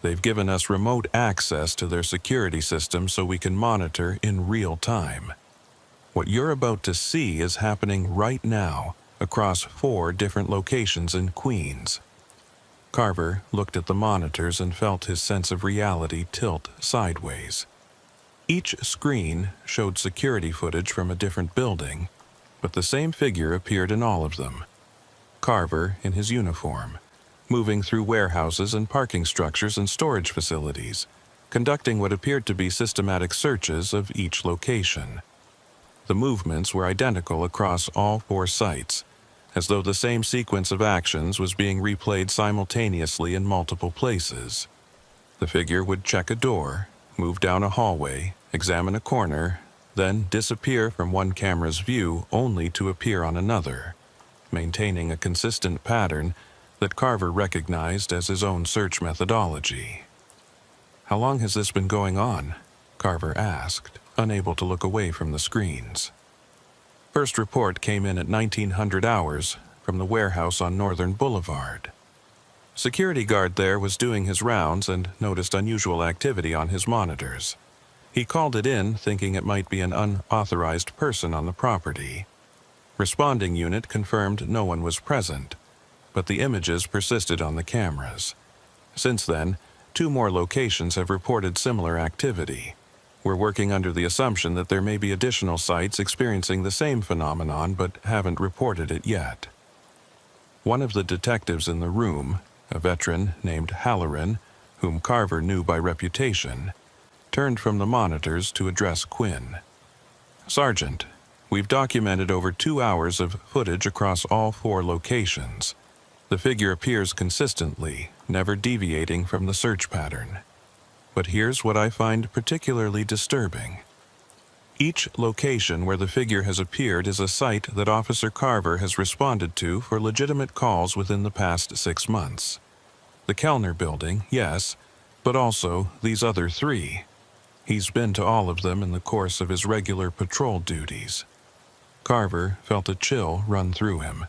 A: They've given us remote access to their security system so we can monitor in real time. What you're about to see is happening right now across 4 different locations in Queens." Carver looked at the monitors and felt his sense of reality tilt sideways. Each screen showed security footage from a different building, but the same figure appeared in all of them. Carver in his uniform, moving through warehouses and parking structures and storage facilities, conducting what appeared to be systematic searches of each location. The movements were identical across all 4 sites, as though the same sequence of actions was being replayed simultaneously in multiple places. The figure would check a door, move down a hallway, examine a corner, then disappear from one camera's view only to appear on another, maintaining a consistent pattern that Carver recognized as his own search methodology. "How long has this been going on?" Carver asked, unable to look away from the screens. First report came in at 1900 hours from the warehouse on Northern Boulevard. Security guard there was doing his rounds and noticed unusual activity on his monitors. He called it in, thinking it might be an unauthorized person on the property. Responding unit confirmed no one was present, but the images persisted on the cameras. Since then, 2 more locations have reported similar activity. We're working under the assumption that there may be additional sites experiencing the same phenomenon but haven't reported it yet. One of the detectives in the room, a veteran named Halloran, whom Carver knew by reputation, turned from the monitors to address Quinn. "Sergeant, we've documented over 2 hours of footage across all 4 locations. The figure appears consistently, never deviating from the search pattern. But here's what I find particularly disturbing. Each location where the figure has appeared is a site that Officer Carver has responded to for legitimate calls within the past 6 months. The Kellner building, yes, but also these other 3. He's been to all of them in the course of his regular patrol duties." Carver felt a chill run through him.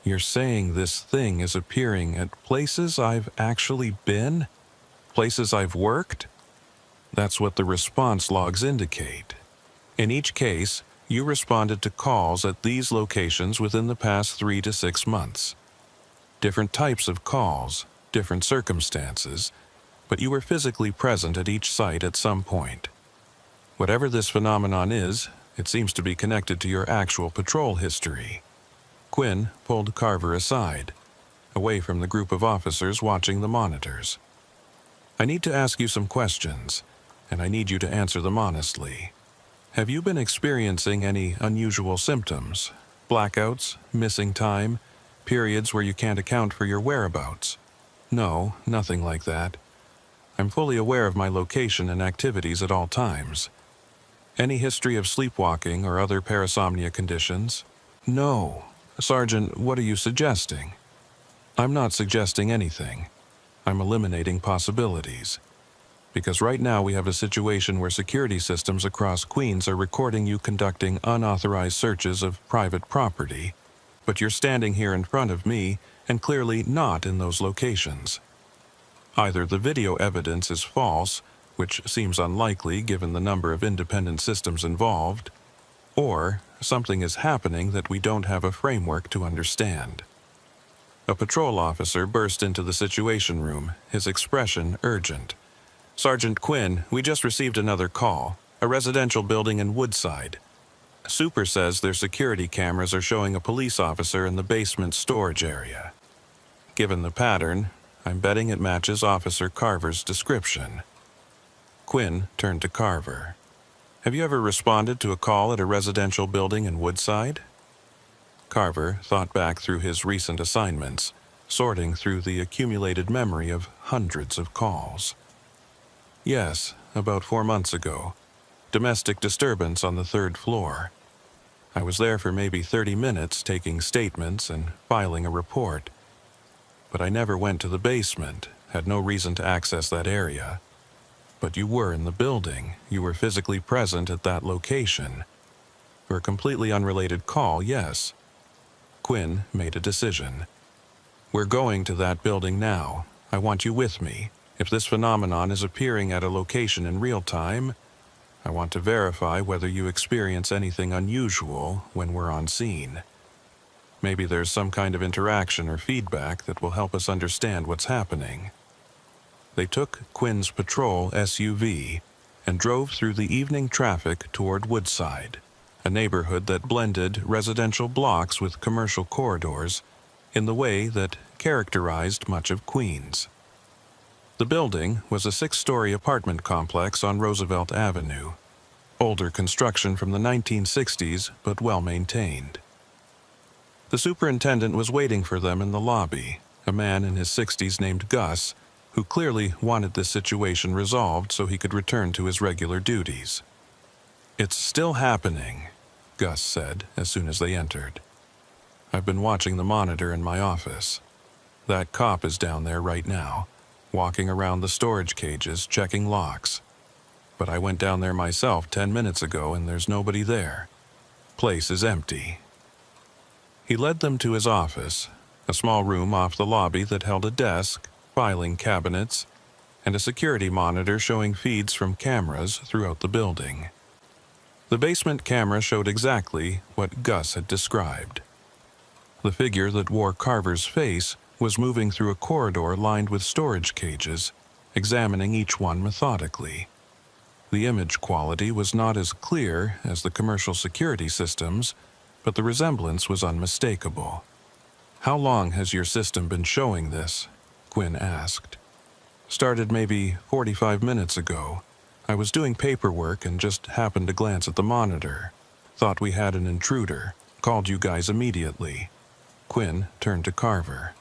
A: "You're saying this thing is appearing at places I've actually been? Places I've worked?" "That's what the response logs indicate. In each case, you responded to calls at these locations within the past 3 to 6 months. Different types of calls, different circumstances, but you were physically present at each site at some point. Whatever this phenomenon is, it seems to be connected to your actual patrol history." Quinn pulled Carver aside, away from the group of officers watching the monitors. "I need to ask you some questions, and I need you to answer them honestly. Have you been experiencing any unusual symptoms? Blackouts, missing time, periods where you can't account for your whereabouts?" "No, nothing like that. I'm fully aware of my location and activities at all times." "Any history of sleepwalking or other parasomnia conditions?" "No. Sergeant, what are you suggesting?" "I'm not suggesting anything. I'm eliminating possibilities. Because right now we have a situation where security systems across Queens are recording you conducting unauthorized searches of private property, but you're standing here in front of me and clearly not in those locations. Either the video evidence is false, which seems unlikely given the number of independent systems involved, or something is happening that we don't have a framework to understand." A patrol officer burst into the Situation Room, his expression urgent. "Sergeant Quinn, we just received another call. A residential building in Woodside." Super says their security cameras are showing a police officer in the basement storage area. Given the pattern, I'm betting it matches Officer Carver's description. Quinn turned to Carver. Have you ever responded to a call at a residential building in Woodside? Carver thought back through his recent assignments, sorting through the accumulated memory of hundreds of calls. Yes, about 4 months ago. Domestic disturbance on the 3rd floor. I was there for maybe 30 minutes taking statements and filing a report. But I never went to the basement, had no reason to access that area. But you were in the building, you were physically present at that location. For a completely unrelated call, yes. Quinn made a decision. We're going to that building now. I want you with me. If this phenomenon is appearing at a location in real time, I want to verify whether you experience anything unusual when we're on scene. Maybe there's some kind of interaction or feedback that will help us understand what's happening. They took Quinn's patrol SUV and drove through the evening traffic toward Woodside, a neighborhood that blended residential blocks with commercial corridors in the way that characterized much of Queens. The building was a 6-story apartment complex on Roosevelt Avenue, older construction from the 1960s but well maintained. The superintendent was waiting for them in the lobby, a man in his 60s named Gus, who clearly wanted this situation resolved so he could return to his regular duties. It's still happening, Gus said as soon as they entered. I've been watching the monitor in my office. That cop is down there right now, walking around the storage cages, checking locks. But I went down there myself 10 minutes ago and there's nobody there. Place is empty. He led them to his office, a small room off the lobby that held a desk, filing cabinets, and a security monitor showing feeds from cameras throughout the building. The basement camera showed exactly what Gus had described. The figure that wore Carver's face was moving through a corridor lined with storage cages, examining each one methodically. The image quality was not as clear as the commercial security systems, but the resemblance was unmistakable. How long has your system been showing this? Quinn asked. Started maybe 45 minutes ago. I was doing paperwork and just happened to glance at the monitor. Thought we had an intruder. Called you guys immediately. Quinn turned to Carver.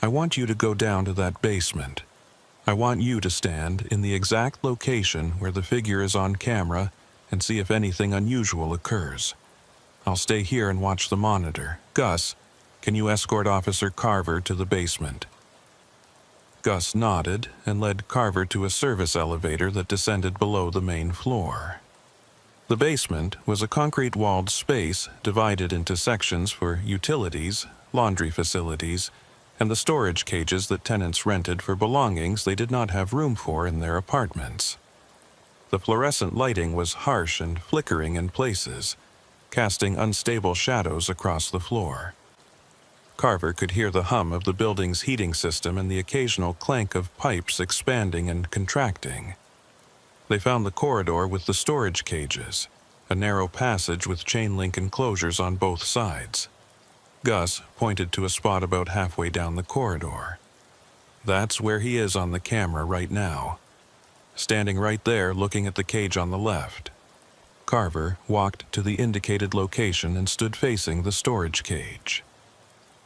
A: I want you to go down to that basement. I want you to stand in the exact location where the figure is on camera and see if anything unusual occurs. I'll stay here and watch the monitor. Gus, can you escort Officer Carver to the basement? Gus nodded and led Carver to a service elevator that descended below the main floor. The basement was a concrete-walled space divided into sections for utilities, laundry facilities, and the storage cages that tenants rented for belongings they did not have room for in their apartments. The fluorescent lighting was harsh and flickering in places, casting unstable shadows across the floor. Carver could hear the hum of the building's heating system and the occasional clank of pipes expanding and contracting. They found the corridor with the storage cages, a narrow passage with chain-link enclosures on both sides. Gus pointed to a spot about halfway down the corridor. That's where he is on the camera right now, standing right there looking at the cage on the left. Carver walked to the indicated location and stood facing the storage cage.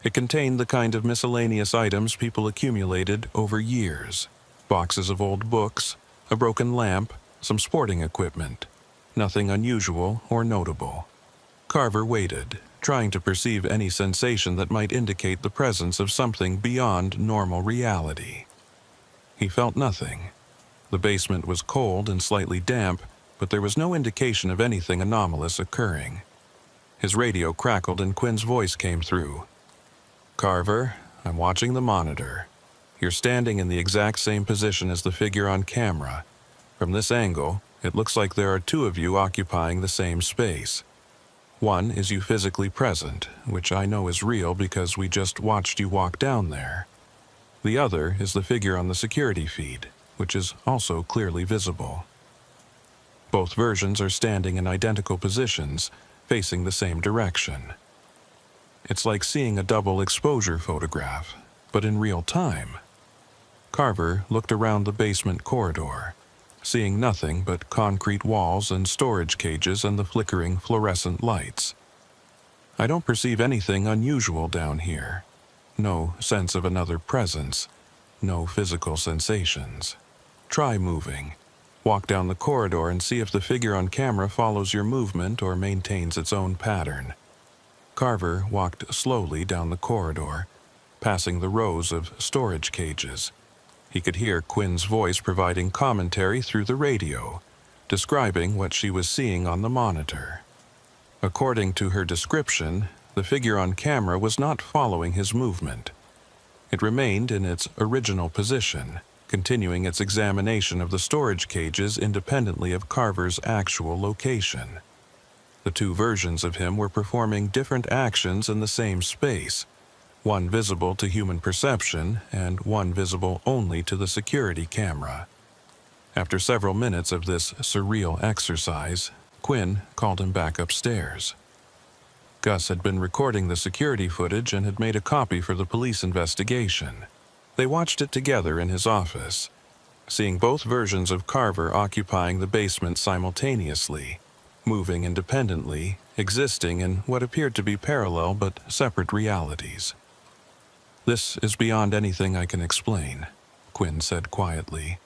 A: It contained the kind of miscellaneous items people accumulated over years. Boxes of old books, a broken lamp, some sporting equipment. Nothing unusual or notable. Carver waited, trying to perceive any sensation that might indicate the presence of something beyond normal reality. He felt nothing. The basement was cold and slightly damp, but there was no indication of anything anomalous occurring. His radio crackled and Quinn's voice came through. Carver, I'm watching the monitor. You're standing in the exact same position as the figure on camera. From this angle, it looks like there are two of you occupying the same space. One is you physically present, which I know is real because we just watched you walk down there. The other is the figure on the security feed, which is also clearly visible. Both versions are standing in identical positions, facing the same direction. It's like seeing a double exposure photograph, but in real time. Carver looked around the basement corridor, seeing nothing but concrete walls and storage cages and the flickering fluorescent lights. I don't perceive anything unusual down here. No sense of another presence. No physical sensations. Try moving. Walk down the corridor and see if the figure on camera follows your movement or maintains its own pattern. Carver walked slowly down the corridor, passing the rows of storage cages. He could hear Quinn's voice providing commentary through the radio, describing what she was seeing on the monitor. According to her description, the figure on camera was not following his movement. It remained in its original position, continuing its examination of the storage cages independently of Carver's actual location. The two versions of him were performing different actions in the same space, one visible to human perception and one visible only to the security camera. After several minutes of this surreal exercise, Quinn called him back upstairs. Gus had been recording the security footage and had made a copy for the police investigation. They watched it together in his office, seeing both versions of Carver occupying the basement simultaneously, moving independently, existing in what appeared to be parallel but separate realities. "This is beyond anything I can explain," Quinn said quietly.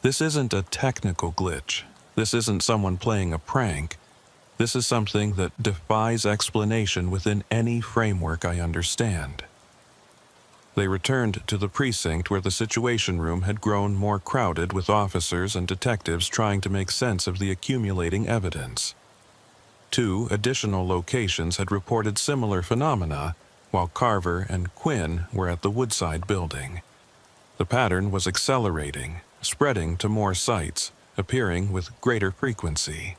A: "This isn't a technical glitch. This isn't someone playing a prank. This is something that defies explanation within any framework I understand." They returned to the precinct where the Situation Room had grown more crowded with officers and detectives trying to make sense of the accumulating evidence. 2 additional locations had reported similar phenomena, while Carver and Quinn were at the Woodside building. The pattern was accelerating, spreading to more sites, appearing with greater frequency.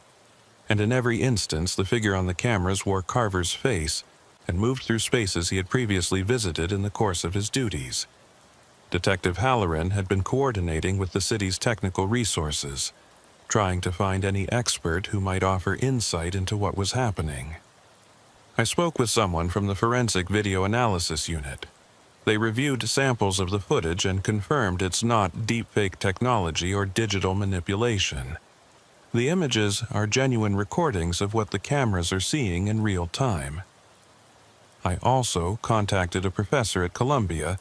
A: And in every instance, the figure on the cameras wore Carver's face and moved through spaces he had previously visited in the course of his duties. Detective Halloran had been coordinating with the city's technical resources, trying to find any expert who might offer insight into what was happening. I spoke with someone from the Forensic Video Analysis Unit. They reviewed samples of the footage and confirmed it's not deepfake technology or digital manipulation. The images are genuine recordings of what the cameras are seeing in real time. I also contacted a professor at Columbia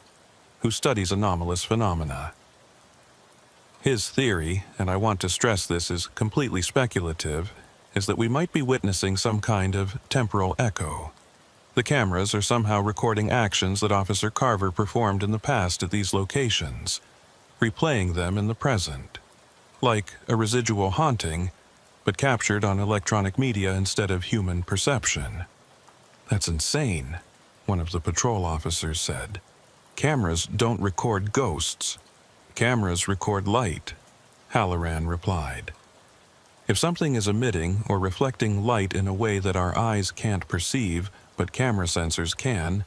A: who studies anomalous phenomena. His theory, and I want to stress this is completely speculative, is that we might be witnessing some kind of temporal echo. The cameras are somehow recording actions that Officer Carver performed in the past at these locations, replaying them in the present. Like a residual haunting, but captured on electronic media instead of human perception. "That's insane," one of the patrol officers said. "Cameras don't record ghosts. Cameras record light," Halloran replied. "If something is emitting or reflecting light in a way that our eyes can't perceive, but camera sensors can,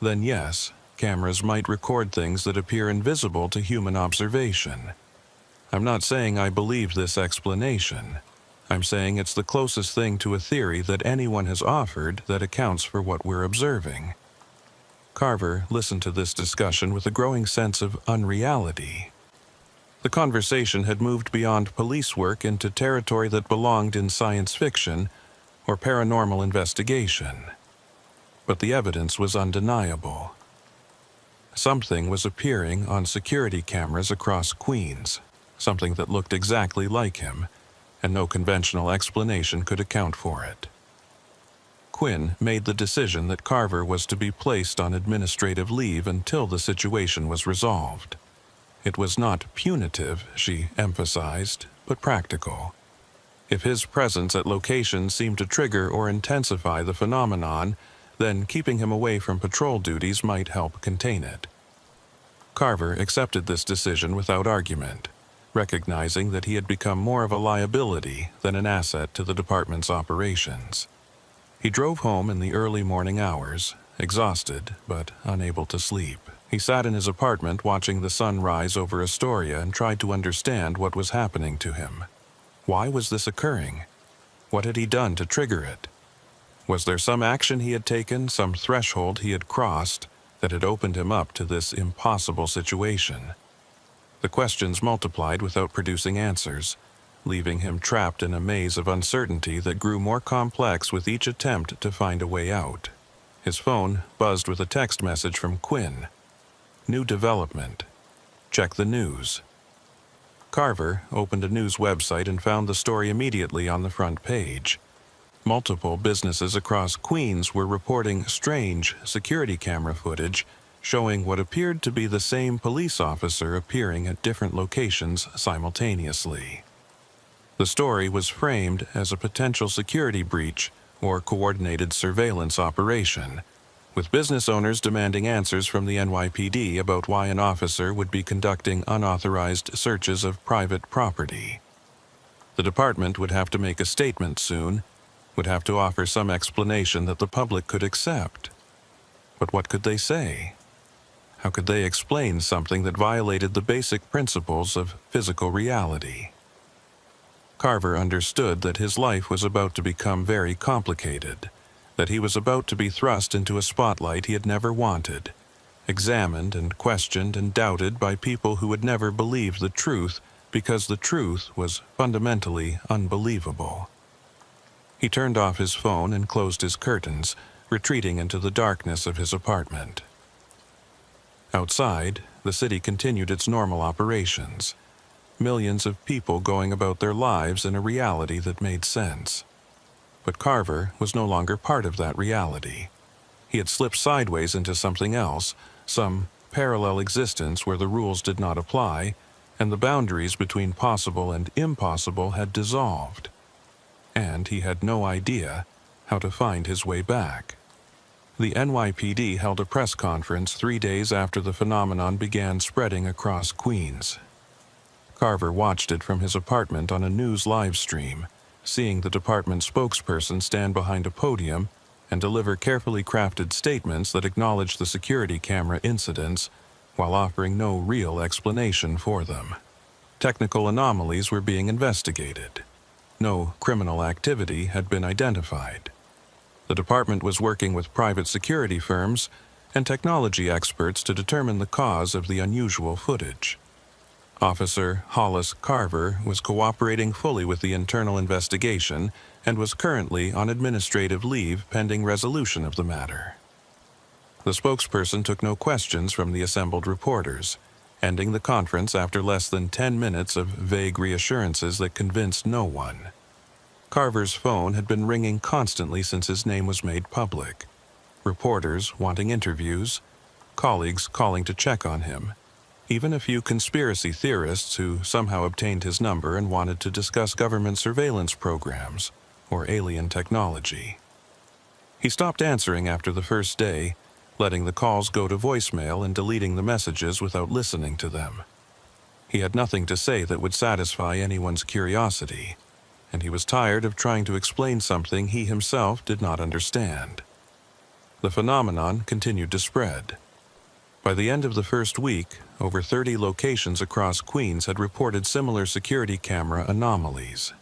A: then yes, cameras might record things that appear invisible to human observation. I'm not saying I believe this explanation. I'm saying it's the closest thing to a theory that anyone has offered that accounts for what we're observing." Carver listened to this discussion with a growing sense of unreality. The conversation had moved beyond police work into territory that belonged in science fiction or paranormal investigation. But the evidence was undeniable. Something was appearing on security cameras across Queens, something that looked exactly like him, and no conventional explanation could account for it. Quinn made the decision that Carver was to be placed on administrative leave until the situation was resolved. It was not punitive, she emphasized, but practical. If his presence at locations seemed to trigger or intensify the phenomenon, then keeping him away from patrol duties might help contain it. Carver accepted this decision without argument, recognizing that he had become more of a liability than an asset to the department's operations. He drove home in the early morning hours, exhausted but unable to sleep. He sat in his apartment watching the sun rise over Astoria and tried to understand what was happening to him. Why was this occurring? What had he done to trigger it? Was there some action he had taken, some threshold he had crossed, that had opened him up to this impossible situation? The questions multiplied without producing answers, leaving him trapped in a maze of uncertainty that grew more complex with each attempt to find a way out. His phone buzzed with a text message from Quinn. New development. Check the news. Carver opened a news website and found the story immediately on the front page. Multiple businesses across Queens were reporting strange security camera footage showing what appeared to be the same police officer appearing at different locations simultaneously. The story was framed as a potential security breach or coordinated surveillance operation, with business owners demanding answers from the NYPD about why an officer would be conducting unauthorized searches of private property. The department would have to make a statement soon, would have to offer some explanation that the public could accept. But what could they say? How could they explain something that violated the basic principles of physical reality? Carver understood that his life was about to become very complicated, that he was about to be thrust into a spotlight he had never wanted, examined and questioned and doubted by people who would never believe the truth because the truth was fundamentally unbelievable. He turned off his phone and closed his curtains, retreating into the darkness of his apartment. Outside, the city continued its normal operations. Millions of people going about their lives in a reality that made sense. But Carver was no longer part of that reality. He had slipped sideways into something else, some parallel existence where the rules did not apply, and the boundaries between possible and impossible had dissolved. And he had no idea how to find his way back. The NYPD held a press conference 3 days after the phenomenon began spreading across Queens. Carver watched it from his apartment on a news live stream, seeing the department spokesperson stand behind a podium and deliver carefully crafted statements that acknowledged the security camera incidents while offering no real explanation for them. Technical anomalies were being investigated. No criminal activity had been identified. The department was working with private security firms and technology experts to determine the cause of the unusual footage. Officer Hollis Carver was cooperating fully with the internal investigation and was currently on administrative leave pending resolution of the matter. The spokesperson took no questions from the assembled reporters, ending the conference after less than 10 minutes of vague reassurances that convinced no one. Carver's phone had been ringing constantly since his name was made public. Reporters wanting interviews, colleagues calling to check on him, even a few conspiracy theorists who somehow obtained his number and wanted to discuss government surveillance programs or alien technology. He stopped answering after the first day, letting the calls go to voicemail and deleting the messages without listening to them. He had nothing to say that would satisfy anyone's curiosity, and he was tired of trying to explain something he himself did not understand. The phenomenon continued to spread. By the end of the first week, over 30 locations across Queens had reported similar security camera anomalies.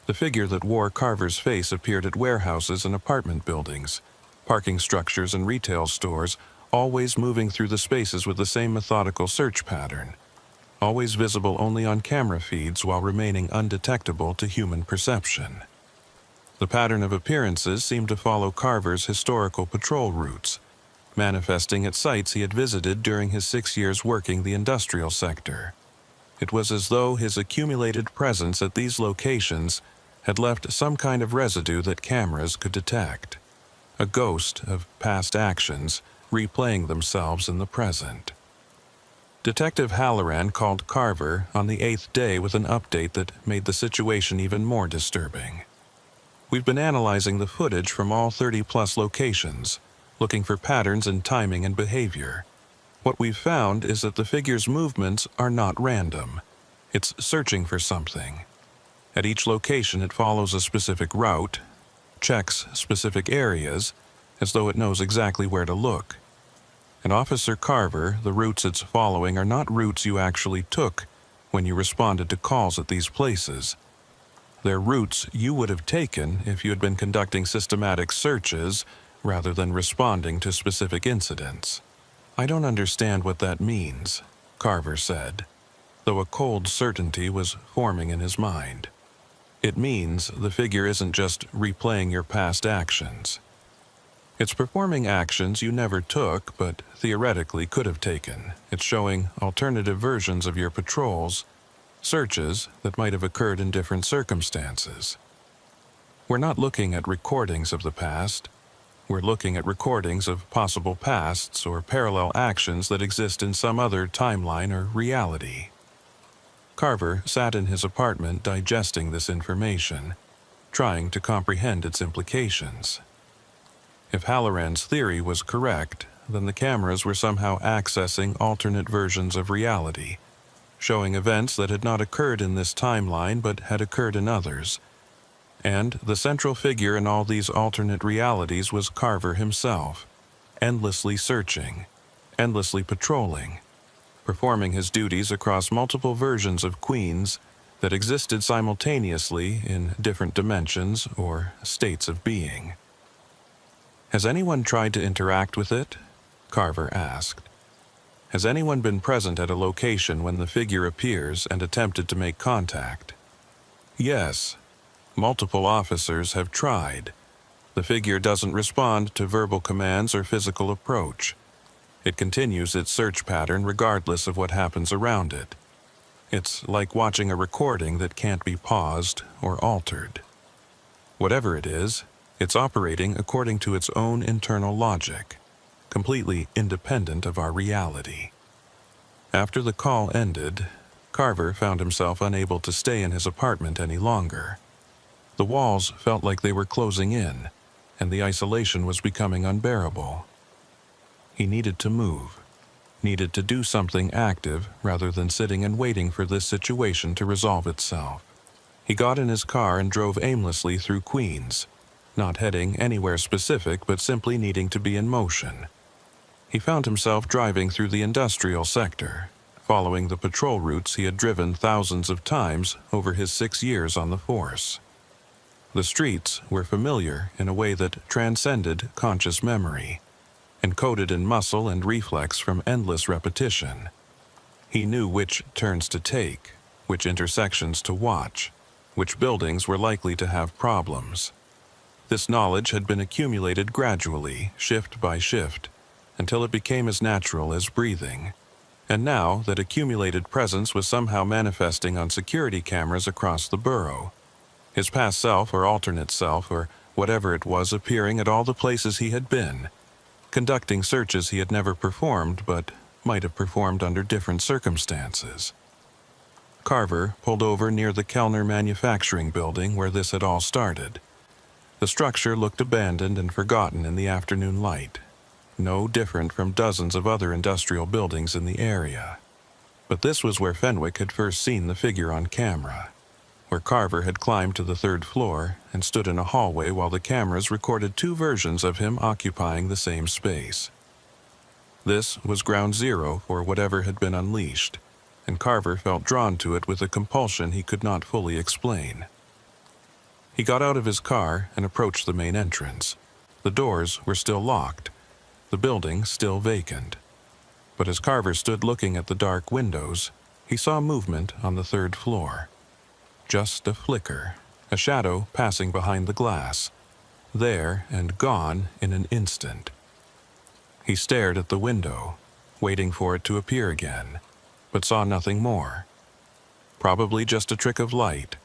A: The figure that wore Carver's face appeared at warehouses and apartment buildings, parking structures and retail stores, always moving through the spaces with the same methodical search pattern, always visible only on camera feeds while remaining undetectable to human perception. The pattern of appearances seemed to follow Carver's historical patrol routes, manifesting at sites he had visited during his 6 years working the industrial sector. It was as though his accumulated presence at these locations had left some kind of residue that cameras could detect, a ghost of past actions replaying themselves in the present. Detective Halloran called Carver on the 8th day with an update that made the situation even more disturbing. "We've been analyzing the footage from all 30-plus locations, looking for patterns in timing and behavior. What we've found is that the figure's movements are not random. It's searching for something. At each location it follows a specific route, checks specific areas, as though it knows exactly where to look. And Officer Carver, the routes it's following are not routes you actually took when you responded to calls at these places. They're routes you would have taken if you had been conducting systematic searches rather than responding to specific incidents. I don't understand what that means, Carver said, though a cold certainty was forming in his mind. It means the figure isn't just replaying your past actions. It's performing actions you never took but theoretically could have taken. It's showing alternative versions of your patrols, searches that might have occurred in different circumstances. We're not looking at recordings of the past. We're looking at recordings of possible pasts or parallel actions that exist in some other timeline or reality. Carver sat in his apartment digesting this information, trying to comprehend its implications. If Halloran's theory was correct, then the cameras were somehow accessing alternate versions of reality, showing events that had not occurred in this timeline but had occurred in others. And the central figure in all these alternate realities was Carver himself, endlessly searching, endlessly patrolling, performing his duties across multiple versions of Queens that existed simultaneously in different dimensions or states of being. Has anyone tried to interact with it? Carver asked. Has anyone been present at a location when the figure appears and attempted to make contact? Yes. Multiple officers have tried. The figure doesn't respond to verbal commands or physical approach. It continues its search pattern regardless of what happens around it. It's like watching a recording that can't be paused or altered. Whatever it is, it's operating according to its own internal logic, completely independent of our reality. After the call ended, Carver found himself unable to stay in his apartment any longer. The walls felt like they were closing in, and the isolation was becoming unbearable. He needed to move, needed to do something active rather than sitting and waiting for this situation to resolve itself. He got in his car and drove aimlessly through Queens, not heading anywhere specific but simply needing to be in motion. He found himself driving through the industrial sector, following the patrol routes he had driven thousands of times over his 6 years on the force. The streets were familiar in a way that transcended conscious memory, encoded in muscle and reflex from endless repetition. He knew which turns to take, which intersections to watch, which buildings were likely to have problems. This knowledge had been accumulated gradually, shift by shift, until it became as natural as breathing. And now that accumulated presence was somehow manifesting on security cameras across the borough. His past self or alternate self or whatever it was appearing at all the places he had been, conducting searches he had never performed but might have performed under different circumstances. Carver pulled over near the Kellner Manufacturing Building where this had all started. The structure looked abandoned and forgotten in the afternoon light, no different from dozens of other industrial buildings in the area. But this was where Fenwick had first seen the figure on camera, where Carver had climbed to the 3rd floor and stood in a hallway while the cameras recorded 2 versions of him occupying the same space. This was ground zero for whatever had been unleashed, and Carver felt drawn to it with a compulsion he could not fully explain. He got out of his car and approached the main entrance. The doors were still locked, the building still vacant. But as Carver stood looking at the dark windows, he saw movement on the 3rd floor. Just a flicker, a shadow passing behind the glass, there and gone in an instant. He stared at the window, waiting for it to appear again, but saw nothing more. Probably just a trick of light,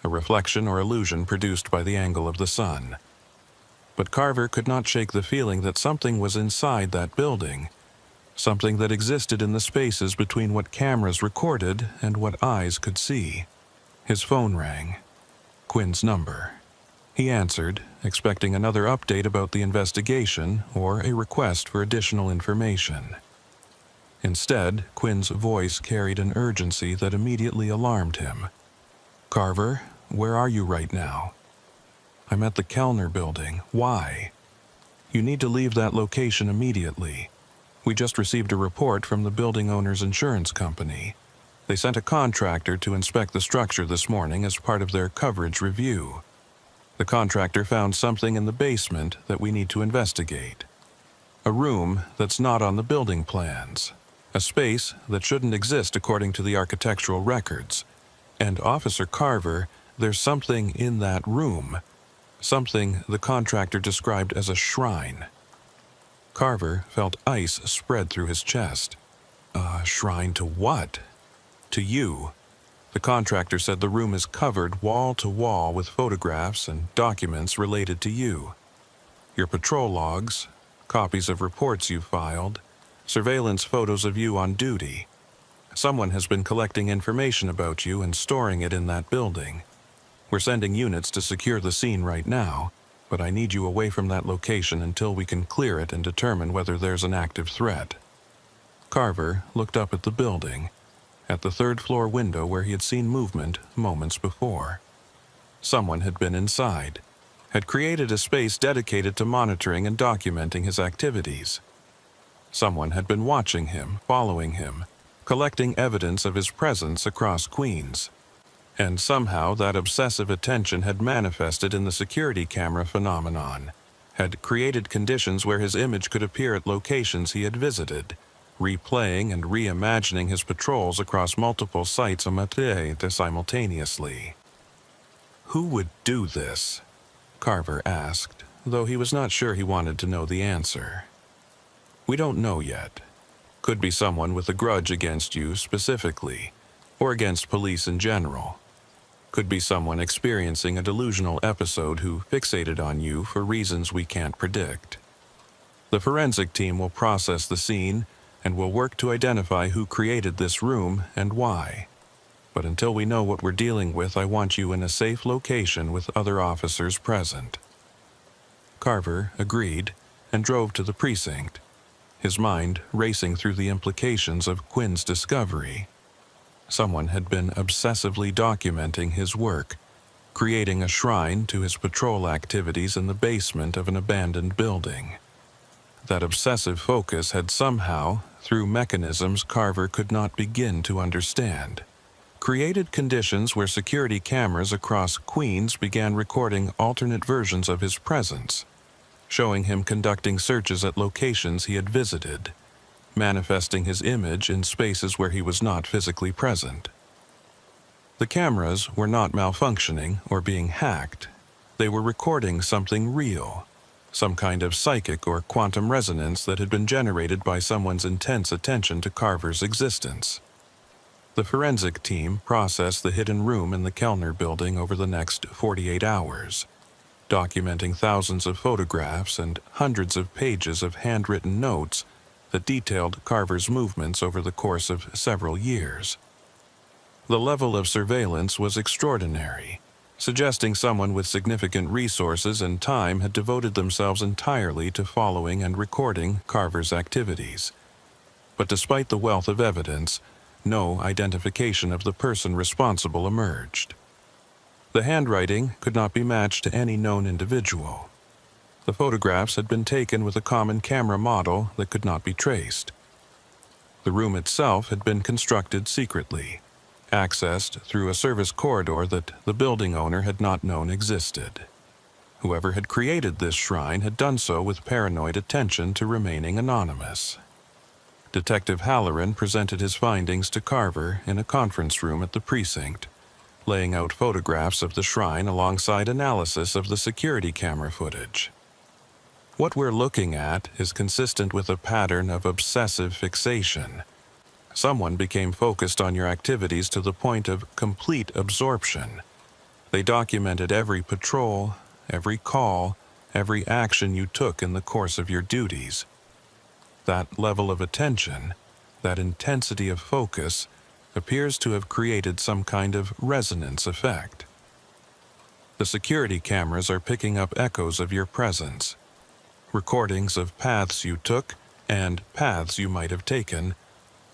A: a reflection or illusion produced by the angle of the sun. But Carver could not shake the feeling that something was inside that building, something that existed in the spaces between what cameras recorded and what eyes could see. His phone rang. Quinn's number. He answered, expecting another update about the investigation or a request for additional information. Instead, Quinn's voice carried an urgency that immediately alarmed him. "Carver, where are you right now?" "I'm at the Kellner building. Why?" "You need to leave that location immediately. We just received a report from the building owner's insurance company. They sent a contractor to inspect the structure this morning as part of their coverage review. The contractor found something in the basement that we need to investigate. A room that's not on the building plans. A space that shouldn't exist according to the architectural records. And Officer Carver, there's something in that room. Something the contractor described as a shrine. Carver felt ice spread through his chest. A shrine to what? To you. The contractor said the room is covered wall to wall with photographs and documents related to you. Your patrol logs, copies of reports you filed, surveillance photos of you on duty. Someone has been collecting information about you and storing it in that building. We're sending units to secure the scene right now, but I need you away from that location until we can clear it and determine whether there's an active threat. Carver looked up at the building, at the third-floor window where he had seen movement moments before. Someone had been inside, had created a space dedicated to monitoring and documenting his activities. Someone had been watching him, following him, collecting evidence of his presence across Queens. And somehow that obsessive attention had manifested in the security camera phenomenon, had created conditions where his image could appear at locations he had visited, replaying and reimagining his patrols across multiple sites simultaneously. Who would do this? Carver asked, though he was not sure he wanted to know the answer. We don't know yet. Could be someone with a grudge against you specifically, or against police in general. Could be someone experiencing a delusional episode who fixated on you for reasons we can't predict. The forensic team will process the scene and will work to identify who created this room and why. But until we know what we're dealing with, I want you in a safe location with other officers present. Carver agreed and drove to the precinct, his mind racing through the implications of Quinn's discovery. Someone had been obsessively documenting his work, creating a shrine to his patrol activities in the basement of an abandoned building. That obsessive focus had somehow, through mechanisms Carver could not begin to understand, created conditions where security cameras across Queens began recording alternate versions of his presence, showing him conducting searches at locations he had visited, manifesting his image in spaces where he was not physically present. The cameras were not malfunctioning or being hacked. They were recording something real, some kind of psychic or quantum resonance that had been generated by someone's intense attention to Carver's existence. The forensic team processed the hidden room in the Kellner building over the next 48 hours, documenting thousands of photographs and hundreds of pages of handwritten notes that detailed Carver's movements over the course of several years. The level of surveillance was extraordinary, suggesting someone with significant resources and time had devoted themselves entirely to following and recording Carver's activities. But despite the wealth of evidence, no identification of the person responsible emerged. The handwriting could not be matched to any known individual. The photographs had been taken with a common camera model that could not be traced. The room itself had been constructed secretly, accessed through a service corridor that the building owner had not known existed. Whoever had created this shrine had done so with paranoid attention to remaining anonymous. Detective Halloran presented his findings to Carver in a conference room at the precinct, laying out photographs of the shrine alongside analysis of the security camera footage. What we're looking at is consistent with a pattern of obsessive fixation. Someone became focused on your activities to the point of complete absorption. They documented every patrol, every call, every action you took in the course of your duties. That level of attention, that intensity of focus, appears to have created some kind of resonance effect. The security cameras are picking up echoes of your presence, recordings of paths you took and paths you might have taken,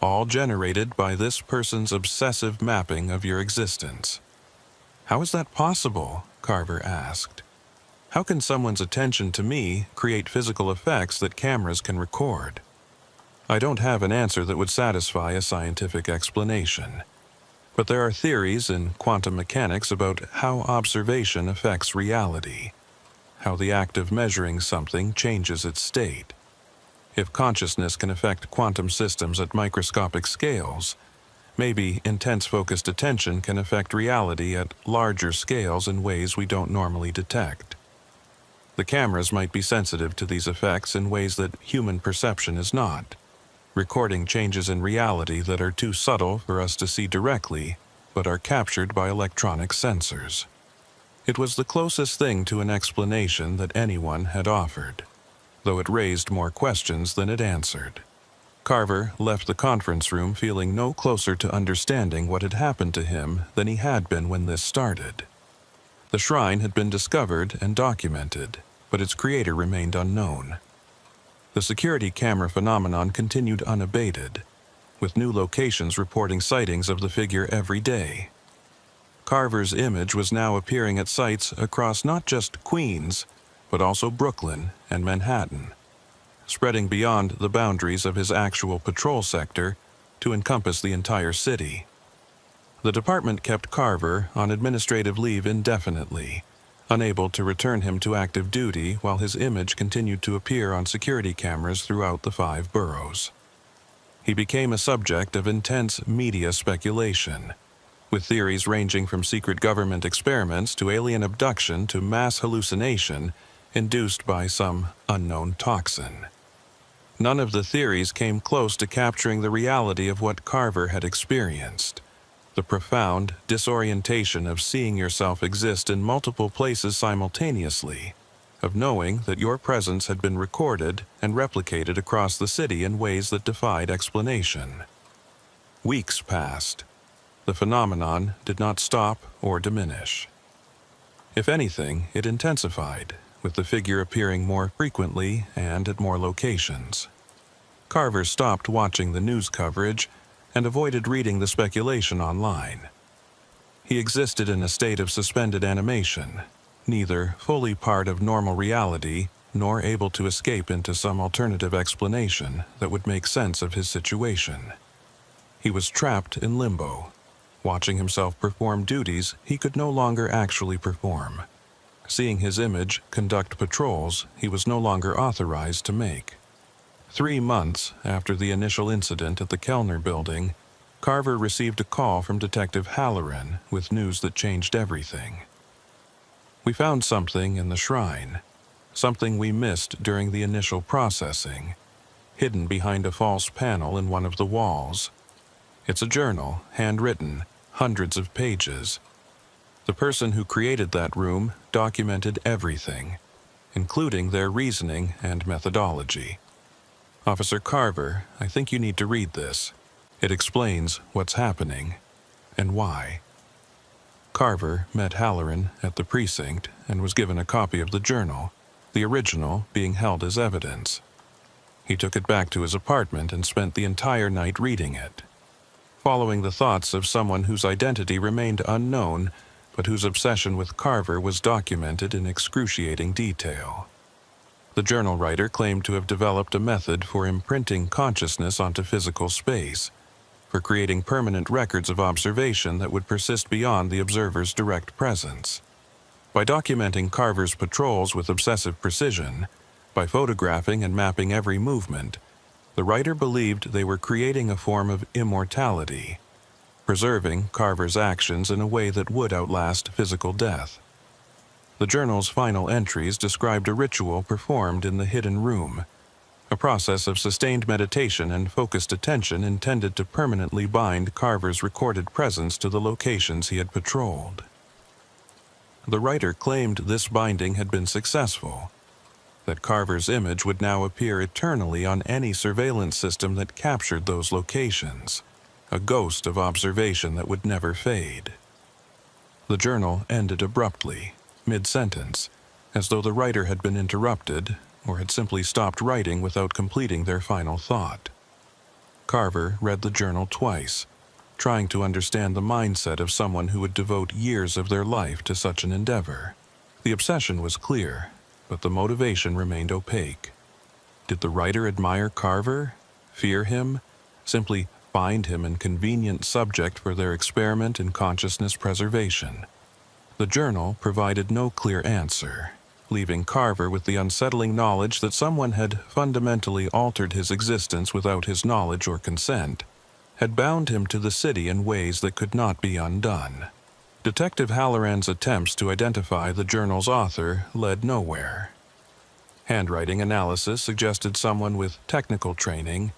A: all generated by this person's obsessive mapping of your existence. How is that possible? Carver asked. How can someone's attention to me create physical effects that cameras can record? I don't have an answer that would satisfy a scientific explanation. But there are theories in quantum mechanics about how observation affects reality, how the act of measuring something changes its state. If consciousness can affect quantum systems at microscopic scales, maybe intense focused attention can affect reality at larger scales in ways we don't normally detect. The cameras might be sensitive to these effects in ways that human perception is not, recording changes in reality that are too subtle for us to see directly, but are captured by electronic sensors. It was the closest thing to an explanation that anyone had offered, though it raised more questions than it answered. Carver left the conference room feeling no closer to understanding what had happened to him than he had been when this started. The shrine had been discovered and documented, but its creator remained unknown. The security camera phenomenon continued unabated, with new locations reporting sightings of the figure every day. Carver's image was now appearing at sites across not just Queens, but also Brooklyn and Manhattan, spreading beyond the boundaries of his actual patrol sector to encompass the entire city. The department kept Carver on administrative leave indefinitely, unable to return him to active duty while his image continued to appear on security cameras throughout the 5 boroughs. He became a subject of intense media speculation, with theories ranging from secret government experiments to alien abduction to mass hallucination induced by some unknown toxin. None of the theories came close to capturing the reality of what Carver had experienced. The profound disorientation of seeing yourself exist in multiple places simultaneously, of knowing that your presence had been recorded and replicated across the city in ways that defied explanation. Weeks passed. The phenomenon did not stop or diminish. If anything, it intensified, with the figure appearing more frequently and at more locations. Carver stopped watching the news coverage and avoided reading the speculation online. He existed in a state of suspended animation, neither fully part of normal reality nor able to escape into some alternative explanation that would make sense of his situation. He was trapped in limbo, watching himself perform duties he could no longer actually perform, seeing his image conduct patrols he was no longer authorized to make. 3 months after the initial incident at the Kellner building, Carver received a call from Detective Halloran with news that changed everything. "We found something in the shrine, something we missed during the initial processing, hidden behind a false panel in one of the walls. It's a journal, handwritten, hundreds of pages. The person who created that room documented everything, including their reasoning and methodology. Officer Carver, I think you need to read this. It explains what's happening and why." Carver met Halloran at the precinct and was given a copy of the journal, the original being held as evidence. He took it back to his apartment and spent the entire night reading it, following the thoughts of someone whose identity remained unknown, but whose obsession with Carver was documented in excruciating detail. The journal writer claimed to have developed a method for imprinting consciousness onto physical space, for creating permanent records of observation that would persist beyond the observer's direct presence. By documenting Carver's patrols with obsessive precision, by photographing and mapping every movement, the writer believed they were creating a form of immortality, preserving Carver's actions in a way that would outlast physical death. The journal's final entries described a ritual performed in the hidden room, a process of sustained meditation and focused attention intended to permanently bind Carver's recorded presence to the locations he had patrolled. The writer claimed this binding had been successful, that Carver's image would now appear eternally on any surveillance system that captured those locations, a ghost of observation that would never fade. The journal ended abruptly, mid-sentence, as though the writer had been interrupted or had simply stopped writing without completing their final thought. Carver read the journal twice, trying to understand the mindset of someone who would devote years of their life to such an endeavor. The obsession was clear, but the motivation remained opaque. Did the writer admire Carver, fear him, simply find him a convenient subject for their experiment in consciousness preservation. The journal provided no clear answer, leaving Carver with the unsettling knowledge that someone had fundamentally altered his existence without his knowledge or consent, had bound him to the city in ways that could not be undone. Detective Halloran's attempts to identify the journal's author led nowhere. Handwriting analysis suggested someone with technical training,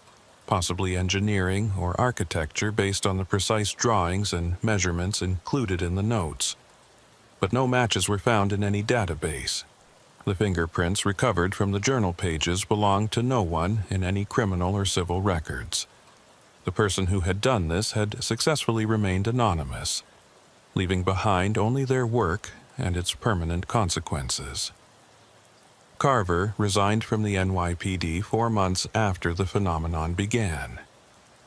A: possibly engineering or architecture based on the precise drawings and measurements included in the notes. But no matches were found in any database. The fingerprints recovered from the journal pages belonged to no one in any criminal or civil records. The person who had done this had successfully remained anonymous, leaving behind only their work and its permanent consequences. Carver resigned from the NYPD 4 months after the phenomenon began.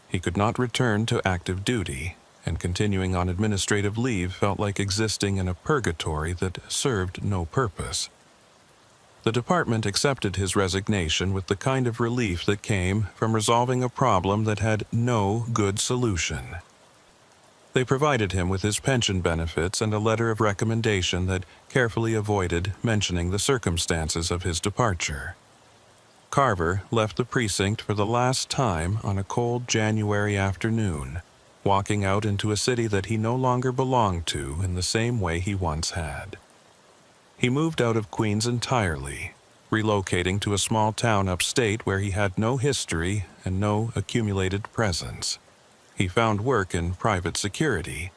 A: He could not return to active duty, and continuing on administrative leave felt like existing in a purgatory that served no purpose. The department accepted his resignation with the kind of relief that came from resolving a problem that had no good solution. They provided him with his pension benefits and a letter of recommendation that carefully avoided mentioning the circumstances of his departure. Carver left the precinct for the last time on a cold January afternoon, walking out into a city that he no longer belonged to in the same way he once had. He moved out of Queens entirely, relocating to a small town upstate where he had no history and no accumulated presence. He found work in private security,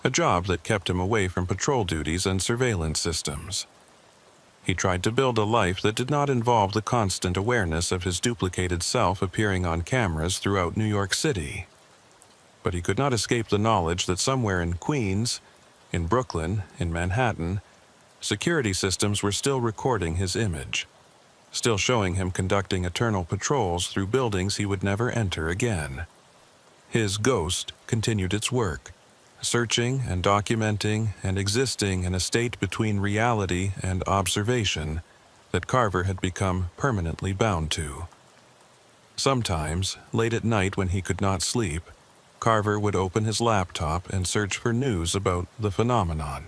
A: a job that kept him away from patrol duties and surveillance systems. He tried to build a life that did not involve the constant awareness of his duplicated self appearing on cameras throughout New York City. But he could not escape the knowledge that somewhere in Queens, in Brooklyn, in Manhattan, security systems were still recording his image, still showing him conducting eternal patrols through buildings he would never enter again. His ghost continued its work, searching and documenting and existing in a state between reality and observation that Carver had become permanently bound to. Sometimes, late at night when he could not sleep, Carver would open his laptop and search for news about the phenomenon.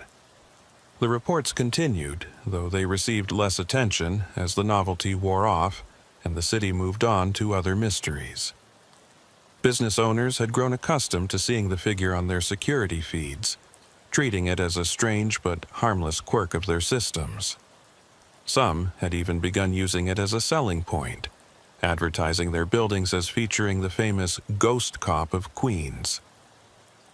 A: The reports continued, though they received less attention as the novelty wore off and the city moved on to other mysteries. Business owners had grown accustomed to seeing the figure on their security feeds, treating it as a strange but harmless quirk of their systems. Some had even begun using it as a selling point, advertising their buildings as featuring the famous Ghost Cop of Queens.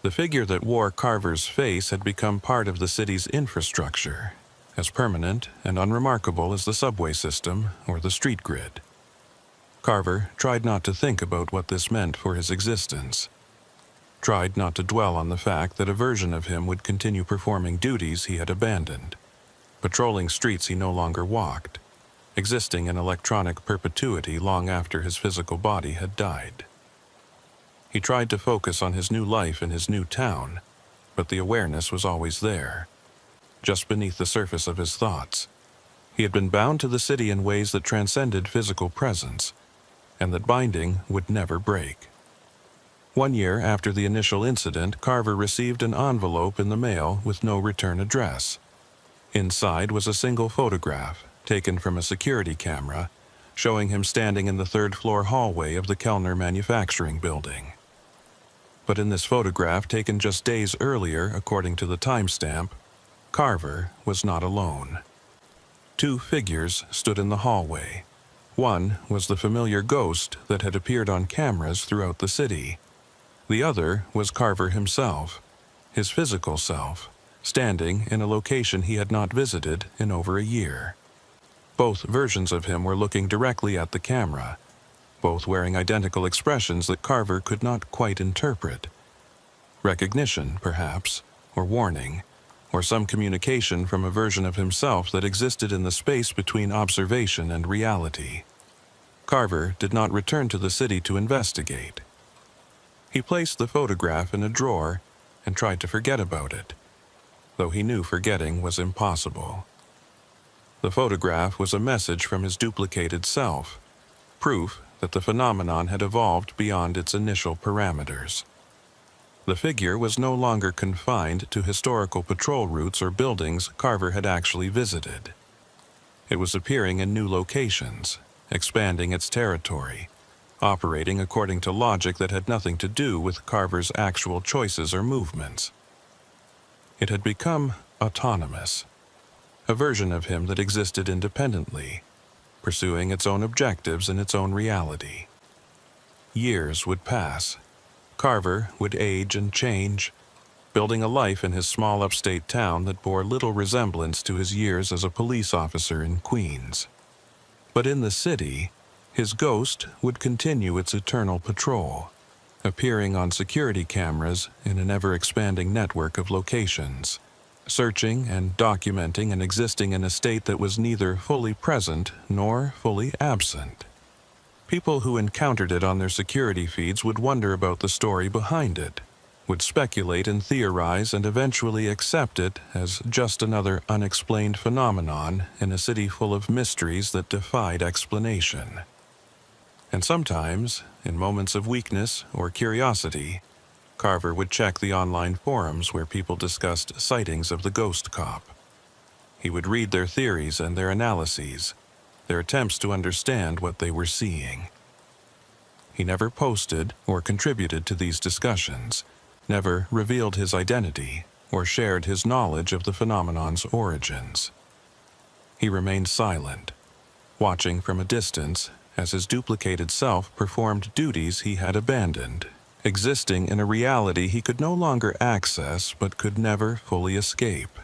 A: The figure that wore Carver's face had become part of the city's infrastructure, as permanent and unremarkable as the subway system or the street grid. Carver tried not to think about what this meant for his existence, tried not to dwell on the fact that a version of him would continue performing duties he had abandoned, patrolling streets he no longer walked, existing in electronic perpetuity long after his physical body had died. He tried to focus on his new life in his new town, but the awareness was always there, just beneath the surface of his thoughts. He had been bound to the city in ways that transcended physical presence, and that binding would never break. 1 year after the initial incident, Carver received an envelope in the mail with no return address. Inside was a single photograph, taken from a security camera, showing him standing in the third-floor hallway of the Kellner Manufacturing Building. But in this photograph, taken just days earlier, according to the timestamp, Carver was not alone. 2 figures stood in the hallway. One was the familiar ghost that had appeared on cameras throughout the city. The other was Carver himself, his physical self, standing in a location he had not visited in over a year. Both versions of him were looking directly at the camera, both wearing identical expressions that Carver could not quite interpret. Recognition, perhaps, or warning, or some communication from a version of himself that existed in the space between observation and reality. Carver did not return to the city to investigate. He placed the photograph in a drawer and tried to forget about it, though he knew forgetting was impossible. The photograph was a message from his duplicated self, proof that the phenomenon had evolved beyond its initial parameters. The figure was no longer confined to historical patrol routes or buildings Carver had actually visited. It was appearing in new locations, expanding its territory, operating according to logic that had nothing to do with Carver's actual choices or movements. It had become autonomous, a version of him that existed independently, pursuing its own objectives in its own reality. Years would pass. Carver would age and change, building a life in his small upstate town that bore little resemblance to his years as a police officer in Queens. But in the city, his ghost would continue its eternal patrol, appearing on security cameras in an ever-expanding network of locations, searching and documenting and existing in a state that was neither fully present nor fully absent. People who encountered it on their security feeds would wonder about the story behind it, would speculate and theorize and eventually accept it as just another unexplained phenomenon in a city full of mysteries that defied explanation. And sometimes, in moments of weakness or curiosity, Carver would check the online forums where people discussed sightings of the ghost cop. He would read their theories and their analyses, their attempts to understand what they were seeing. He never posted or contributed to these discussions, never revealed his identity or shared his knowledge of the phenomenon's origins. He remained silent, watching from a distance as his duplicated self performed duties he had abandoned, existing in a reality he could no longer access but could never fully escape.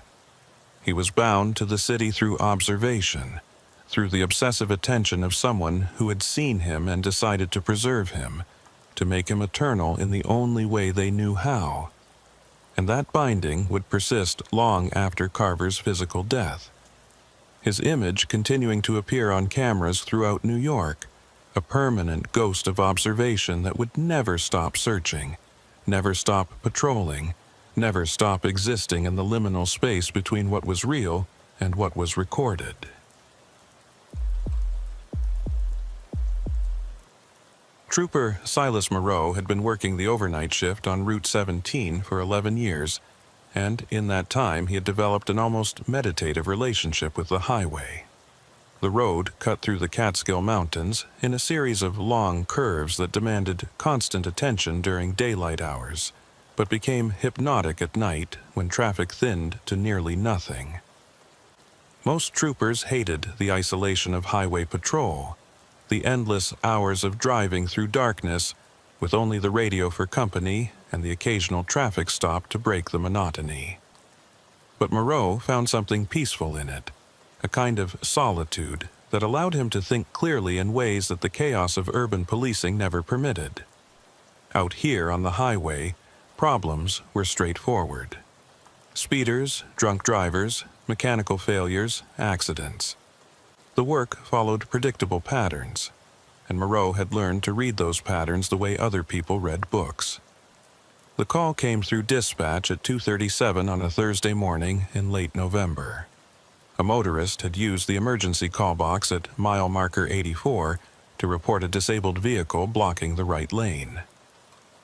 A: He was bound to the city through observation, through the obsessive attention of someone who had seen him and decided to preserve him, to make him eternal in the only way they knew how. And that binding would persist long after Carver's physical death. His image continuing to appear on cameras throughout New York, a permanent ghost of observation that would never stop searching, never stop patrolling, never stop existing in the liminal space between what was real and what was recorded. Trooper Silas Moreau had been working the overnight shift on Route 17 for 11 years, and in that time he had developed an almost meditative relationship with the highway. The road cut through the Catskill Mountains in a series of long curves that demanded constant attention during daylight hours, but became hypnotic at night when traffic thinned to nearly nothing. Most troopers hated the isolation of highway patrol, the endless hours of driving through darkness with only the radio for company and the occasional traffic stop to break the monotony. But Moreau found something peaceful in it, a kind of solitude that allowed him to think clearly in ways that the chaos of urban policing never permitted. Out here on the highway, problems were straightforward. Speeders, drunk drivers, mechanical failures, accidents. The work followed predictable patterns, and Moreau had learned to read those patterns the way other people read books. The call came through dispatch at 2:37 on a Thursday morning in late November. A motorist had used the emergency call box at mile marker 84 to report a disabled vehicle blocking the right lane.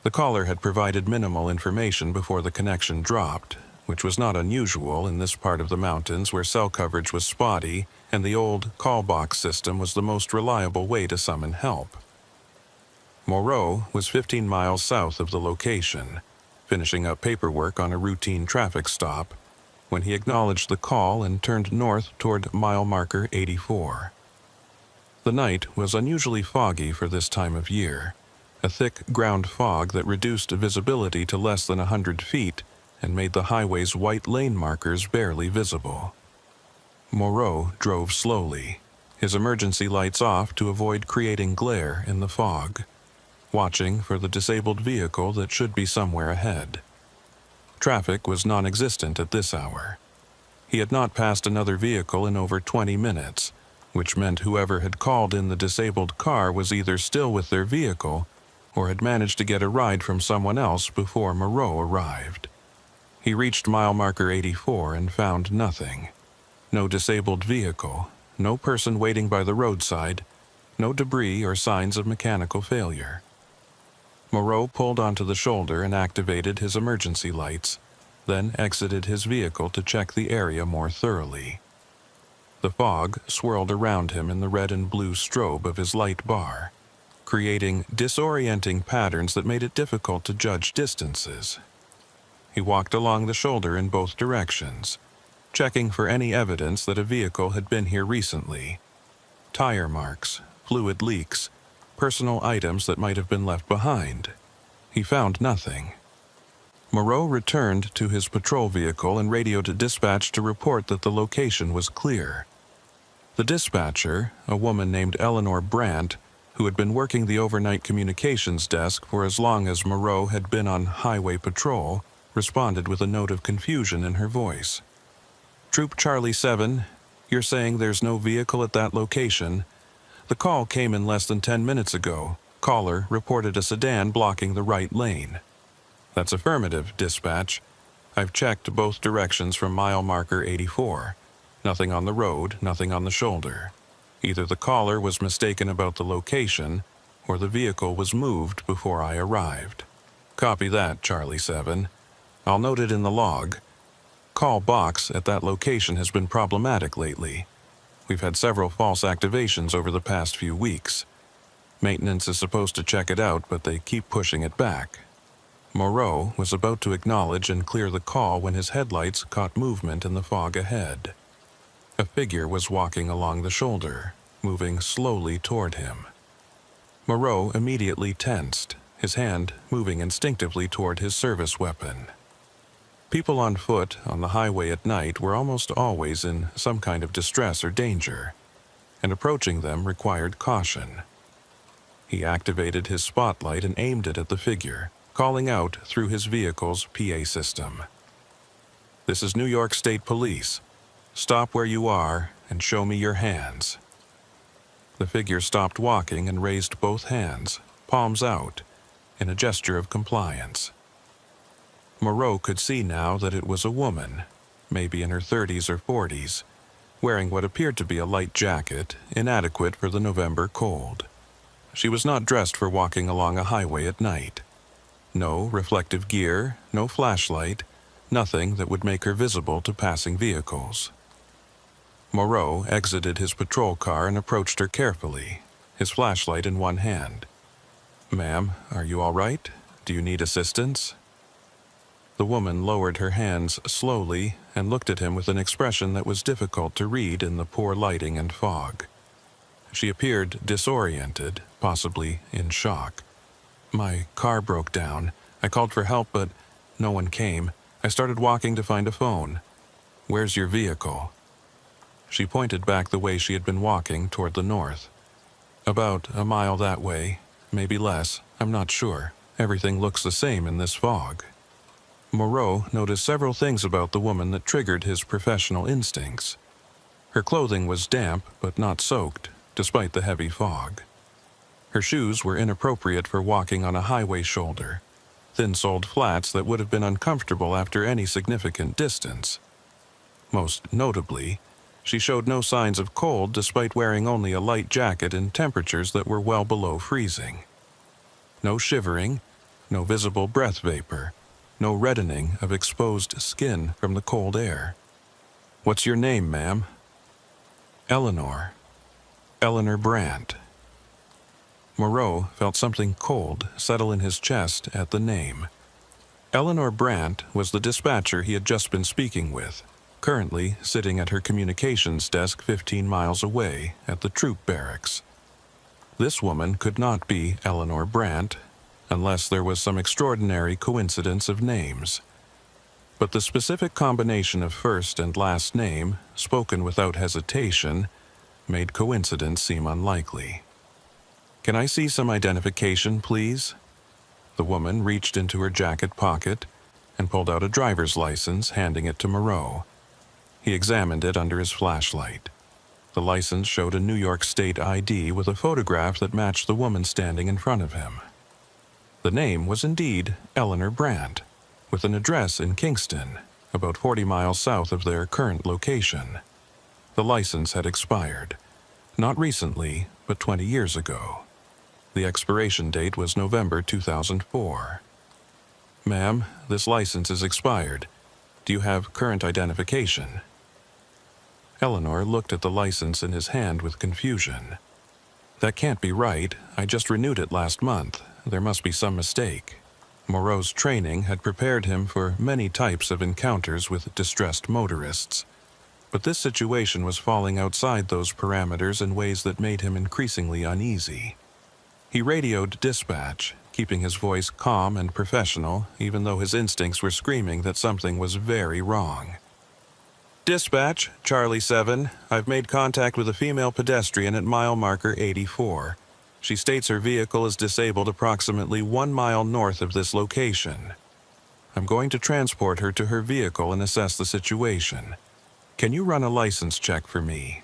A: The caller had provided minimal information before the connection dropped, which was not unusual in this part of the mountains where cell coverage was spotty and the old call box system was the most reliable way to summon help. Moreau was 15 miles south of the location, finishing up paperwork on a routine traffic stop, when he acknowledged the call and turned north toward mile marker 84. The night was unusually foggy for this time of year, a thick ground fog that reduced visibility to less than 100 feet and made the highway's white lane markers barely visible. Moreau drove slowly, his emergency lights off to avoid creating glare in the fog, watching for the disabled vehicle that should be somewhere ahead. Traffic was non-existent at this hour. He had not passed another vehicle in over 20 minutes, which meant whoever had called in the disabled car was either still with their vehicle or had managed to get a ride from someone else before Moreau arrived. He reached mile marker 84 and found nothing. No disabled vehicle, no person waiting by the roadside, No debris or signs of mechanical failure. Moreau pulled onto the shoulder and activated his emergency lights, then exited his vehicle to check the area more thoroughly. The fog swirled around him in the red and blue strobe of his light bar, creating disorienting patterns that made it difficult to judge distances. He walked along the shoulder in both directions, checking for any evidence that a vehicle had been here recently. Tire marks, fluid leaks, personal items that might have been left behind. He found nothing. Moreau returned to his patrol vehicle and radioed to dispatch to report that the location was clear. The dispatcher, a woman named Eleanor Brandt, who had been working the overnight communications desk for as long as Moreau had been on highway patrol, responded with a note of confusion in her voice. "Troop Charlie 7, you're saying there's no vehicle at that location? The call came in less than 10 minutes ago. Caller reported a sedan blocking the right lane." "That's affirmative, dispatch. I've checked both directions from mile marker 84. Nothing on the road, nothing on the shoulder. Either the caller was mistaken about the location, or the vehicle was moved before I arrived." "Copy that, Charlie 7. I'll note it in the log. Call box at that location has been problematic lately. We've had several false activations over the past few weeks. Maintenance is supposed to check it out, but they keep pushing it back." Moreau was about to acknowledge and clear the call when his headlights caught movement in the fog ahead. A figure was walking along the shoulder, moving slowly toward him. Moreau immediately tensed, his hand moving instinctively toward his service weapon. People on foot on the highway at night were almost always in some kind of distress or danger, and approaching them required caution. He activated his spotlight and aimed it at the figure, calling out through his vehicle's PA system. "This is New York State Police. Stop where you are and show me your hands." The figure stopped walking and raised both hands, palms out, in a gesture of compliance. Moreau could see now that it was a woman, maybe in her 30s or 40s, wearing what appeared to be a light jacket, inadequate for the November cold. She was not dressed for walking along a highway at night. No reflective gear, no flashlight, nothing that would make her visible to passing vehicles. Moreau exited his patrol car and approached her carefully, his flashlight in one hand. "Ma'am, are you all right? Do you need assistance?" The woman lowered her hands slowly and looked at him with an expression that was difficult to read in the poor lighting and fog. She appeared disoriented, possibly in shock. "My car broke down. I called for help, but no one came. I started walking to find a phone. Where's your vehicle?" She pointed back the way she had been walking toward the north. "About a mile that way, maybe less, I'm not sure. Everything looks the same in this fog." Moreau noticed several things about the woman that triggered his professional instincts. Her clothing was damp but not soaked, despite the heavy fog. Her shoes were inappropriate for walking on a highway shoulder, thin-soled flats that would have been uncomfortable after any significant distance. Most notably, she showed no signs of cold despite wearing only a light jacket in temperatures that were well below freezing. No shivering, no visible breath vapor, no reddening of exposed skin from the cold air. "What's your name, ma'am?" "Eleanor. Eleanor Brandt." Moreau felt something cold settle in his chest at the name. Eleanor Brandt was the dispatcher he had just been speaking with, currently sitting at her communications desk 15 miles away at the troop barracks. This woman could not be Eleanor Brandt, unless there was some extraordinary coincidence of names. But the specific combination of first and last name, spoken without hesitation, made coincidence seem unlikely. "Can I see some identification, please?" The woman reached into her jacket pocket and pulled out a driver's license, handing it to Moreau. He examined it under his flashlight. The license showed a New York State ID with a photograph that matched the woman standing in front of him. The name was indeed Eleanor Brandt, with an address in Kingston, about 40 miles south of their current location. The license had expired. Not recently, but 20 years ago. The expiration date was November 2004. Ma'am, this license is expired. Do you have current identification? Eleanor looked at the license in his hand with confusion. That can't be right. I just renewed it last month. There must be some mistake. Moreau's training had prepared him for many types of encounters with distressed motorists. But this situation was falling outside those parameters in ways that made him increasingly uneasy. He radioed dispatch, keeping his voice calm and professional, even though his instincts were screaming that something was very wrong. Dispatch, Charlie 7. I've made contact with a female pedestrian at mile marker 84. She states her vehicle is disabled approximately 1 mile north of this location. I'm going to transport her to her vehicle and assess the situation. Can you run a license check for me?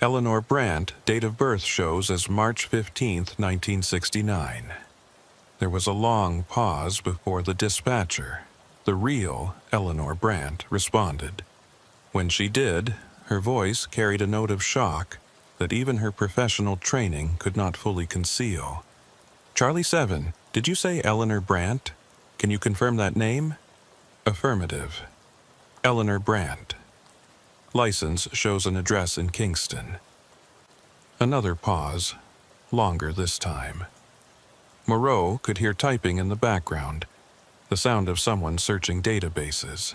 A: Eleanor Brandt, date of birth shows as March 15, 1969. There was a long pause before the dispatcher, the real Eleanor Brandt, responded. When she did, her voice carried a note of shock that even her professional training could not fully conceal. Charlie 7, did you say Eleanor Brandt? Can you confirm that name? Affirmative. Eleanor Brandt. License shows an address in Kingston. Another pause, longer this time. Moreau could hear typing in the background, the sound of someone searching databases.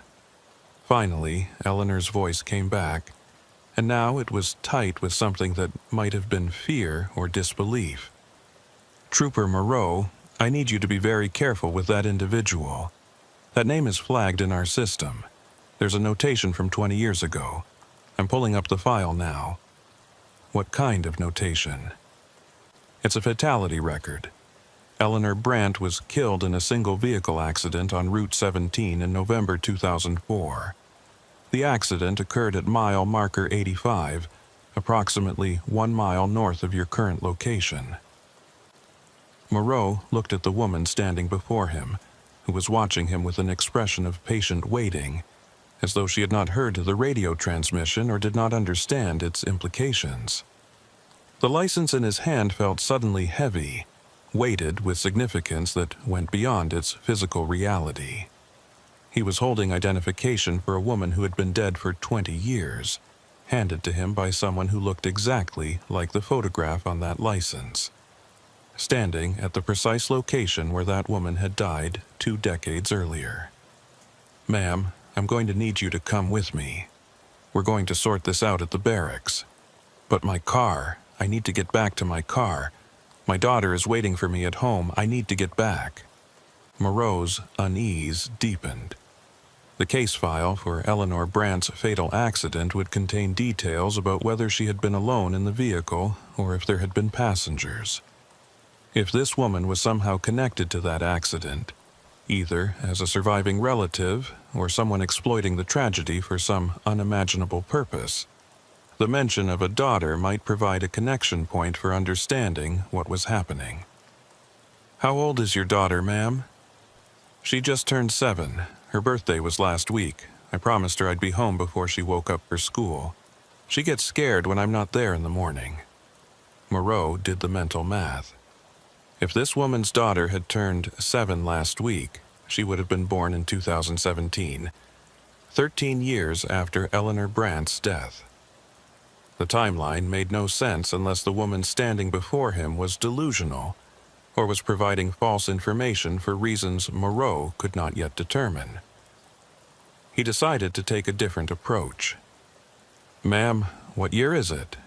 A: Finally, Eleanor's voice came back, and now it was tight with something that might have been fear or disbelief. Trooper Moreau, I need you to be very careful with that individual. That name is flagged in our system. There's a notation from 20 years ago. I'm pulling up the file now. What kind of notation? It's a fatality record. Eleanor Brandt was killed in a single vehicle accident on Route 17 in November 2004. The accident occurred at mile marker 85, approximately 1 mile north of your current location. Moreau looked at the woman standing before him, who was watching him with an expression of patient waiting, as though she had not heard the radio transmission or did not understand its implications. The license in his hand felt suddenly heavy, weighted with significance that went beyond its physical reality. He was holding identification for a woman who had been dead for 20 years, handed to him by someone who looked exactly like the photograph on that license, standing at the precise location where that woman had died 2 decades earlier. Ma'am, I'm going to need you to come with me. We're going to sort this out at the barracks. But my car, I need to get back to my car. My daughter is waiting for me at home. I need to get back. Moreau's unease deepened. The case file for Eleanor Brandt's fatal accident would contain details about whether she had been alone in the vehicle or if there had been passengers. If this woman was somehow connected to that accident, either as a surviving relative or someone exploiting the tragedy for some unimaginable purpose, the mention of a daughter might provide a connection point for understanding what was happening. How old is your daughter, ma'am? She just turned 7. Her birthday was last week. I promised her I'd be home before she woke up for school. She gets scared when I'm not there in the morning. Moreau did the mental math. If this woman's daughter had turned 7 last week, she would have been born in 2017, 13 years after Eleanor Brandt's death. The timeline made no sense unless the woman standing before him was delusional or was providing false information for reasons Moreau could not yet determine. He decided to take a different approach. Ma'am, what year is it?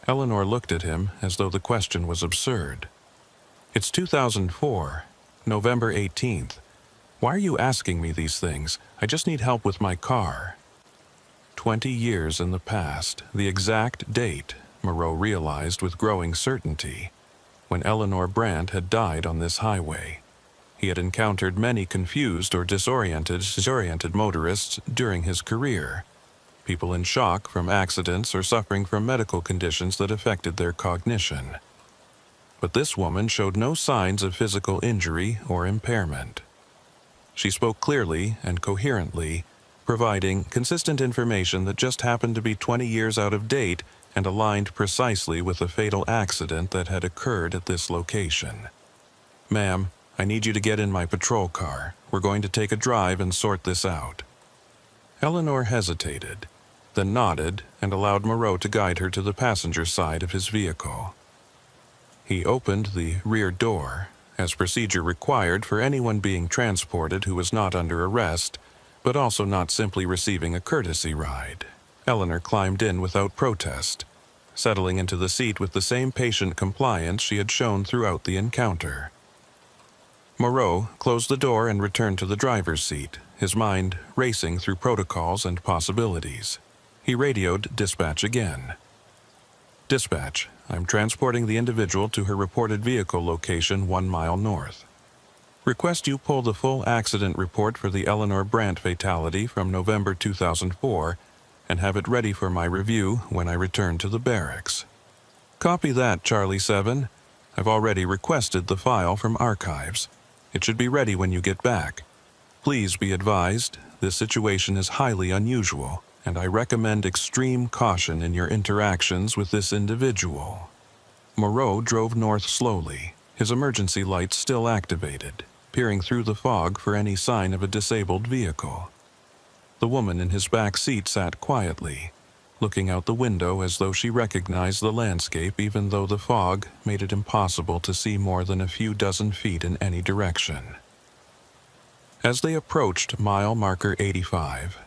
A: Eleanor looked at him as though the question was absurd. It's 2004, November 18th. Why are you asking me these things? I just need help with my car. 20 years in the past, the exact date, Moreau realized with growing certainty, when Eleanor Brandt had died on this highway. He had encountered many confused or disoriented motorists during his career, people in shock from accidents or suffering from medical conditions that affected their cognition. But this woman showed no signs of physical injury or impairment. She spoke clearly and coherently, providing consistent information that just happened to be 20 years out of date and aligned precisely with the fatal accident that had occurred at this location. "Ma'am, I need you to get in my patrol car. We're going to take a drive and sort this out." Eleanor hesitated, then nodded and allowed Moreau to guide her to the passenger side of his vehicle. He opened the rear door, as procedure required for anyone being transported who was not under arrest, but also not simply receiving a courtesy ride. Eleanor climbed in without protest, settling into the seat with the same patient compliance she had shown throughout the encounter. Moreau closed the door and returned to the driver's seat, his mind racing through protocols and possibilities. He radioed dispatch again. "Dispatch, I'm transporting the individual to her reported vehicle location 1 mile north. Request you pull the full accident report for the Eleanor Brandt fatality from November 2004 and have it ready for my review when I return to the barracks." "Copy that, Charlie 7. I've already requested the file from archives. It should be ready when you get back. Please be advised, this situation is highly unusual, and I recommend extreme caution in your interactions with this individual." Moreau drove north slowly, his emergency lights still activated, peering through the fog for any sign of a disabled vehicle. The woman in his back seat sat quietly, looking out the window as though she recognized the landscape even though the fog made it impossible to see more than a few dozen feet in any direction. As they approached mile marker 85,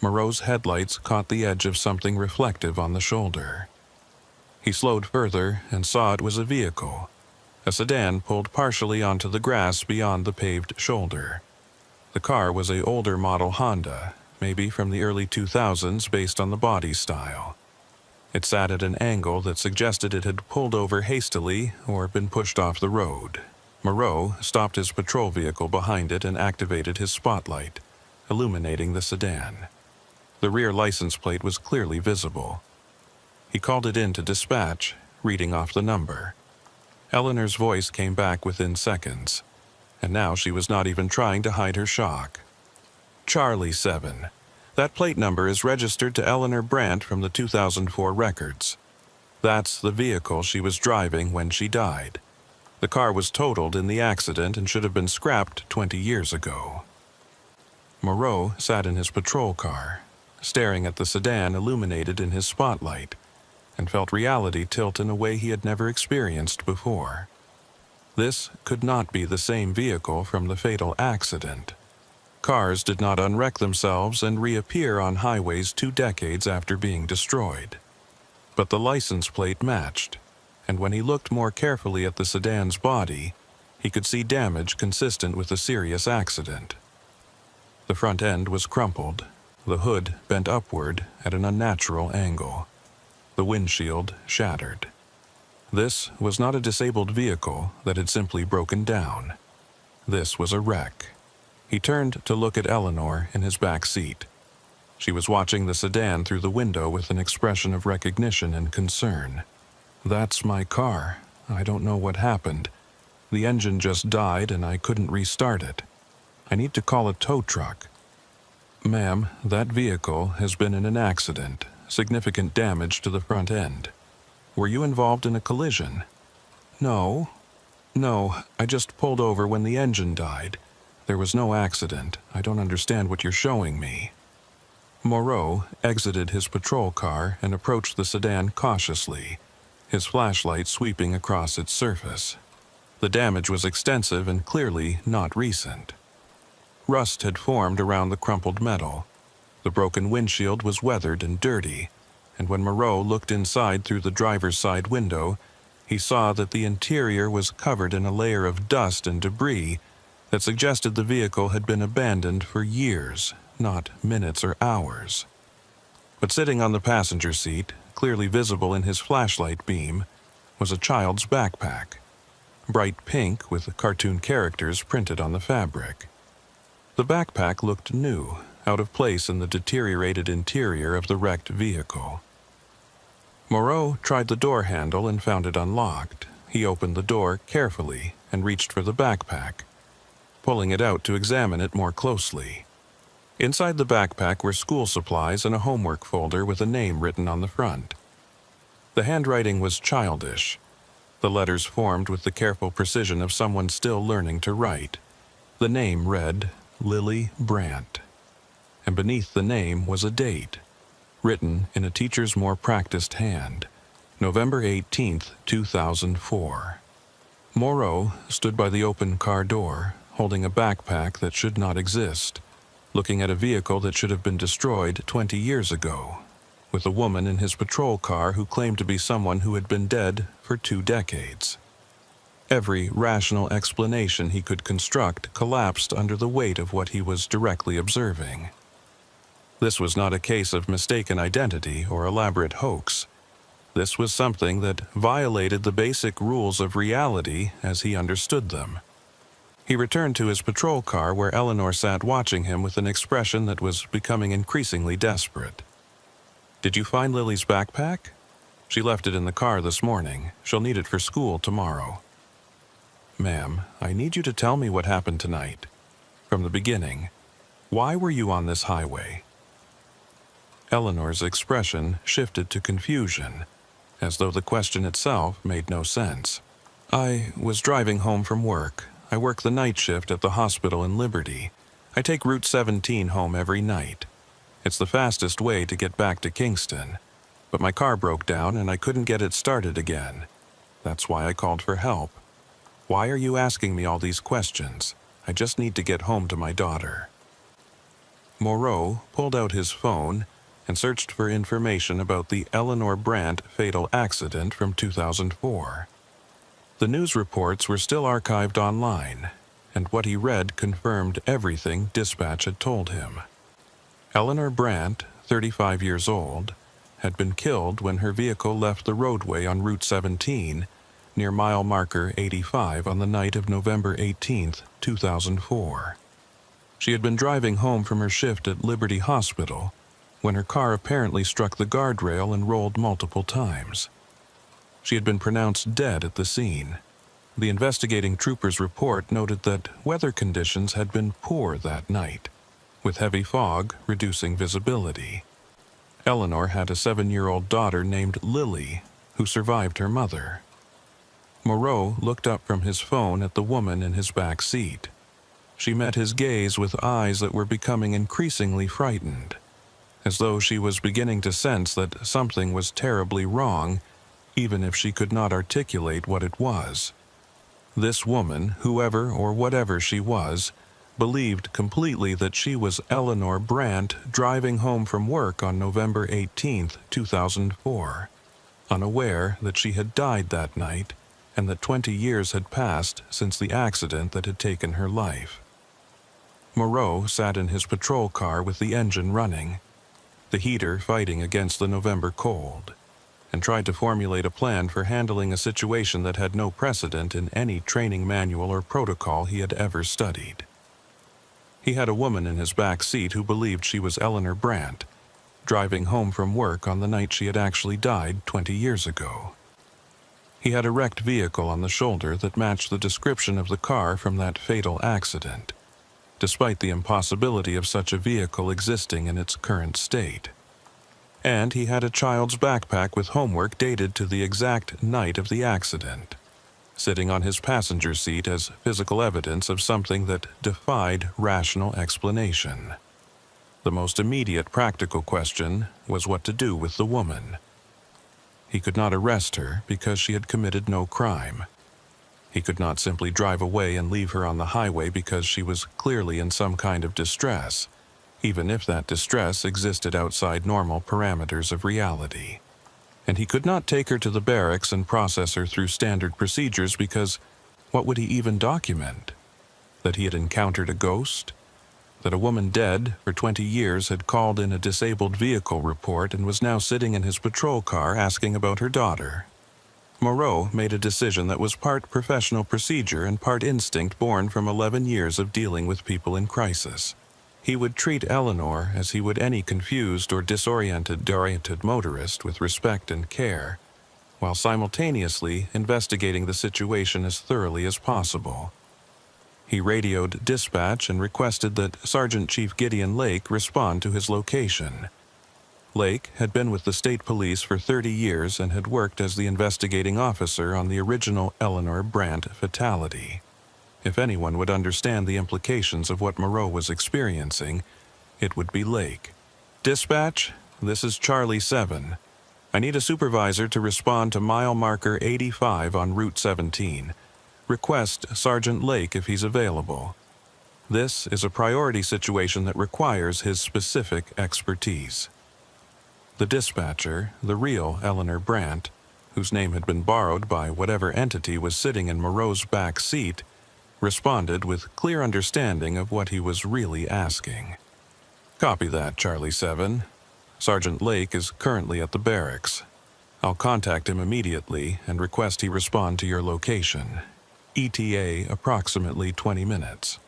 A: Moreau's headlights caught the edge of something reflective on the shoulder. He slowed further and saw it was a vehicle, a sedan pulled partially onto the grass beyond the paved shoulder. The car was an older model Honda, maybe from the early 2000s based on the body style. It sat at an angle that suggested it had pulled over hastily or been pushed off the road. Moreau stopped his patrol vehicle behind it and activated his spotlight, illuminating the sedan. The rear license plate was clearly visible. He called it in to dispatch, reading off the number. Eleanor's voice came back within seconds, and now she was not even trying to hide her shock. "Charlie 7. That plate number is registered to Eleanor Brandt from the 2004 records. That's the vehicle she was driving when she died. The car was totaled in the accident and should have been scrapped 20 years ago." Moreau sat in his patrol car, staring at the sedan illuminated in his spotlight, and felt reality tilt in a way he had never experienced before. This could not be the same vehicle from the fatal accident. Cars did not unwreck themselves and reappear on highways 2 decades after being destroyed. But the license plate matched, and when he looked more carefully at the sedan's body, he could see damage consistent with a serious accident. The front end was crumpled, the hood bent upward at an unnatural angle. The windshield shattered. This was not a disabled vehicle that had simply broken down. This was a wreck. He turned to look at Eleanor in his back seat. She was watching the sedan through the window with an expression of recognition and concern. "That's my car. I don't know what happened. The engine just died and I couldn't restart it. I need to call a tow truck." "Ma'am, that vehicle has been in an accident, significant damage to the front end. Were you involved in a collision?" No, I just pulled over when the engine died. There was no accident. I don't understand what you're showing me." Moreau exited his patrol car and approached the sedan cautiously, his flashlight sweeping across its surface. The damage was extensive and clearly not recent. Rust had formed around the crumpled metal. The broken windshield was weathered and dirty, and when Moreau looked inside through the driver's side window, he saw that the interior was covered in a layer of dust and debris that suggested the vehicle had been abandoned for years, not minutes or hours. But sitting on the passenger seat, clearly visible in his flashlight beam, was a child's backpack, bright pink with cartoon characters printed on the fabric. The backpack looked new, out of place in the deteriorated interior of the wrecked vehicle. Moreau tried the door handle and found it unlocked. He opened the door carefully and reached for the backpack, pulling it out to examine it more closely. Inside the backpack were school supplies and a homework folder with a name written on the front. The handwriting was childish, the letters formed with the careful precision of someone still learning to write. The name read Lily Brandt, and beneath the name was a date, written in a teacher's more practiced hand, November 18th, 2004. Moreau stood by the open car door, holding a backpack that should not exist, looking at a vehicle that should have been destroyed 20 years ago, with a woman in his patrol car who claimed to be someone who had been dead for 2 decades. Every rational explanation he could construct collapsed under the weight of what he was directly observing. This was not a case of mistaken identity or elaborate hoax. This was something that violated the basic rules of reality as he understood them. He returned to his patrol car where Eleanor sat watching him with an expression that was becoming increasingly desperate. "Did you find Lily's backpack? She left it in the car this morning. She'll need it for school tomorrow." "Ma'am, I need you to tell me what happened tonight. From the beginning. Why were you on this highway?" Eleanor's expression shifted to confusion, as though the question itself made no sense. "I was driving home from work. I work the night shift at the hospital in Liberty. I take Route 17 home every night. It's the fastest way to get back to Kingston. But my car broke down and I couldn't get it started again. That's why I called for help. Why are you asking me all these questions? I just need to get home to my daughter." Moreau pulled out his phone and searched for information about the Eleanor Brandt fatal accident from 2004. The news reports were still archived online, and what he read confirmed everything dispatch had told him. Eleanor Brandt, 35 years old, had been killed when her vehicle left the roadway on Route 17 near mile marker 85 on the night of November 18th, 2004. She had been driving home from her shift at Liberty Hospital when her car apparently struck the guardrail and rolled multiple times. She had been pronounced dead at the scene. The investigating trooper's report noted that weather conditions had been poor that night, with heavy fog reducing visibility. Eleanor had a 7-year-old daughter named Lily, who survived her mother. Moreau looked up from his phone at the woman in his back seat. She met his gaze with eyes that were becoming increasingly frightened, as though she was beginning to sense that something was terribly wrong, even if she could not articulate what it was. This woman, whoever or whatever she was, believed completely that she was Eleanor Brandt driving home from work on November 18th, 2004, unaware that she had died that night and that 20 years had passed since the accident that had taken her life. Moreau sat in his patrol car with the engine running, the heater fighting against the November cold, and tried to formulate a plan for handling a situation that had no precedent in any training manual or protocol he had ever studied. He had a woman in his back seat who believed she was Eleanor Brandt, driving home from work on the night she had actually died 20 years ago. He had a wrecked vehicle on the shoulder that matched the description of the car from that fatal accident, despite the impossibility of such a vehicle existing in its current state. And he had a child's backpack with homework dated to the exact night of the accident, sitting on his passenger seat as physical evidence of something that defied rational explanation. The most immediate practical question was what to do with the woman. He could not arrest her because she had committed no crime. He could not simply drive away and leave her on the highway because she was clearly in some kind of distress, even if that distress existed outside normal parameters of reality. And he could not take her to the barracks and process her through standard procedures because what would he even document? That he had encountered a ghost? That a woman dead for 20 years had called in a disabled vehicle report and was now sitting in his patrol car asking about her daughter? Moreau made a decision that was part professional procedure and part instinct born from 11 years of dealing with people in crisis. He would treat Eleanor as he would any confused or disoriented motorist with respect and care, while simultaneously investigating the situation as thoroughly as possible. He radioed dispatch and requested that Sergeant Chief Gideon Lake respond to his location. Lake had been with the state police for 30 years and had worked as the investigating officer on the original Eleanor Brandt fatality. If anyone would understand the implications of what Moreau was experiencing, it would be Lake. "Dispatch, this is Charlie 7. I need a supervisor to respond to mile marker 85 on Route 17. Request Sergeant Lake if he's available. This is a priority situation that requires his specific expertise." The dispatcher, the real Eleanor Brandt, whose name had been borrowed by whatever entity was sitting in Moreau's back seat, responded with clear understanding of what he was really asking. "Copy that, Charlie 7. Sergeant Lake is currently at the barracks. I'll contact him immediately and request he respond to your location. ETA approximately 20 minutes.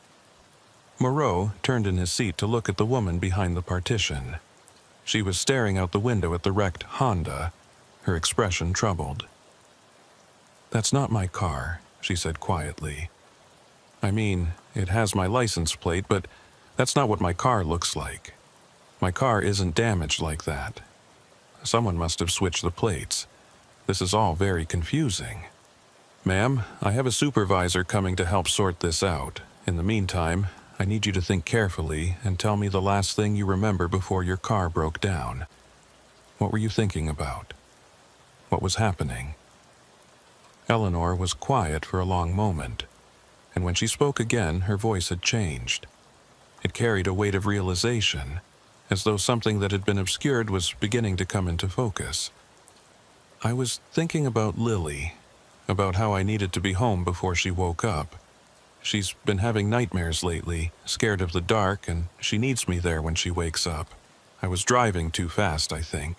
A: Moreau turned in his seat to look at the woman behind the partition. She was staring out the window at the wrecked Honda, her expression troubled. "That's not my car," she said quietly. "I mean, it has my license plate, but that's not what my car looks like. My car isn't damaged like that. Someone must have switched the plates. This is all very confusing. Ma'am, I have a supervisor coming to help sort this out. In the meantime, I need you to think carefully and tell me the last thing you remember before your car broke down. What were you thinking about? What was happening?" Eleanor was quiet for a long moment, and when she spoke again, her voice had changed. It carried a weight of realization, as though something that had been obscured was beginning to come into focus. "I was thinking about Lily, about how I needed to be home before she woke up. She's been having nightmares lately, scared of the dark, and she needs me there when she wakes up. I was driving too fast, I think.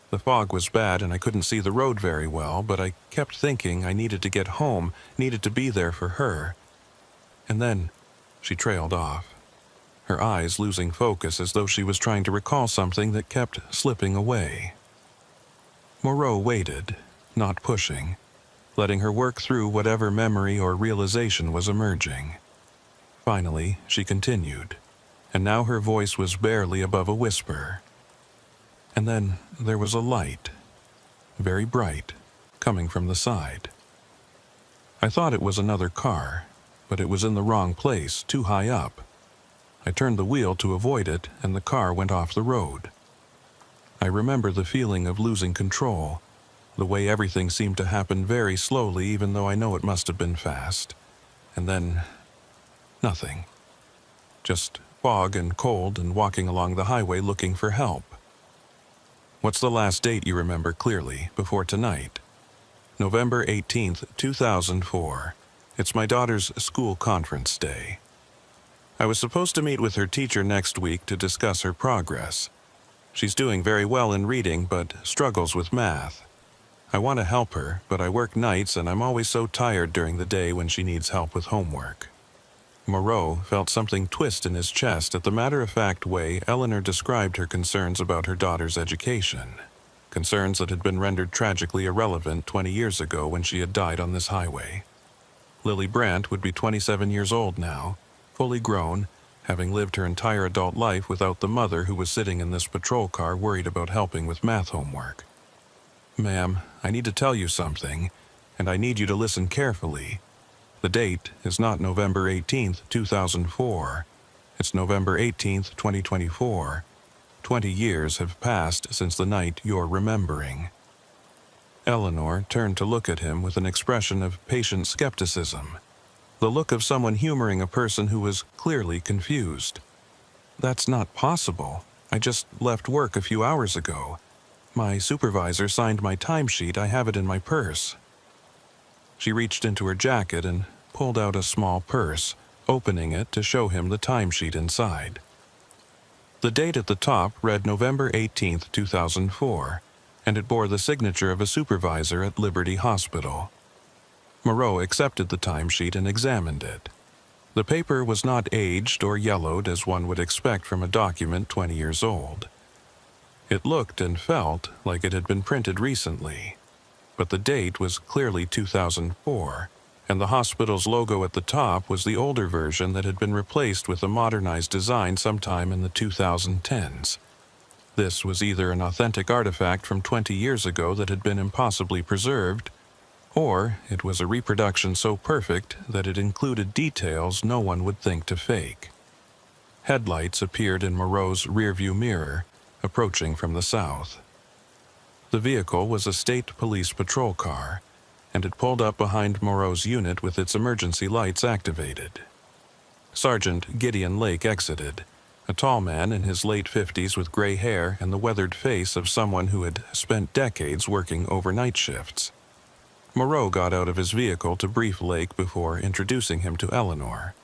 A: The fog was bad and I couldn't see the road very well, but I kept thinking I needed to get home, needed to be there for her. And then she trailed off, her eyes losing focus as though she was trying to recall something that kept slipping away." Moreau waited, not pushing, letting her work through whatever memory or realization was emerging. Finally, she continued, and now her voice was barely above a whisper. "And then there was a light, very bright, coming from the side. I thought it was another car, but it was in the wrong place, too high up. I turned the wheel to avoid it, and the car went off the road. I remember the feeling of losing control, the way everything seemed to happen very slowly even though I know it must have been fast. And then, nothing. Just fog and cold and walking along the highway looking for help." "What's the last date you remember clearly, before tonight?" "November 18th, 2004. It's my daughter's school conference day. I was supposed to meet with her teacher next week to discuss her progress. She's doing very well in reading but struggles with math. I want to help her, but I work nights and I'm always so tired during the day when she needs help with homework." Moreau felt something twist in his chest at the matter-of-fact way Eleanor described her concerns about her daughter's education, concerns that had been rendered tragically irrelevant 20 years ago when she had died on this highway. Lily Brandt would be 27 years old now, fully grown, having lived her entire adult life without the mother who was sitting in this patrol car worried about helping with math homework. "Ma'am, I need to tell you something, and I need you to listen carefully. The date is not November 18th, 2004. It's November 18th, 2024. 20 years have passed since the night you're remembering." Eleanor turned to look at him with an expression of patient skepticism, the look of someone humoring a person who was clearly confused. "That's not possible. I just left work a few hours ago. My supervisor signed my timesheet. I have it in my purse." She reached into her jacket and pulled out a small purse, opening it to show him the timesheet inside. The date at the top read November 18th, 2004, and it bore the signature of a supervisor at Liberty Hospital. Moreau accepted the timesheet and examined it. The paper was not aged or yellowed as one would expect from a document 20 years old. It looked and felt like it had been printed recently, but the date was clearly 2004, and the hospital's logo at the top was the older version that had been replaced with a modernized design sometime in the 2010s. This was either an authentic artifact from 20 years ago that had been impossibly preserved, or it was a reproduction so perfect that it included details no one would think to fake. Headlights appeared in Moreau's rearview mirror, approaching from the south. The vehicle was a state police patrol car, and it pulled up behind Moreau's unit with its emergency lights activated. Sergeant Gideon Lake exited, a tall man in his late 50s with gray hair and the weathered face of someone who had spent decades working overnight shifts. Moreau got out of his vehicle to brief Lake before introducing him to Eleanor.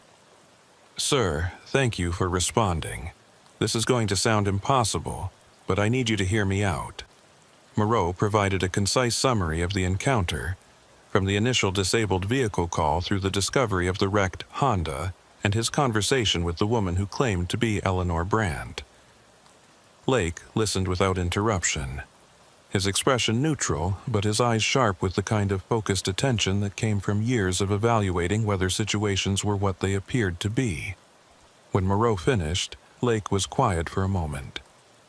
A: "Sir, thank you for responding. This is going to sound impossible, but I need you to hear me out." Moreau provided a concise summary of the encounter, from the initial disabled vehicle call through the discovery of the wrecked Honda and his conversation with the woman who claimed to be Eleanor Brandt. Lake listened without interruption, his expression neutral, but his eyes sharp with the kind of focused attention that came from years of evaluating whether situations were what they appeared to be. When Moreau finished, Lake was quiet for a moment,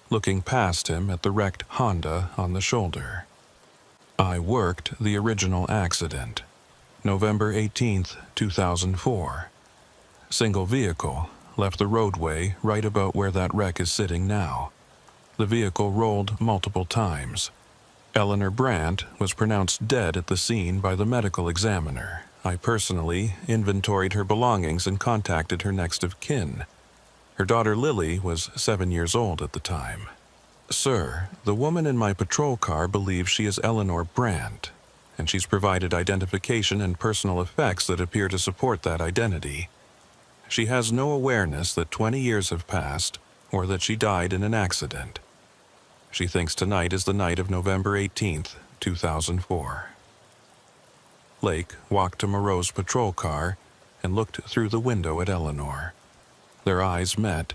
A: looking past him at the wrecked Honda on the shoulder. "I worked the original accident, November 18th, 2004. Single vehicle, left the roadway right about where that wreck is sitting now. The vehicle rolled multiple times. Eleanor Brandt was pronounced dead at the scene by the medical examiner. I personally inventoried her belongings and contacted her next of kin. Her daughter Lily was 7 years old at the time. Sir, the woman in my patrol car believes she is Eleanor Brandt, and she's provided identification and personal effects that appear to support that identity. She has no awareness that 20 years have passed or that she died in an accident. She thinks tonight is the night of November 18th, 2004. Lake walked to Moreau's patrol car and looked through the window at Eleanor. Their eyes met,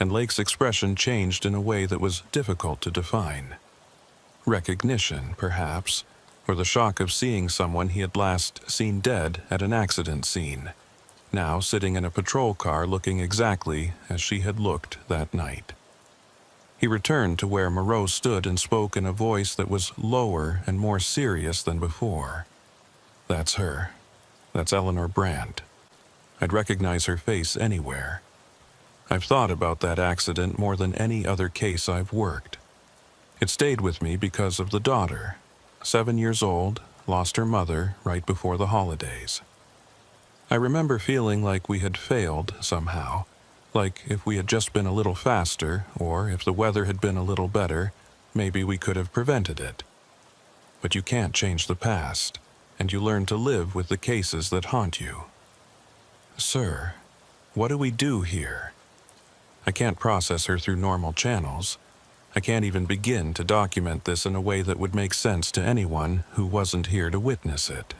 A: and Lake's expression changed in a way that was difficult to define. Recognition, perhaps, or the shock of seeing someone he had last seen dead at an accident scene, now sitting in a patrol car looking exactly as she had looked that night. He returned to where Moreau stood and spoke in a voice that was lower and more serious than before. "That's her. That's Eleanor Brandt. I'd recognize her face anywhere. I've thought about that accident more than any other case I've worked. It stayed with me because of the daughter, 7 years old, lost her mother right before the holidays. I remember feeling like we had failed somehow, like if we had just been a little faster, or if the weather had been a little better, maybe we could have prevented it. But you can't change the past, and you learn to live with the cases that haunt you. Sir, what do we do here? I can't process her through normal channels. I can't even begin to document this in a way that would make sense to anyone who wasn't here to witness it."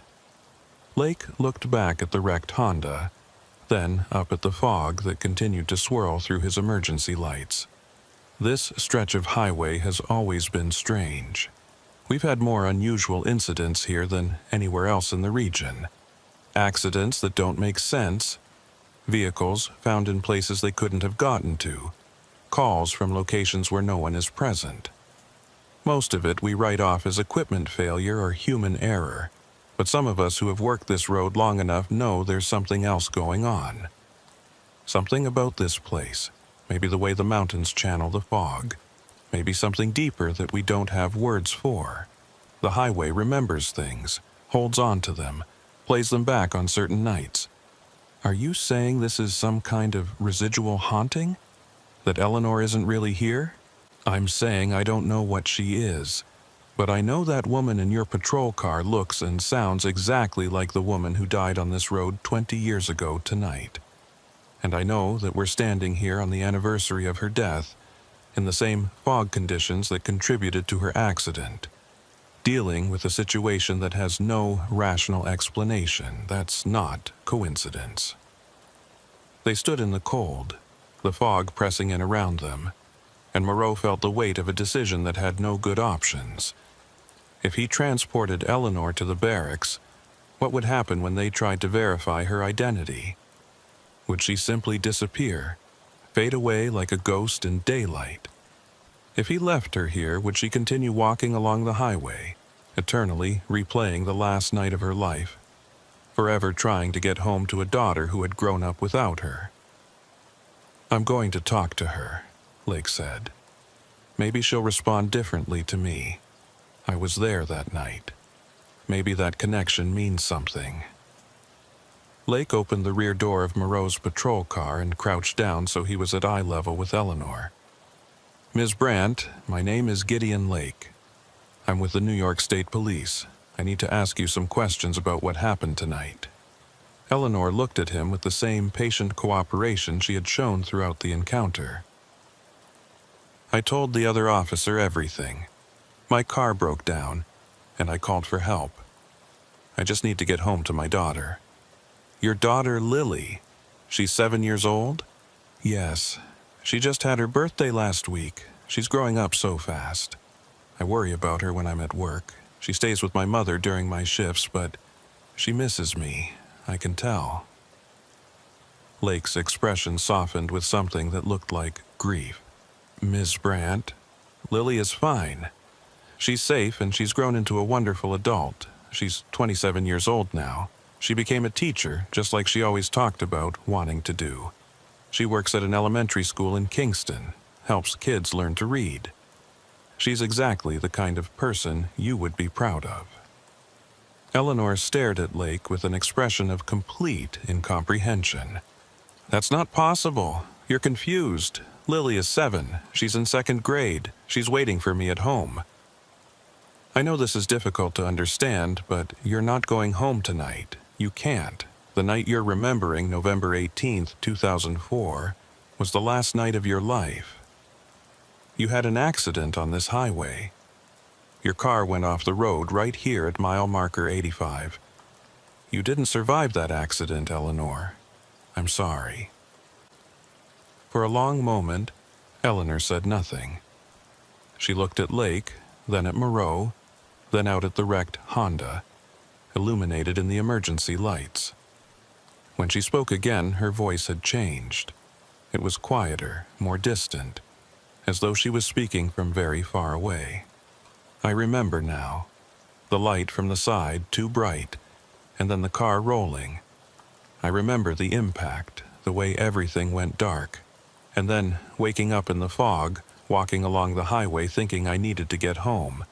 A: Lake looked back at the wrecked Honda, then up at the fog that continued to swirl through his emergency lights. This stretch of highway has always been strange. We've had more unusual incidents here than anywhere else in the region. Accidents that don't make sense, vehicles found in places they couldn't have gotten to, calls from locations where no one is present. Most of it we write off as equipment failure or human error, but some of us who have worked this road long enough know there's something else going on. Something about this place, maybe the way the mountains channel the fog, maybe something deeper that we don't have words for. The highway remembers things, holds on to them, plays them back on certain nights. Are you saying this is some kind of residual haunting? That Eleanor isn't really here? I'm saying I don't know what she is, but I know that woman in your patrol car looks and sounds exactly like the woman who died on this road 20 years ago tonight. And I know that we're standing here on the anniversary of her death, in the same fog conditions that contributed to her accident, dealing with a situation that has no rational explanation. That's not coincidence. They stood in the cold, the fog pressing in around them, and Moreau felt the weight of a decision that had no good options. If he transported Eleanor to the barracks, what would happen when they tried to verify her identity? Would she simply disappear, fade away like a ghost in daylight? If he left her here, would she continue walking along the highway, eternally replaying the last night of her life, forever trying to get home to a daughter who had grown up without her? "I'm going to talk to her," Lake said. "Maybe she'll respond differently to me. I was there that night. Maybe that connection means something." Lake opened the rear door of Moreau's patrol car and crouched down so he was at eye level with Eleanor. "Ms. Brandt, my name is Gideon Lake. I'm with the New York State Police. I need to ask you some questions about what happened tonight." Eleanor looked at him with the same patient cooperation she had shown throughout the encounter. "I told the other officer everything. My car broke down, and I called for help. I just need to get home to my daughter." "Your daughter Lily? She's 7 years old?" "Yes. She just had her birthday last week. She's growing up so fast. I worry about her when I'm at work. She stays with my mother during my shifts, but she misses me. I can tell." Lake's expression softened with something that looked like grief. "Ms. Brandt, Lily is fine. She's safe and she's grown into a wonderful adult. She's 27 years old now. She became a teacher, just like she always talked about wanting to do. She works at an elementary school in Kingston, helps kids learn to read. She's exactly the kind of person you would be proud of." Eleanor stared at Lake with an expression of complete incomprehension. "That's not possible. You're confused. Lily is 7. She's in 2nd grade. She's waiting for me at home." "I know this is difficult to understand, but you're not going home tonight. You can't. The night you're remembering, November 18th, 2004, was the last night of your life. You had an accident on this highway. Your car went off the road right here at mile marker 85. You didn't survive that accident, Eleanor. I'm sorry." For a long moment, Eleanor said nothing. She looked at Lake, then at Moreau, then out at the wrecked Honda, illuminated in the emergency lights. When she spoke again, her voice had changed. It was quieter, more distant, as though she was speaking from very far away. "I remember now. The light from the side too bright, and then the car rolling. I remember the impact, the way everything went dark, and then waking up in the fog, walking along the highway thinking I needed to get home.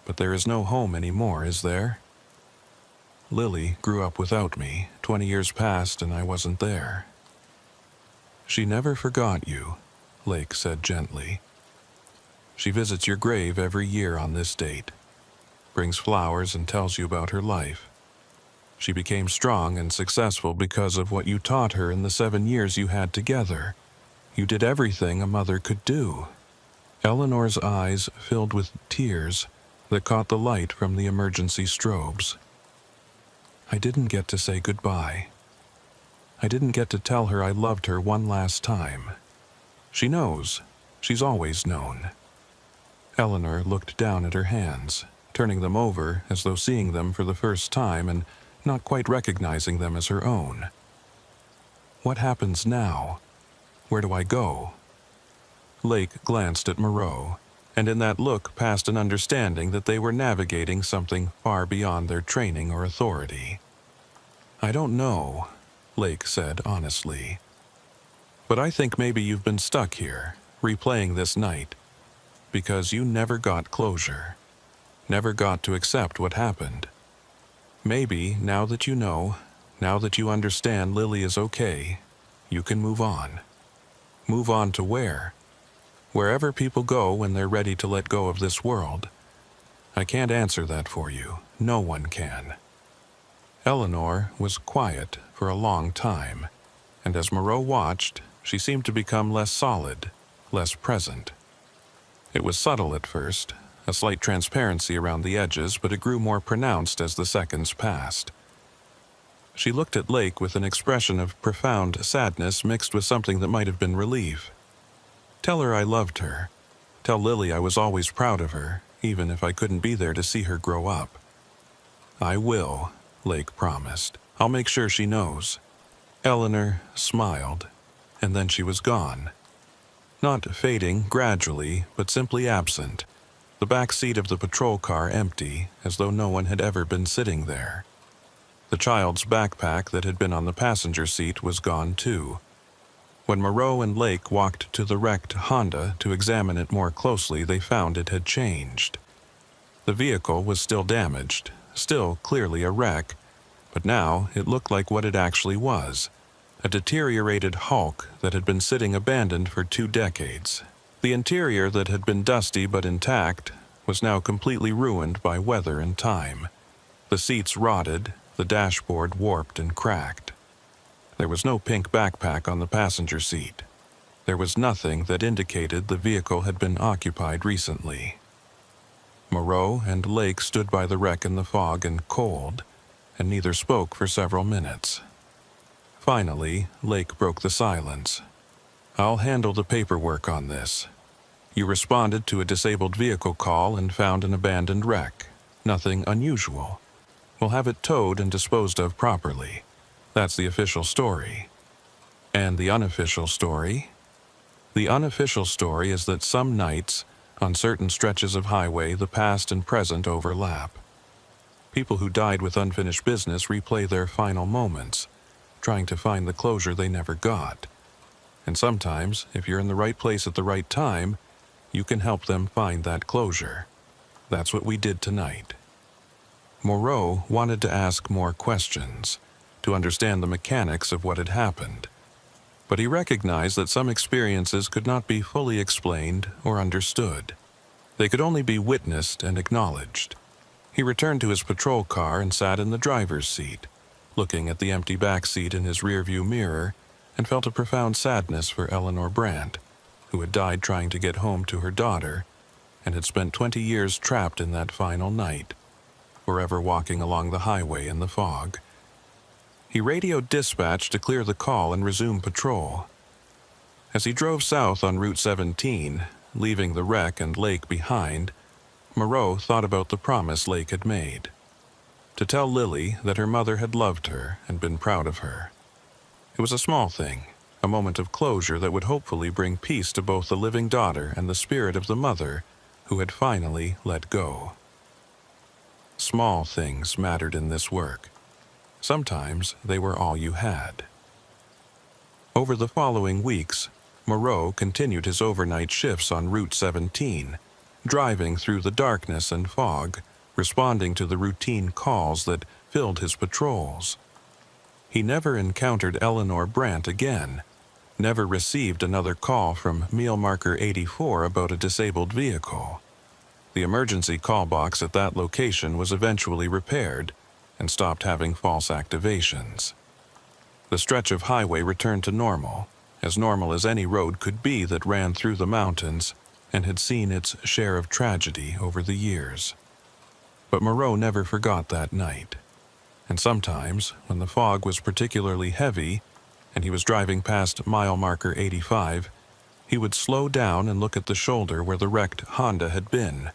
A: But there is no home anymore, is there? Lily grew up without me. 20 years passed and I wasn't there." "She never forgot you," Lake said gently. "She visits your grave every year on this date, brings flowers and tells you about her life. She became strong and successful because of what you taught her in the 7 years you had together. You did everything a mother could do." Eleanor's eyes filled with tears that caught the light from the emergency strobes. "I didn't get to say goodbye. I didn't get to tell her I loved her one last time. She knows. She's always known." Eleanor looked down at her hands, turning them over as though seeing them for the first time and not quite recognizing them as her own. "What happens now? Where do I go?" Lake glanced at Moreau, and in that look passed an understanding that they were navigating something far beyond their training or authority. "I don't know," Lake said honestly. "But I think maybe you've been stuck here, replaying this night, because you never got closure, never got to accept what happened. Maybe, now that you know, now that you understand Lily is okay, you can move on. Move on to where? Wherever people go when they're ready to let go of this world. I can't answer that for you. No one can." Eleanor was quiet for a long time, and as Moreau watched, she seemed to become less solid, less present. It was subtle at first, a slight transparency around the edges, but it grew more pronounced as the seconds passed. She looked at Lake with an expression of profound sadness mixed with something that might have been relief. "Tell her I loved her. Tell Lily I was always proud of her, even if I couldn't be there to see her grow up." "I will," Lake promised. "I'll make sure she knows." Eleanor smiled, and then she was gone. Not fading gradually, but simply absent. The back seat of the patrol car empty, as though no one had ever been sitting there. The child's backpack that had been on the passenger seat was gone too. When Moreau and Lake walked to the wrecked Honda to examine it more closely, they found it had changed. The vehicle was still damaged, still clearly a wreck, but now it looked like what it actually was, a deteriorated hulk that had been sitting abandoned for 2 decades. The interior that had been dusty but intact was now completely ruined by weather and time. The seats rotted, the dashboard warped and cracked. There was no pink backpack on the passenger seat. There was nothing that indicated the vehicle had been occupied recently. Moreau and Lake stood by the wreck in the fog and cold, and neither spoke for several minutes. Finally, Lake broke the silence. "I'll handle the paperwork on this. You responded to a disabled vehicle call and found an abandoned wreck. Nothing unusual. We'll have it towed and disposed of properly. That's the official story." And the unofficial story? The unofficial story is that some nights, on certain stretches of highway, the past and present overlap. People who died with unfinished business replay their final moments, trying to find the closure they never got. And sometimes, if you're in the right place at the right time, you can help them find that closure. That's what we did tonight. Moreau wanted to ask more questions, to understand the mechanics of what had happened. But he recognized that some experiences could not be fully explained or understood. They could only be witnessed and acknowledged. He returned to his patrol car and sat in the driver's seat, looking at the empty back seat in his rearview mirror, and felt a profound sadness for Eleanor Brandt, who had died trying to get home to her daughter and had spent 20 years trapped in that final night, forever walking along the highway in the fog. He radioed dispatch to clear the call and resume patrol. As he drove south on Route 17, leaving the wreck and Lake behind, Moreau thought about the promise Lake had made. To tell Lily that her mother had loved her and been proud of her. It was a small thing, a moment of closure that would hopefully bring peace to both the living daughter and the spirit of the mother who had finally let go. Small things mattered in this work. Sometimes they were all you had. Over the following weeks, Moreau continued his overnight shifts on Route 17, driving through the darkness and fog, responding to the routine calls that filled his patrols. He never encountered Eleanor Brandt again, never received another call from meal marker 84 about a disabled vehicle. The emergency call box at that location was eventually repaired and stopped having false activations. The stretch of highway returned to normal as any road could be that ran through the mountains and had seen its share of tragedy over the years. But Moreau never forgot that night. And sometimes, when the fog was particularly heavy and he was driving past mile marker 85, he would slow down and look at the shoulder where the wrecked Honda had been.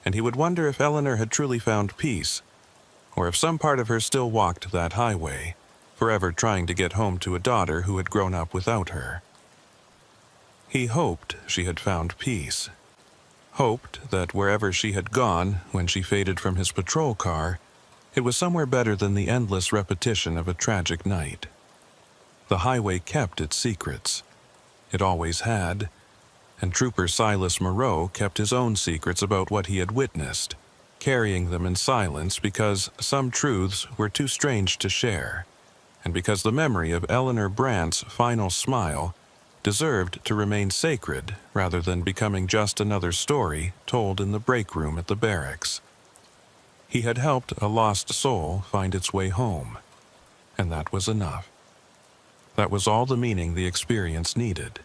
A: And he would wonder if Eleanor had truly found peace, or if some part of her still walked that highway, forever trying to get home to a daughter who had grown up without her. He hoped she had found peace. Hoped that wherever she had gone when she faded from his patrol car, it was somewhere better than the endless repetition of a tragic night. The highway kept its secrets. It always had, and Trooper Silas Moreau kept his own secrets about what he had witnessed, carrying them in silence because some truths were too strange to share, and because the memory of Eleanor Brandt's final smile deserved to remain sacred rather than becoming just another story told in the break room at the barracks. He had helped a lost soul find its way home, and that was enough. That was all the meaning the experience needed.